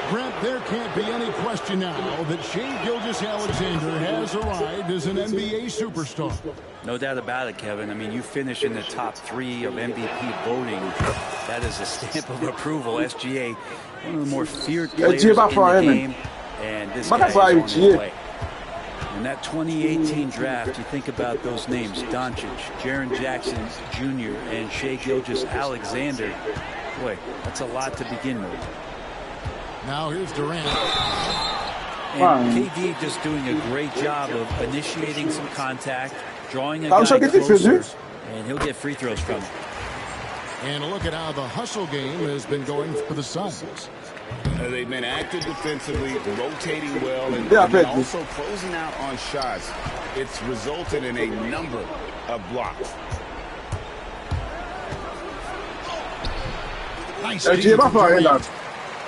Brent, there can't be any question now that Shai Gilgeous-Alexander has arrived as an NBA superstar. No doubt about it, Kevin. I mean, you finish in the top 3 of MVP voting. That is a stamp of approval. SGA, one of the more feared players in the game. And this guy is on his way. In that 2018 draft, you think about those names, Doncic, Jaren Jackson Jr., and Shai Gilgeous-Alexander. Boy, that's a lot to begin with. Now here's Durant. And KD just doing a great job of initiating some contact, drawing a guy closer, and he'll get free throws from it. And look at how the hustle game has been going for the Suns. They've been active defensively, rotating well, and also closing out on shots. It's resulted in a number of blocks. Nice.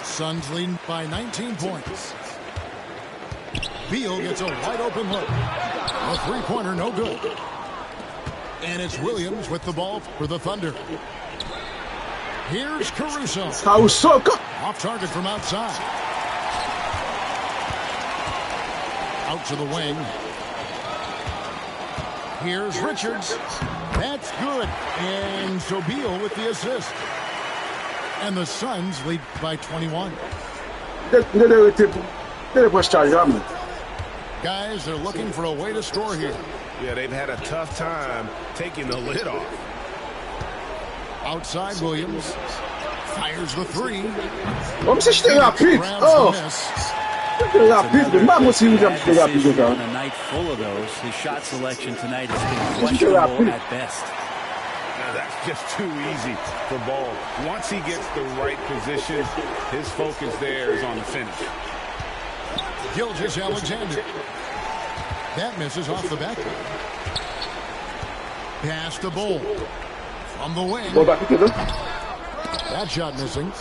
Suns leading by 19 points. Beal gets a wide open look. A three-pointer, no good. And it's Williams with the ball for the Thunder. Here's Caruso. Off target from outside. Out to the wing. Here's Richards. That's good. And so Beal with the assist. And the Suns lead by 21. Guys, they're looking for a way to score here. Yeah, they've had a tough time taking the lid off. Outside Williams. Fires the three. Vamos assistir rápido. Oh. On a night full of those, his shot selection tonight has been questionable at best. Now that's just too easy for Ball. Once he gets the right position, his focus there is on the finish. Gilgeous-Alexander. That misses off the backboard. Pass to Bol. From the wing. That shot missing.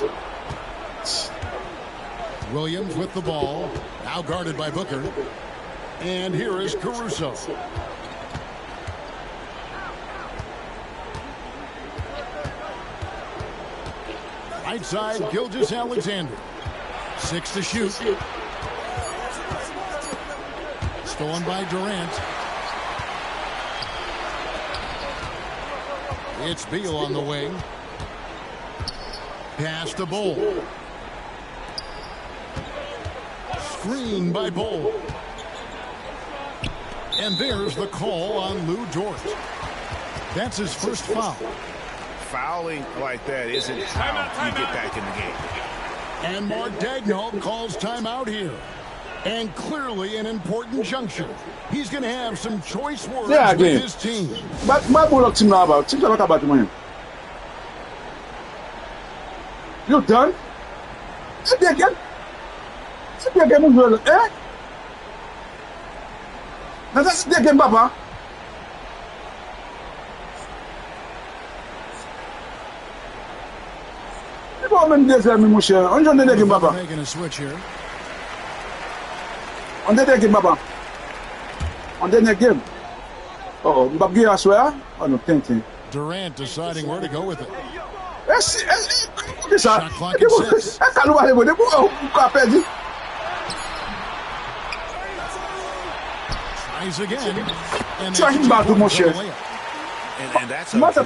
Williams with the ball. Now guarded by Booker. And here is Caruso. Right side, Gilgeous-Alexander. 6 to shoot. Stolen by Durant. It's Beal on the wing. Pass to Bol. Screen by Bol. And there's the call on Lou Dort. That's his first foul. Fouling like that isn't how you get back in the game. And Mark Daigneault calls timeout here. And clearly an important juncture. He's going to have some choice words with his team. But my ball team now about team talk about money. You done? Sit there again. Sit there again, eh? Now that's sit there again, Baba. Making a switch here. On the game, Baba. On the game. Oh, Mbabgi, I swear. Oh, no, thinking. Durant deciding where to go with it. Shot clock at 6. Tries again. And that's a great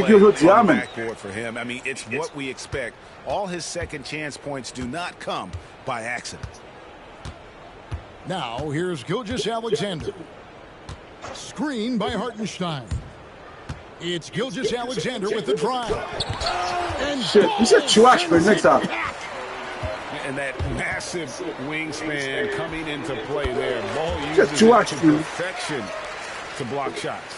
play on the backboard for him. I mean, it's what we expect. All his second chance points do not come by accident. Now, here's Gilgeous-Alexander. Screen by Hartenstein. It's Gilgeous-Alexander with the drive. And he's a trash for next time. And that massive wingspan coming into play there. Ball uses it to perfection to block shots.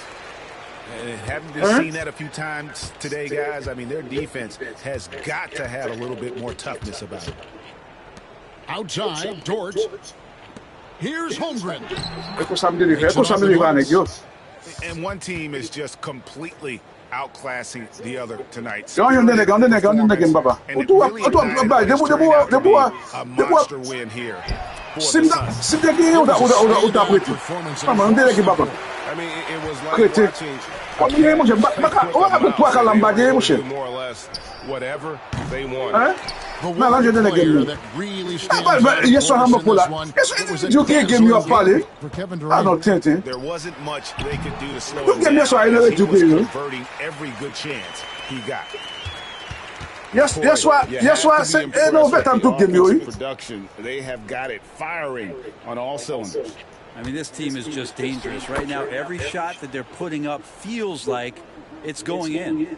Haven't just seen that a few times today, guys. I mean, their defense has got to have a little bit more toughness about it. Outside, Dort. Here's Holmgren. And one team is just completely outclassing the other tonight. A monster win here. I mean, it was like watching more or less whatever they wanted. The one player that really stands out for Kevin Durant. There wasn't much they could do to slow him down. He was converting every good chance he got. Yes, why I said no better to give you production. They have got it firing on all cylinders. I mean, this team is just dangerous. Right now, every shot that they're putting up feels like it's going in.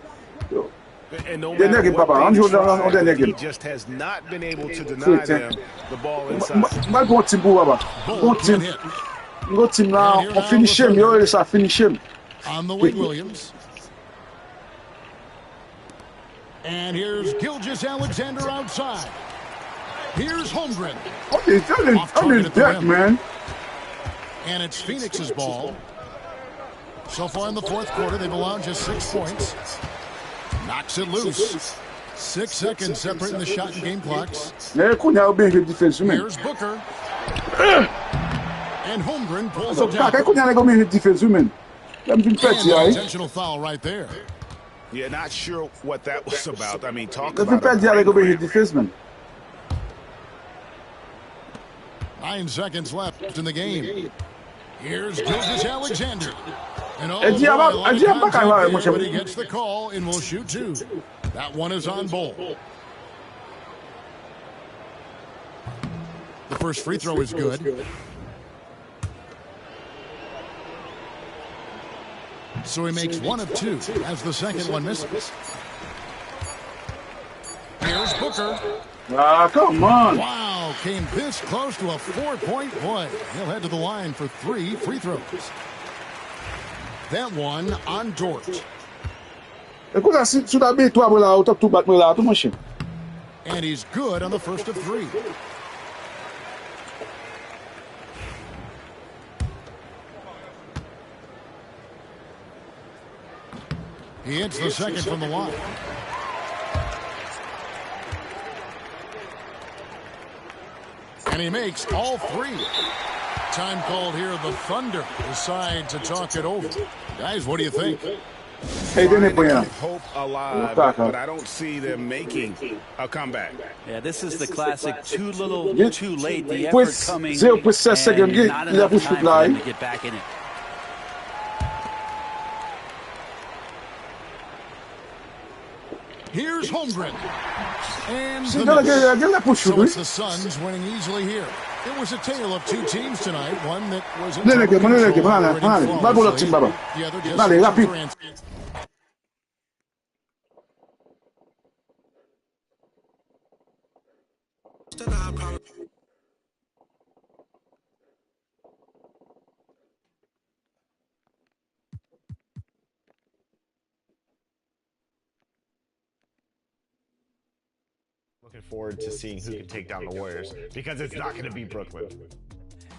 And no matter what they try, he just has not been able to deny them the ball inside. Go team now, or finish him. You already said finish him. On the wing, Williams. And here's Gilgeous-Alexander outside. Here's Holmgren. Only that, man. And it's Phoenix's ball. So far in the fourth quarter, they've allowed just 6 points. Knocks it loose. 6 seconds separating the shot and game clocks. Here's Booker. And Holmgren pulls it down. And an intentional foul right there. Yeah, not sure what that was about. I mean, talk about 9 seconds left in the game. Here's Gilgeous-Alexander. And oh, boy, a lot of contact here, but he gets the call and will shoot 2. That one is on Bol. The first free throw is good. So he makes 1 of 2 as the second one misses. Here's Booker. Ah, come on. Wow, came this close to a 4-point play. He'll head to the line for 3 free throws. That one on Dort. And he's good on the first of 3. He hits the second from the line. And he makes all 3. Time called here. The Thunder decide to talk it over. Guys, what do you think? Hey, didn't keep hope alive, but I don't see them making a comeback. Yeah, this is the classic too little, too late. The effort coming, and not enough time for them to get back in it. Here's Holmgren. And so it's the Suns winning easily here. It was a tale of 2 teams tonight. One that was in total control, the other just Looking forward to seeing who can take down the Warriors, because it's not going to be Brooklyn.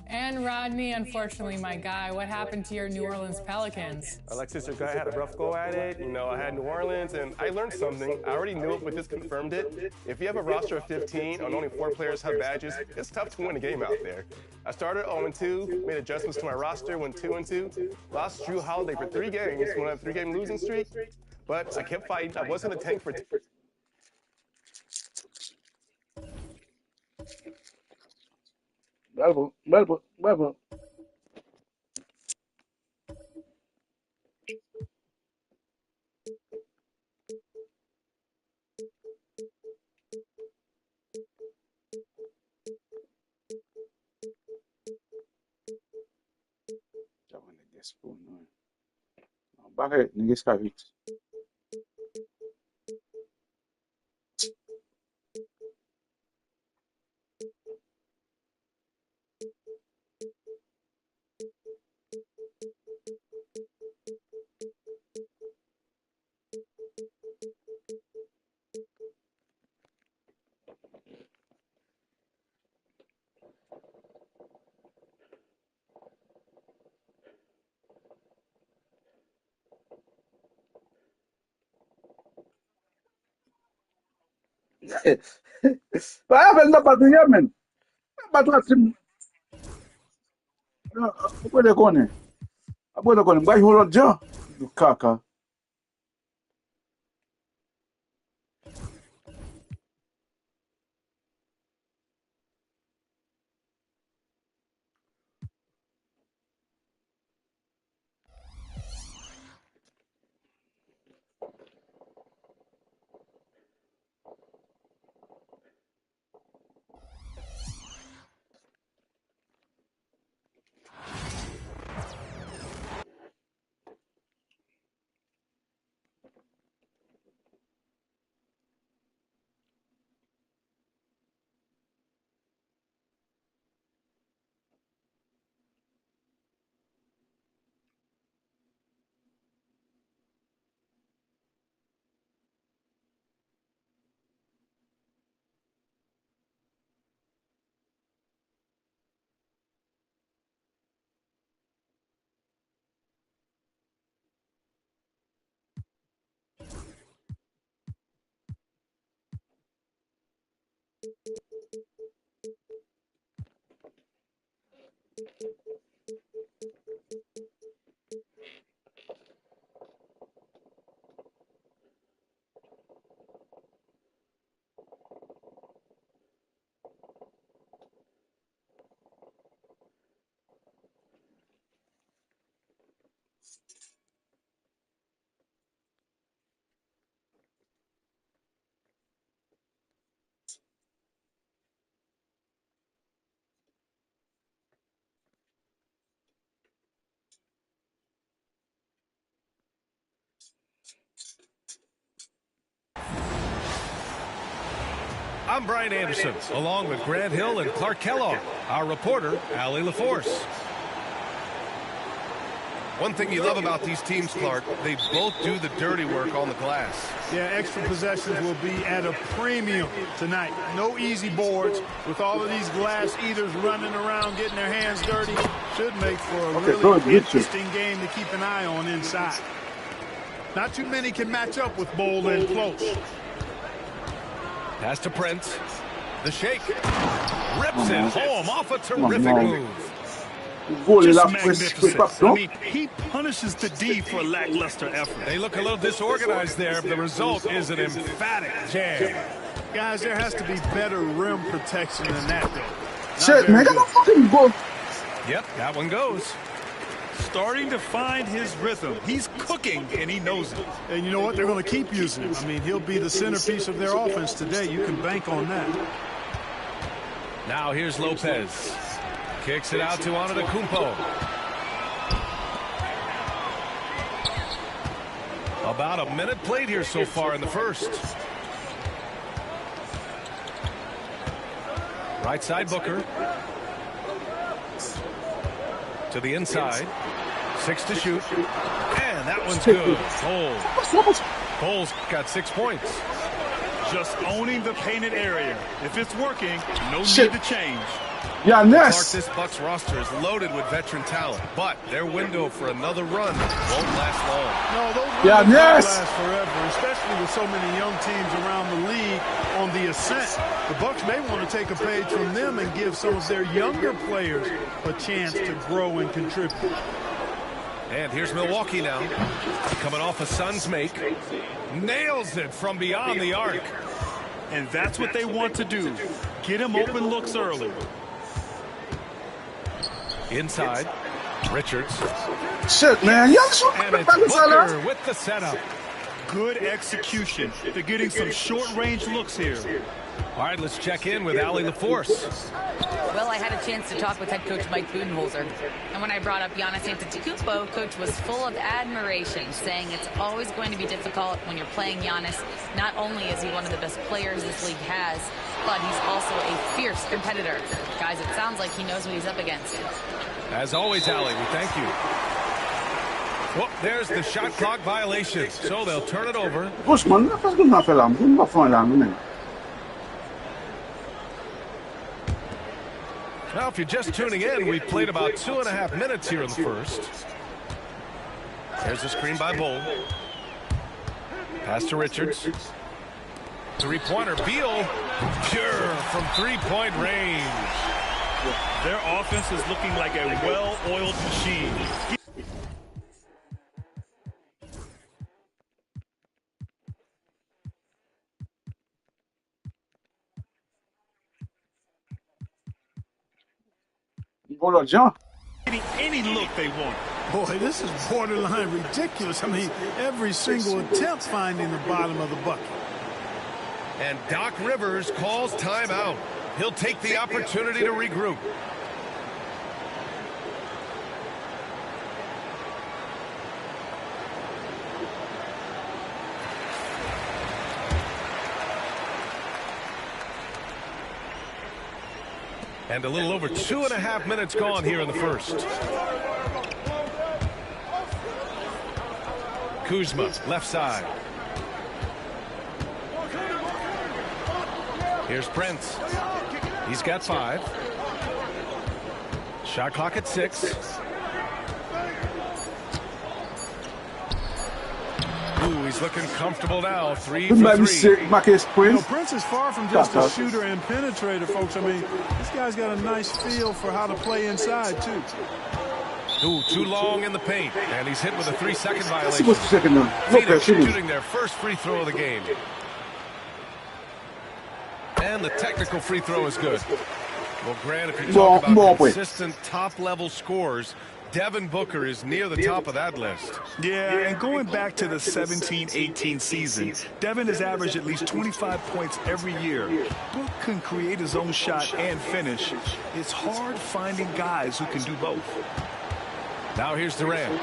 And Rodney, unfortunately, my guy, what happened to your New Orleans Pelicans? Alexis, your guy had a rough go at it. You know, I had New Orleans, and I learned something. I already knew it, but this confirmed it. If you have a roster of 15 and only 4 players have badges, it's tough to win a game out there. I started 0-2, made adjustments to my roster, went 2-2, lost Drew Holiday for 3 games, went on a 3-game losing streak, but I kept fighting. I wasn't a tank for Bravo. Bakit? Nag-skavit. Bakit na ba ito yaman? Ba't asim? Pwede ko ne. Pwede ko ne. Ba hulot jo? Kaka. I'm Brian Anderson, along with Grant Hill and Clark Kellogg. Our reporter, Allie LaForce. One thing you love about these teams, Clark, they both do the dirty work on the glass. Yeah, extra possessions will be at a premium tonight. No easy boards. With all of these glass eaters running around, getting their hands dirty, should make for a really interesting game to keep an eye on inside. Not too many can match up with Bol in close. Pass to Prince. The shake. Rips it home off a terrific move. Just magnificent. I mean, he punishes the D for lackluster effort. They look a little disorganized there, but the result is an emphatic jam. Guys, there has to be better rim protection than that, though. Shit, man, get the fucking goal. Yep, that one goes. Starting to find his rhythm. He's cooking, and he knows it. And you know what? They're going to keep using him. I mean, he'll be the centerpiece of their offense today. You can bank on that. Now here's Lopez. Kicks it out to Antetokounmpo. About a minute played here so far in the first. Right side Booker. To the inside. 6 to shoot. And that one's good. Bol's got 6 points. Just owning the painted area. If it's working, no need to change. Yeah, Clark, this Bucks roster is loaded with veteran talent, but their window for another run won't last long. No, those windows won't last forever, especially with so many young teams around the league on the ascent. The Bucks may want to take a page from them and give some of their younger players a chance to grow and contribute. And here's Milwaukee now, coming off a Suns make. Nails it from beyond the arc. And that's what they want to do. Get him open looks early. Inside, Richards. Shit, man. And it's Booker with the setup. Good execution. They're getting some short-range looks here. All right, let's check in with Allie LaForce. Well, I had a chance to talk with head coach Mike Budenholzer. And when I brought up Giannis Antetokounmpo, coach was full of admiration, saying it's always going to be difficult when you're playing Giannis. Not only is he one of the best players this league has, but he's also a fierce competitor. Guys, it sounds like he knows what he's up against. As always, Allie, we thank you. Well, there's the shot clock violation, so they'll turn it over. Now, if you're just tuning in, we've played about 2.5 minutes here in the first. There's a screen by Bol. Pass to Richards. Three-pointer, Beal. Pure from three-point range. Their offense is looking like a well-oiled machine. Any look they want. Boy, this is borderline ridiculous. I mean, every single attempt finding the bottom of the bucket. And Doc Rivers calls timeout. He'll take the opportunity to regroup. And a little over 2.5 minutes gone here in the first. Kuzma, left side. Here's Prince. He's got 5. Shot clock at 6. Ooh, he's looking comfortable now. 3 for 3. You know, Prince is far from just a shooter and penetrator, folks. I mean, this guy's got a nice feel for how to play inside, too. Ooh, too long in the paint. And he's hit with a 3-second violation. Phoenix shooting their first free throw of the game. And the technical free throw is good. Well, Grant, if you talk about consistent top-level scores, Devin Booker is near the top of that list. Yeah, and going back to the 17-18 season, Devin has averaged at least 25 points every year. Book can create his own shot and finish. It's hard finding guys who can do both. Now here's Durant.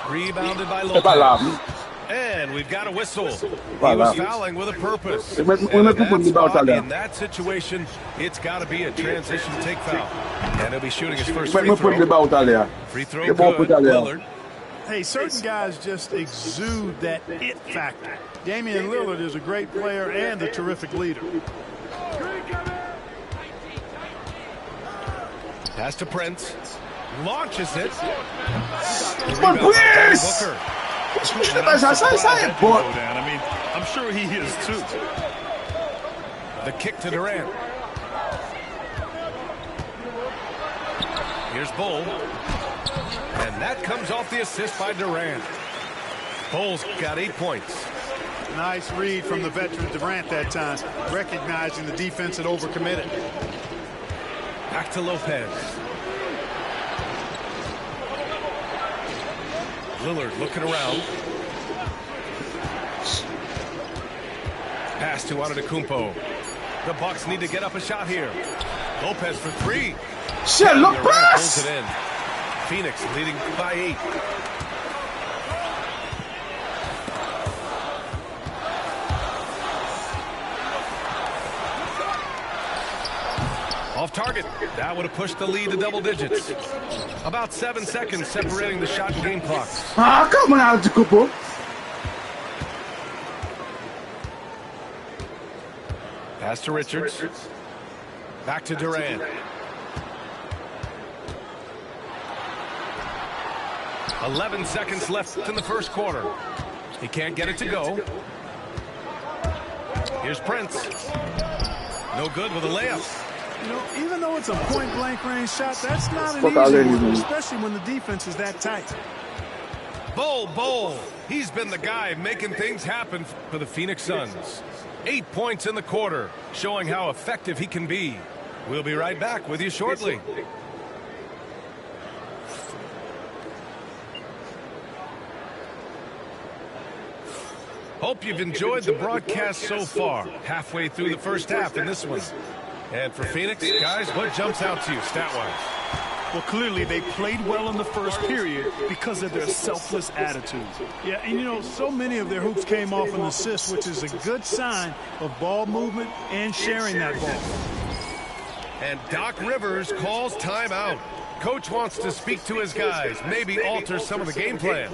Rebounded by Lopez. And we've got a whistle. He was fouling with a purpose. And in that situation, it's got to be a transition take foul. And he'll be shooting his first free throw. Free throw good, Lillard. Hey, certain guys just exude that it factor. Damian Lillard is a great player and a terrific leader. Pass to Prince. Launches it. But please! I mean, I'm sure he is too. The kick to Durant. Here's Bull. And that comes off the assist by Durant. Bull's got 8 points. Nice read from the veteran Durant that time, recognizing the defense had overcommitted. Back to Lopez. Lillard looking around. Pass to Antetokounmpo. The Bucks need to get up a shot here. Lopez for 3. Shit, Lopez! Pulls it in. Phoenix leading by 8. Off target. That would have pushed the lead to double digits. About 7 seconds separating the shot and game clocks. Ah, come on, Antetokounmpo. Pass to Richards. Back to Durant. 11 seconds left in the first quarter. He can't get it to go. Here's Prince. No good with a layup. You know, even though it's a point-blank range shot, that's not an easy one, especially when the defense is that tight. Bull. He's been the guy making things happen for the Phoenix Suns. 8 points in the quarter, showing how effective he can be. We'll be right back with you shortly. Hope you've enjoyed the broadcast so far. Halfway through the first half in this one. And for Phoenix, guys, what jumps out to you stat-wise? Well, clearly they played well in the first period because of their selfless attitude. Yeah, and you know, so many of their hoops came off an assist, which is a good sign of ball movement and sharing that ball. And Doc Rivers calls timeout. Coach wants to speak to his guys, maybe alter some of the game plan.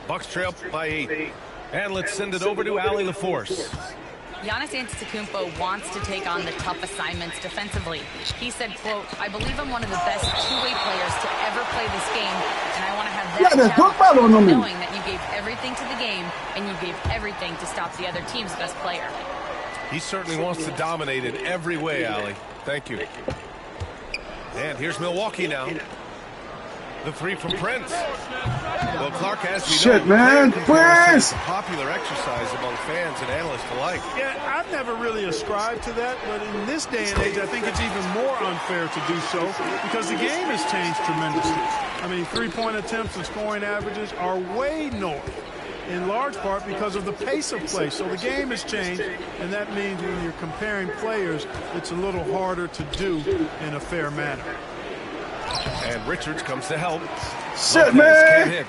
Bucks trail by 8. And let's send it over to Allie LaForce. Giannis Antetokounmpo wants to take on the tough assignments defensively. He said, quote, I believe I'm one of the best two-way players to ever play this game, and I want to have that challenge, knowing that you gave everything to the game and you gave everything to stop the other team's best player. He certainly wants to dominate in every way, Allie. Thank you. And here's Milwaukee now. The 3 from Prince. Well, Clark, as we know, man, Prince! A popular exercise among fans and analysts alike. Yeah, I've never really ascribed to that, but in this day and age, I think it's even more unfair to do so because the game has changed tremendously. I mean, three-point attempts and scoring averages are way north, in large part because of the pace of play. So the game has changed, and that means when you're comparing players, it's a little harder to do in a fair manner. And Richards comes to help. Shit, man!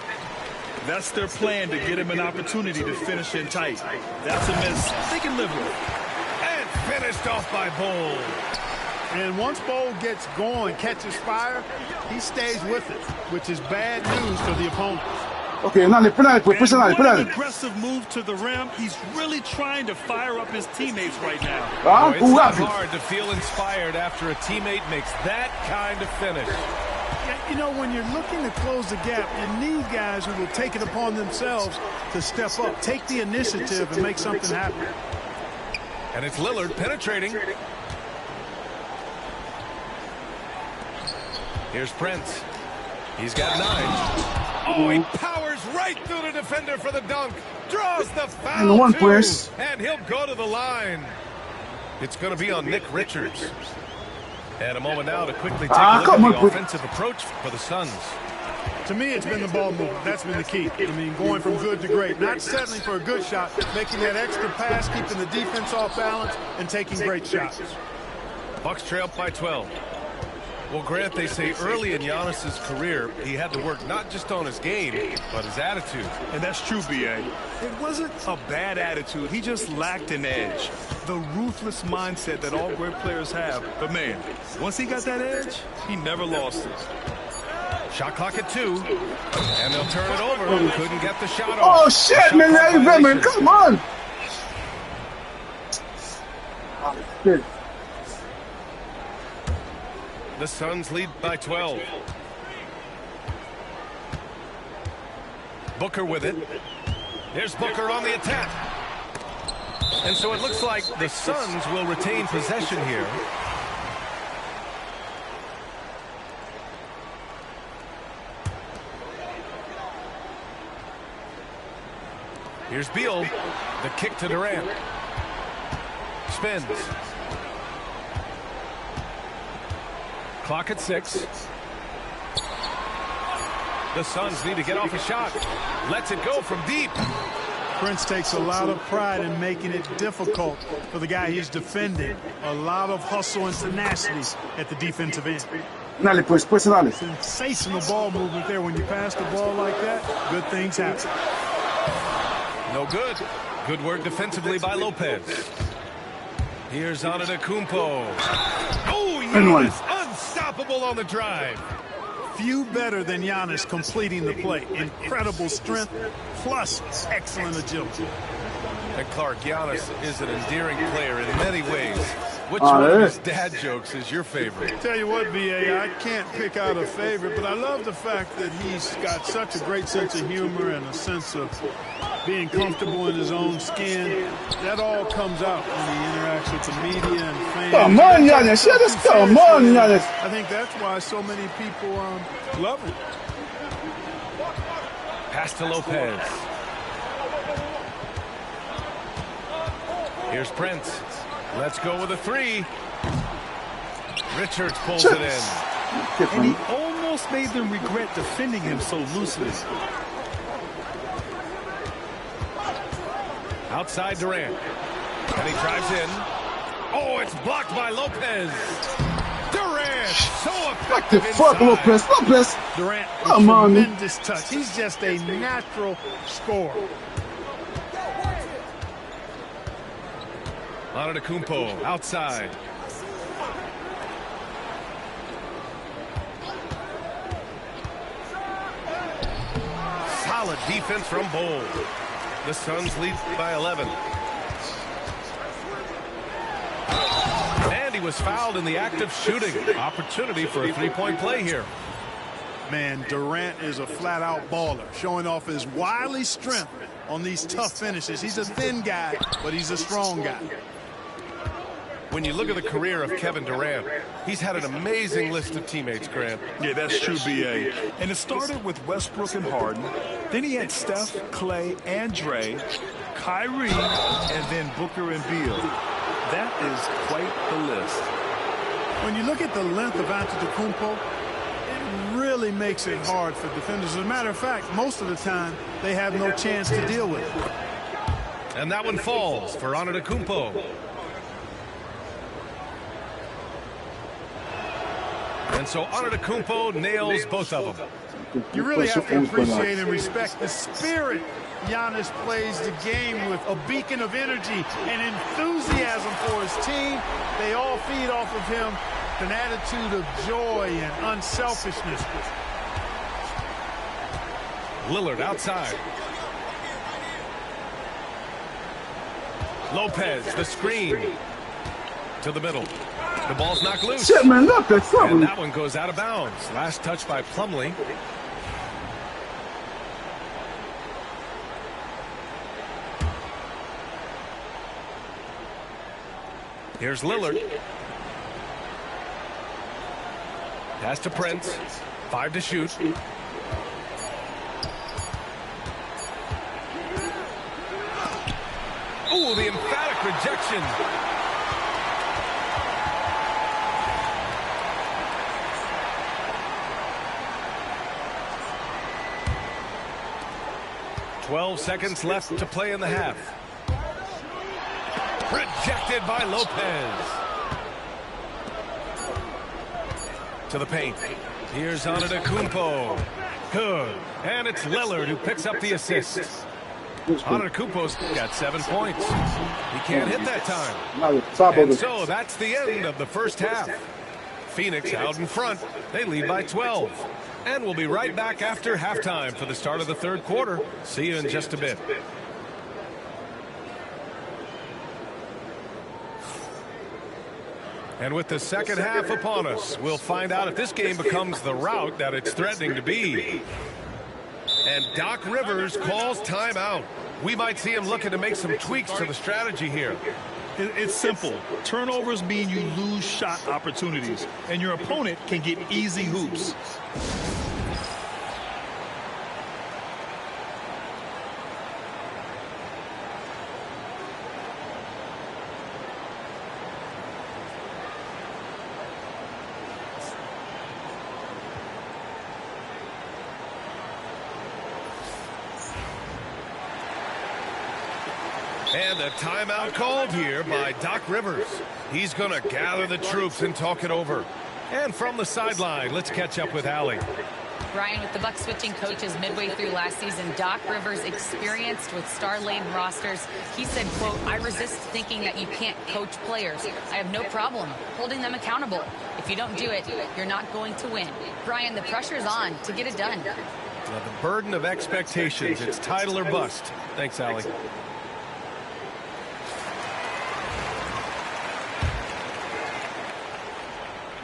That's their plan, to get him an opportunity to finish in tight. That's a miss they can live with. And finished off by Bull. And once Bull gets going, catches fire, he stays with it, which is bad news for the opponent. Okay, now an aggressive move to the rim. He's really trying to fire up his teammates right now. It's not hard to feel inspired after a teammate makes that kind of finish. Yeah, you know, when you're looking to close the gap, you need guys who will take it upon themselves to step up, take the initiative, and make something happen. And it's Lillard penetrating. Here's Prince. He's got 9. Oh, he powers right through the defender for the dunk. Draws the foul, and he'll go to the line. It's going to be on Nick Richards. And a moment now to quickly take a look at the offensive approach for the Suns. To me, it's been the ball movement. That's been the key. I mean, going from good to great. Not settling for a good shot, making that extra pass, keeping the defense off balance, and taking great shots. Bucks trail by 12. Well, Grant, they say early in Giannis's career, he had to work not just on his game, but his attitude. And that's true, B.A. It wasn't a bad attitude. He just lacked an edge. The ruthless mindset that all great players have. But, man, once he got that edge, he never lost it. Shot clock at 2. And they'll turn it over. Couldn't get the shot off. Oh, shit, man. Come on. Oh, shit. The Suns lead by 12. Booker with it. There's Booker on the attack. And so it looks like the Suns will retain possession here. Here's Beal. The kick to Durant. Spins. Clock at 6. The Suns need to get off a shot. Lets it go from deep. Prince takes a lot of pride in making it difficult for the guy he's defending. A lot of hustle and tenacity at the defensive end. Sensational ball movement there. When you pass the ball like that, good things happen. No good. Good work defensively by Lopez. Here's Antetokounmpo. Oh, Giannis unstoppable on the drive. Few better than Giannis completing the play. Incredible strength plus excellent agility. And Clark, Giannis is an endearing player in many ways. Which one of his dad jokes is your favorite? Tell you what, B.A., I can't pick out a favorite, but I love the fact that he's got such a great sense of humor and a sense of being comfortable in his own skin. That all comes out when he interacts with the media and fans. Come on, Giannis. Come on, Giannis. I think that's why so many people love him. Pass to Lopez. Here's Prince. Let's go with a 3. Richards pulls it in. And he almost made them regret defending him so loosely. Outside Durant. And he drives in. Oh, it's blocked by Lopez. Durant, so effective inside. Lopez. Durant, tremendous touch. He's just a natural scorer. Antetokounmpo outside. Solid defense from Bol. The Suns lead by 11. And he was fouled in the act of shooting. Opportunity for a three-point play here. Man, Durant is a flat-out baller, showing off his wily strength on these tough finishes. He's a thin guy, but he's a strong guy. When you look at the career of Kevin Durant, he's had an amazing list of teammates, Grant. Yeah, that's true, B.A. And it started with Westbrook and Harden. Then he had Steph, Clay, and Dre, Kyrie, and then Booker and Beal. That is quite the list. When you look at the length of Antetokounmpo, it really makes it hard for defenders. As a matter of fact, most of the time, they have no chance to deal with it. And that one falls for Antetokounmpo. And so Antetokounmpo nails both of them. You really have to appreciate and respect the spirit Giannis plays the game with, a beacon of energy and enthusiasm for his team. They all feed off of him, an attitude of joy and unselfishness. Lillard outside. Lopez, the screen. To the middle. The ball's knocked loose. Shit, man, look, that's something. And that one goes out of bounds. Last touch by Plumlee. Here's Lillard. Pass to Prince. 5 to shoot. Oh, the emphatic rejection. 12 seconds left to play in the half. Rejected by Lopez. To the paint. Here's Antetokounmpo. Good. And it's Lillard who picks up the assist. Antetokounmpo's got 7 points. He can't hit that time. And so that's the end of the first half. Phoenix out in front. They lead by 12. And we'll be right back after halftime for the start of the third quarter. See you in just a bit. And with the second half upon us, we'll find out if this game becomes the rout that it's threatening to be. And Doc Rivers calls timeout. We might see him looking to make some tweaks to the strategy here. It's simple. Turnovers mean you lose shot opportunities, and your opponent can get easy hoops. And a timeout called here by Doc Rivers. He's going to gather the troops and talk it over. And from the sideline, let's catch up with Allie. Brian, with the Bucks switching coaches midway through last season, Doc Rivers experienced with star-laden rosters. He said, quote, "I resist thinking that you can't coach players. I have no problem holding them accountable. If you don't do it, you're not going to win." Brian, the pressure's on to get it done. Now, the burden of expectations. It's title or bust. Thanks, Allie.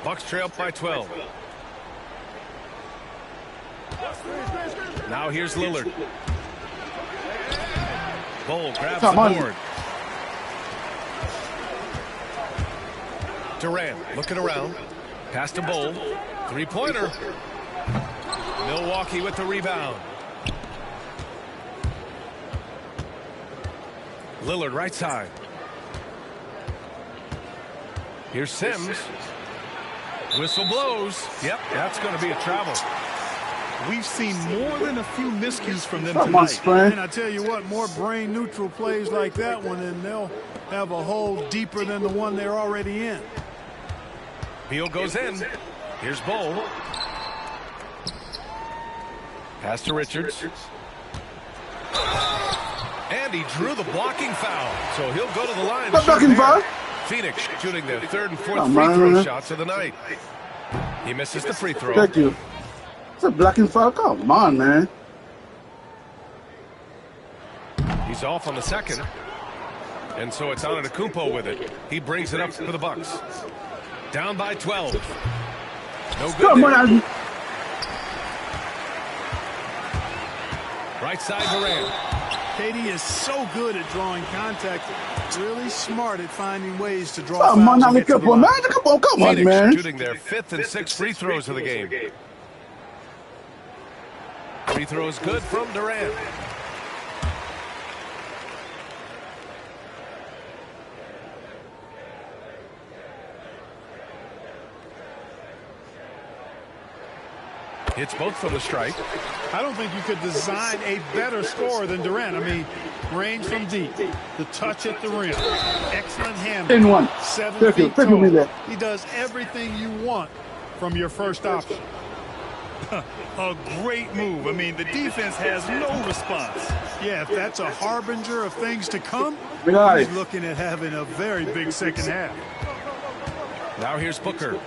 Bucks trail by 12. Now here's Lillard. Bol grabs the board. Durant looking around. Pass to Bol. Three-pointer. Milwaukee with the rebound. Lillard right side. Here's Sims. Whistle blows. Yep, that's going to be a travel. We've seen more than a few miscues from them tonight. And I tell you what, more brain-neutral plays like that one, and they'll have a hole deeper than the one they're already in. Beal goes in. Here's Bol. Pass to Richards. And he drew the blocking foul, so he'll go to the line. Blocking foul? Phoenix shooting their third and fourth free throw shots of the night. He misses the free throw. Thank you. It's a blocking foul. Come on, man. He's off on the second. And so it's Antetokounmpo with it. He brings it up for the Bucks. Down by 12. No good. Come on. Right side Durant. KD is so good at drawing contact, really smart at finding ways to draw Come on, fouls. come on, man. Shooting their fifth and sixth free throws of the game. Free throws good from Durant. Hits both from the stripe. I don't think you could design a better scorer than Durant. I mean, range from deep, the touch at the rim, excellent handling. In one. 7 feet tall. He does everything you want from your first option. A great move. I mean, the defense has no response. Yeah, if that's a harbinger of things to come, he's looking at having a very big second half. Now here's Booker.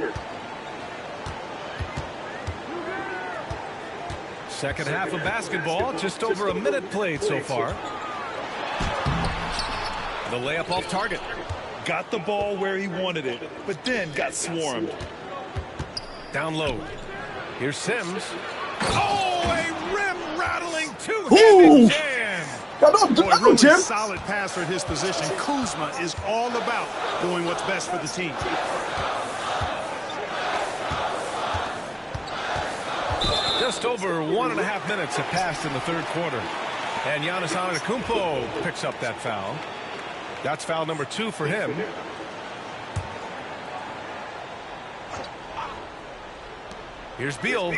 Second half of basketball, just over a minute played so far. The layup off target. Got the ball where he wanted it, but then got swarmed. Down low. Here's Sims. Oh, a rim-rattling two-handed jam. Boy, really solid passer at his position. Kuzma is all about doing what's best for the team. Just over 1.5 minutes have passed in the third quarter. And Giannis Antetokounmpo picks up that foul. That's foul number 2 for him. Here's Beal.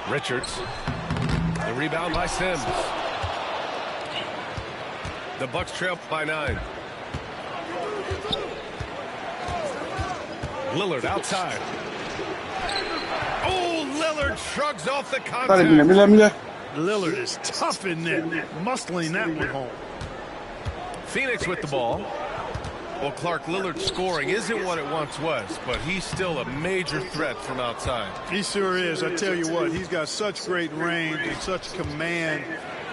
Richards. The rebound by Sims. The Bucks trail by 9. Lillard outside. Oh, Lillard shrugs off the contact. Lillard is tough in there, muscling that one home. Phoenix with the ball. Well, Clark, Lillard's scoring isn't what it once was, but he's still a major threat from outside. He sure is. I tell you what, he's got such great range and such command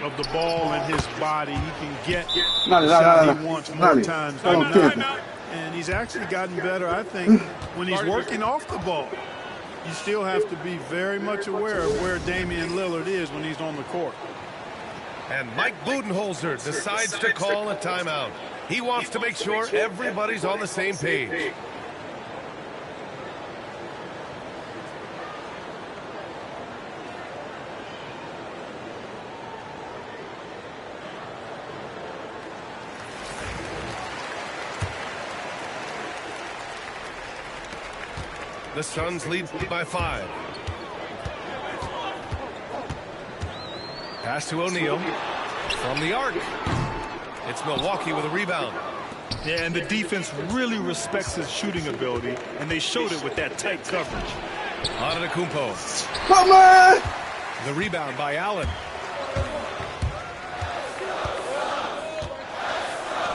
of the ball in his body. He can get shot he wants more times than not. And he's actually gotten better, I think, when he's working off the ball. You still have to be very much aware of where Damian Lillard is when he's on the court. And Mike Budenholzer decides to call a timeout. He wants to make sure everybody's on the same page. The Suns lead by 5. Pass to O'Neal from the arc. It's Milwaukee with a rebound. Yeah, and the defense really respects his shooting ability, and they showed it with that tight coverage. Antetokounmpo. Come on! The rebound by Allen.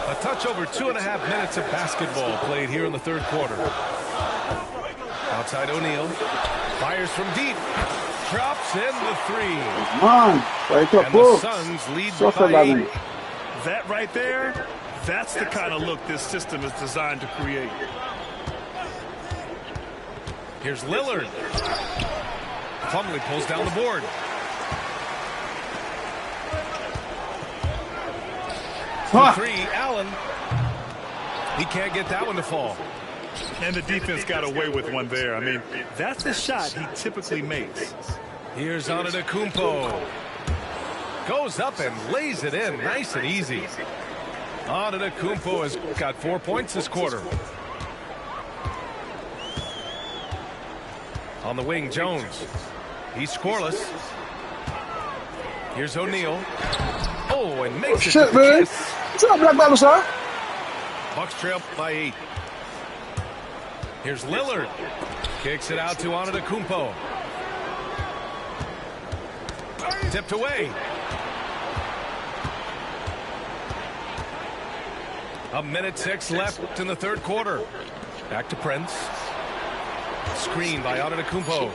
A touch over 2.5 minutes of basketball played here in the third quarter. Outside O'Neal. Fires from deep. Drops in the 3. Come on. And the Suns lead by 8. That right there, that's the kind of look this system is designed to create. Here's Lillard. Plumlee pulls down the board. Huh. 3, Allen. He can't get that one to fall. And the defense got away with one there. I mean, that's a shot he typically makes. Here's Antetokounmpo. Goes up and lays it in nice and easy. Antetokounmpo has got 4 points this quarter. On the wing, Jones. He's scoreless. Here's O'Neal. Oh, and makes it. Shit, man. What's up, Black Bible, sir? Bucks trail by 8. Here's Lillard. Kicks it out to Antetokounmpo. Tipped away. A minute 6 left in the third quarter. Back to Prince. Screen by Antetokounmpo.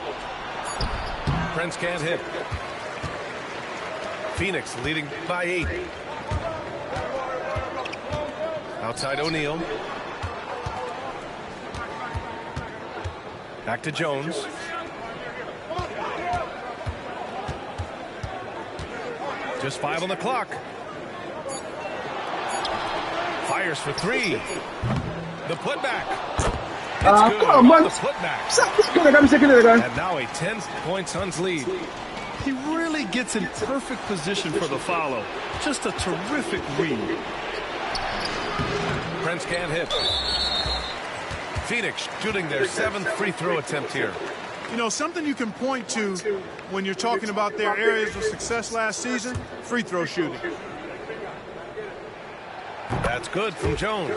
Prince can't hit. Phoenix leading by 8. Outside O'Neal. Back to Jones. Just 5 on the clock. Fires for 3. The putback. It's good. Come on, The putback. And now a 10-point Suns lead. He really gets in perfect position for the follow. Just a terrific read. Prince can't hit. Phoenix shooting their 7th free throw attempt here. You know, something you can point to when you're talking about their areas of success last season, free throw shooting. That's good from Jones.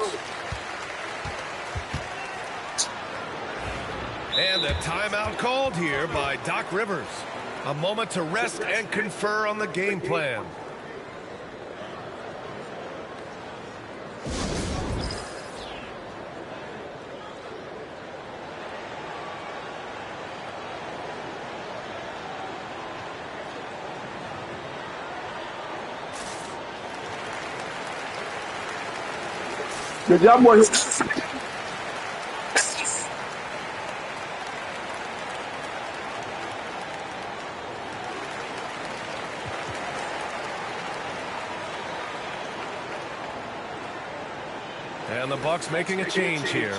And a timeout called here by Doc Rivers. A moment to rest and confer on the game plan. Good job, boys. And the Bucks making a change here.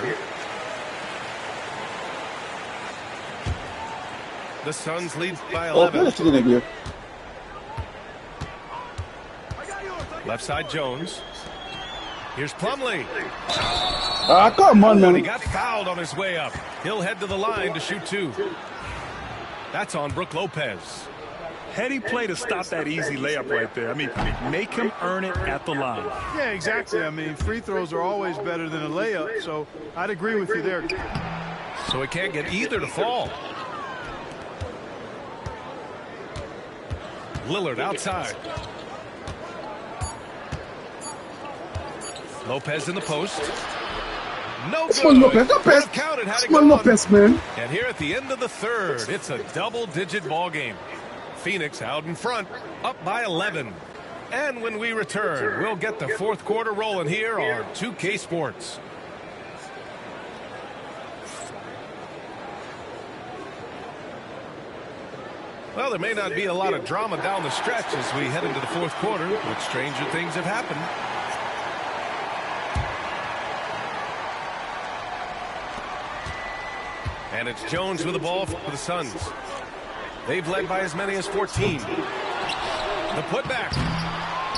The Suns lead by 11. Left side Jones. Here's Plumlee. Come on, man. He got fouled on his way up. He'll head to the line to shoot 2. That's on Brook Lopez. Heady play to stop that easy layup right there. I mean, make him earn it at the line. Yeah, exactly. I mean, free throws are always better than a layup, so I'd agree with you there. So he can't get either to fall. Lillard outside. Lopez in the post. No good. Come on, Lopez. Lopez. Counted, had Come on, Lopez, man. And here at the end of the third, it's a double-digit ball game. Phoenix out in front, up by 11. And when we return, we'll get the fourth quarter rolling here on 2K Sports. Well, there may not be a lot of drama down the stretch as we head into the fourth quarter, but stranger things have happened. And it's Jones with the ball for the Suns. They've led by as many as 14. The putback.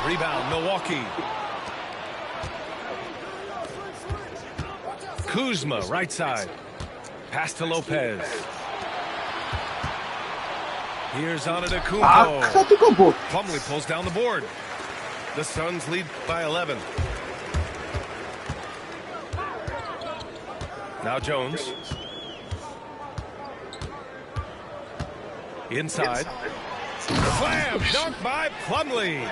Rebound, Milwaukee. Kuzma, right side. Pass to Lopez. Here's Antetokounmpo. Plumlee pulls down the board. The Suns lead by 11. Now Jones. Inside. Slam dunk by Plumlee.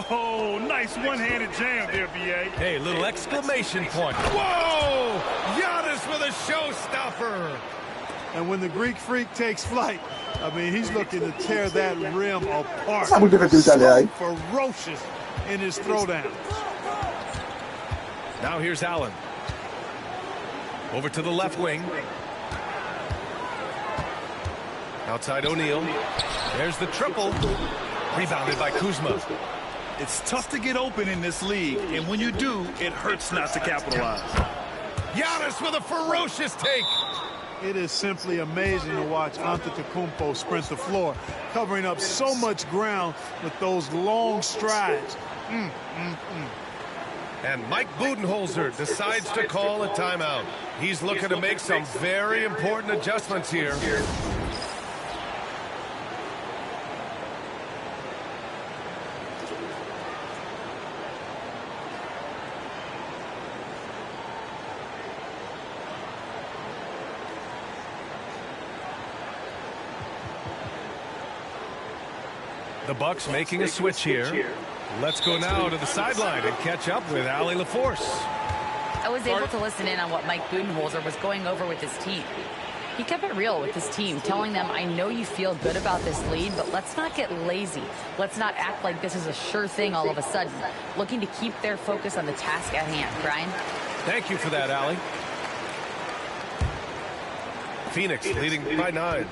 Oh, nice one-handed jam there, B.A. Hey, little exclamation point. Whoa! Giannis with a showstopper. And when the Greek Freak takes flight, I mean, he's looking to tear that rim apart. So ferocious in his throwdowns. Now here's Allen. Over to the left wing. Outside O'Neal. There's the triple. Rebounded by Kuzma. It's tough to get open in this league, and when you do, it hurts not to capitalize. Giannis with a ferocious take. It is simply amazing to watch Antetokounmpo sprint the floor, covering up so much ground with those long strides. And Mike Budenholzer decides to call a timeout. He's looking to make some very important adjustments here. The Bucks making a switch here. Let's go now to the sideline and catch up with Allie LaForce. I was able to listen in on what Mike Budenholzer was going over with his team. He kept it real with his team, telling them, I know you feel good about this lead, but let's not get lazy. Let's not act like this is a sure thing all of a sudden. Looking to keep their focus on the task at hand. Brian? Thank you for that, Allie. Phoenix leading by 9.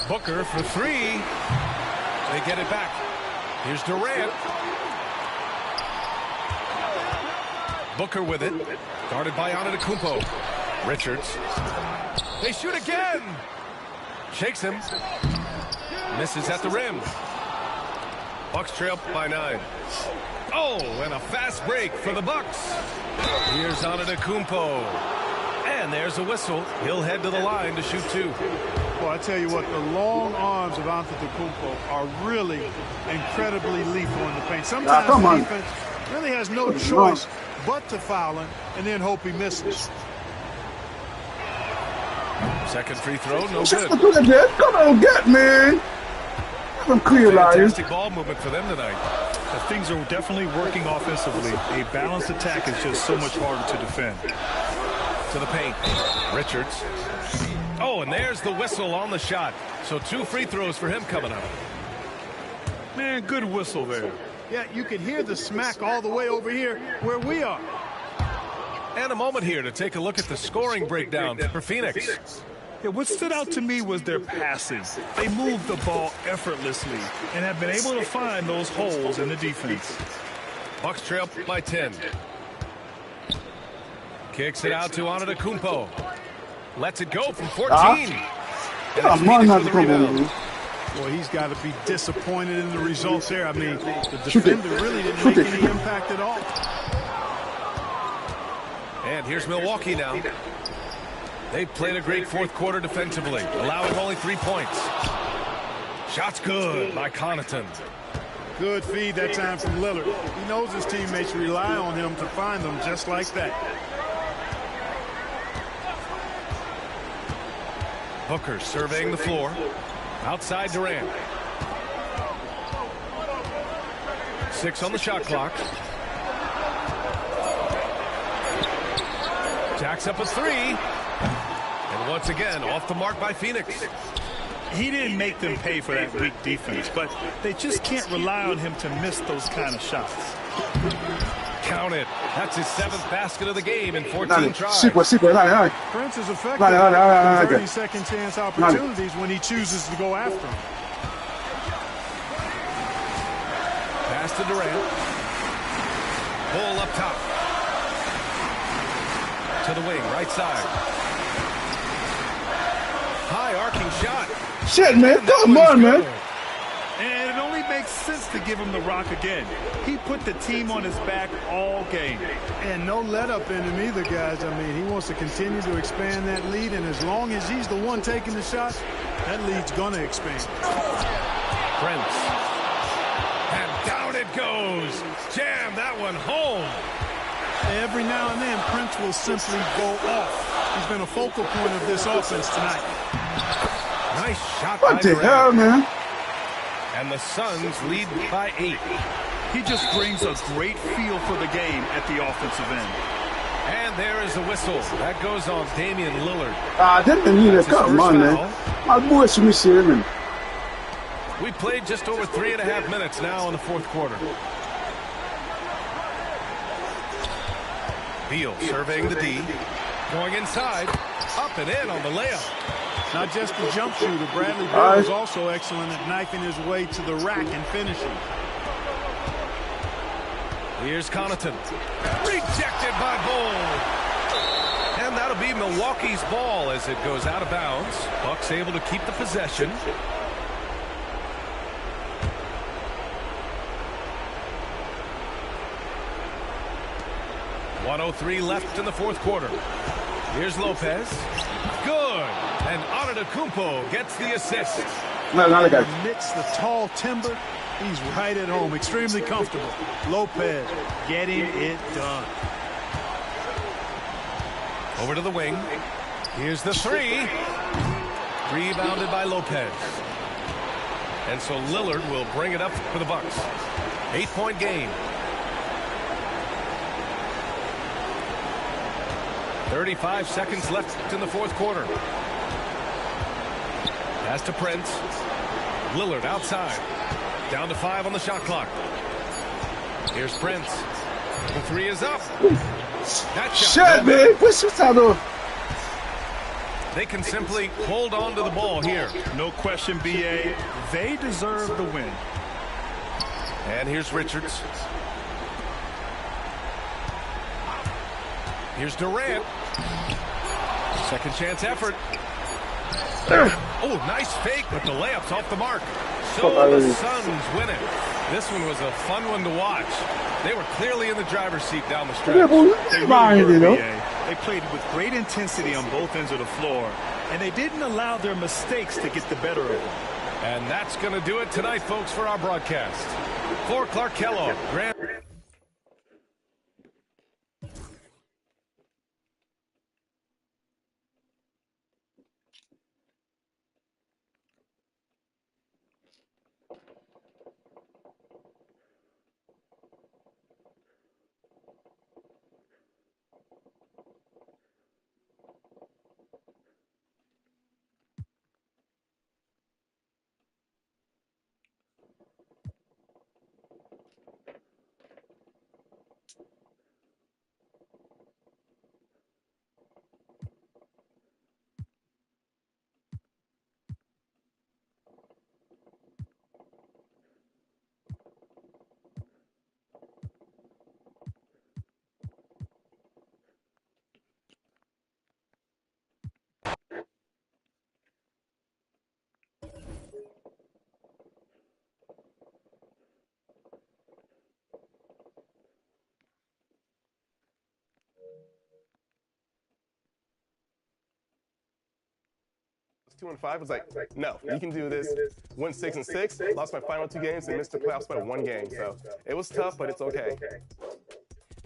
Booker for 3. They get it back. Here's Durant. Booker with it. Guarded by Antetokounmpo. Richards. They shoot again. Shakes him. Misses at the rim. Bucks trail by 9. Oh, and a fast break for the Bucks. Here's Antetokounmpo. And there's a whistle. He'll head to the line to shoot 2. Well, I tell you what, the long arms of Antetokounmpo are really incredibly lethal in the paint. Sometimes the defense really has no choice but to foul him and then hope he misses. Second free throw, no good. Come on, get, man. Some clear lines. Fantastic ball movement for them tonight. Things are definitely working offensively. A balanced attack is just so much harder to defend. To the paint. Richards. Oh, and there's the whistle on the shot. So 2 free throws for him coming up. Man, good whistle there. Yeah, you can hear the smack all the way over here where we are. And a moment here to take a look at the scoring breakdown for Phoenix. Yeah, what stood out to me was their passing. They moved the ball effortlessly and have been able to find those holes in the defense. Bucks trail by 10. Kicks it out to Antetokounmpo. Lets it go from 14. Boy, he's got to be disappointed in the results there. I mean, the defender really didn't make any impact at all. And here's Milwaukee now. They've played a great fourth quarter defensively, allowing only 3 points. Shot's good by Connaughton. Good feed that time from Lillard. He knows his teammates rely on him to find them just like that. Booker surveying the floor. Outside Durant. 6 on the shot clock. Jacks up a 3. And once again, off the mark by Phoenix. He didn't make them pay for that weak defense, but they just can't rely on him to miss those kind of shots. Count it. That's his 7th basket of the game in 14 tries. Prince is effective at 30-second chance opportunities when he chooses to go after them. Pass to Durant. Bull up top. To the wing, right side. High arcing shot. Shit, man. Come on, man. And it only makes sense to give him the rock again. He put the team on his back all game. And no let up in him either, guys. I mean, he wants to continue to expand that lead, and as long as he's the one taking the shots, that lead's going to expand. Prince. And down it goes. Jam that one home. Every now and then, Prince will simply go off. He's been a focal point of this offense tonight. Nice shot by Durant. What the hell, man? And the Suns lead by 8. He just brings a great feel for the game at the offensive end. And there is a whistle. That goes on Damian Lillard. Didn't need a come on, man. My boy, man. We played just over 3.5 minutes now in the fourth quarter. Beal surveying the D. Going inside. Up and in on the layup. Not just the jump shooter, Bradley Beal is also excellent at knifing his way to the rack and finishing. Here's Connaughton. Rejected by Bull. And that'll be Milwaukee's ball as it goes out of bounds. Bucks able to keep the possession. .103 left in the fourth quarter. Here's Lopez. Good. And Antetokounmpo gets the assist. Amidst the tall timber, he's right at home. Extremely comfortable. Lopez getting it done. Over to the wing. Here's the 3. Rebounded by Lopez. And so Lillard will bring it up for the Bucks. 8-point game. 35 seconds left in the fourth quarter. Pass to Prince. Lillard outside. Down to 5 on the shot clock. Here's Prince. The 3 is up. That shot. Shit, man. What's that? They can simply hold on to the ball here. No question, B.A. They deserve the win. And here's Richards. Here's Durant. Second chance effort. Oh, nice fake, but the layup's off the mark. So the Suns win it. This one was a fun one to watch. They were clearly in the driver's seat down the stretch. They played with great intensity on both ends of the floor, and they didn't allow their mistakes to get the better of them. And that's going to do it tonight, folks, for our broadcast. For Clark Kellogg, Grant. 2-5. I was like, no, you can do this. Won 6-6. Lost my final 2 games and missed the playoffs by 1 game. So it was tough, but it's okay.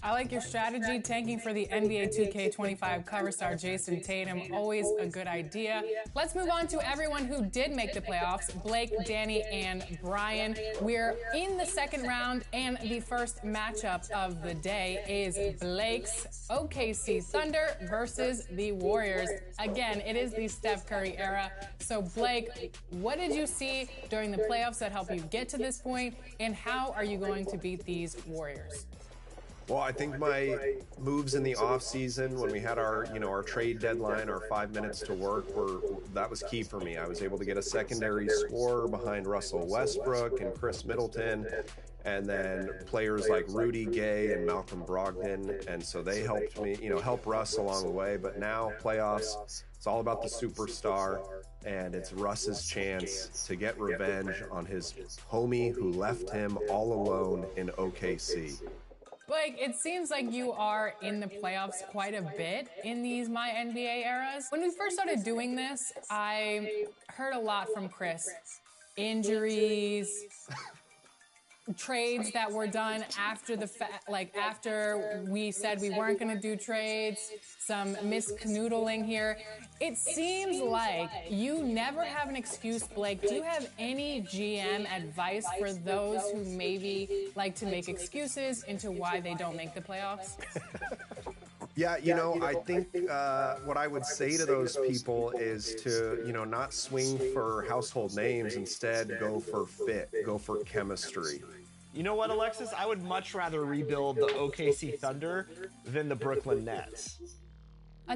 I like your strategy, tanking for the NBA 2K25 cover star Jason Tatum. Always a good idea. Let's move on to everyone who did make the playoffs, Blake, Danny, and Brian. We're in the second round, and the first matchup of the day is Blake's OKC Thunder versus the Warriors. Again, it is the Steph Curry era. So Blake, what did you see during the playoffs that helped you get to this point, and how are you going to beat these Warriors? Well, I think my moves in the offseason when we had our trade deadline, our 5 minutes to work, that was key for me. I was able to get a secondary scorer behind Russell Westbrook and Chris Middleton, and then players like Rudy Gay and Malcolm Brogdon, and so they helped me, help Russ along the way. But now playoffs, it's all about the superstar, and it's Russ's chance to get revenge on his homie who left him all alone in OKC. Blake, it seems like you are in the playoffs quite a bit in these My NBA eras. When we first started doing this, I heard a lot from Chris. Injuries, trades that were done after after we said we weren't going to do trades, some miscanoodling here. It seems like you never have an excuse, Blake. Do you have any GM advice for those who maybe like to make excuses into why they don't make the playoffs? Yeah, I think what I would say to those people is to, not swing for household names. Instead, go for fit, go for chemistry. You know what, Alexis? I would much rather rebuild the OKC Thunder than the Brooklyn Nets.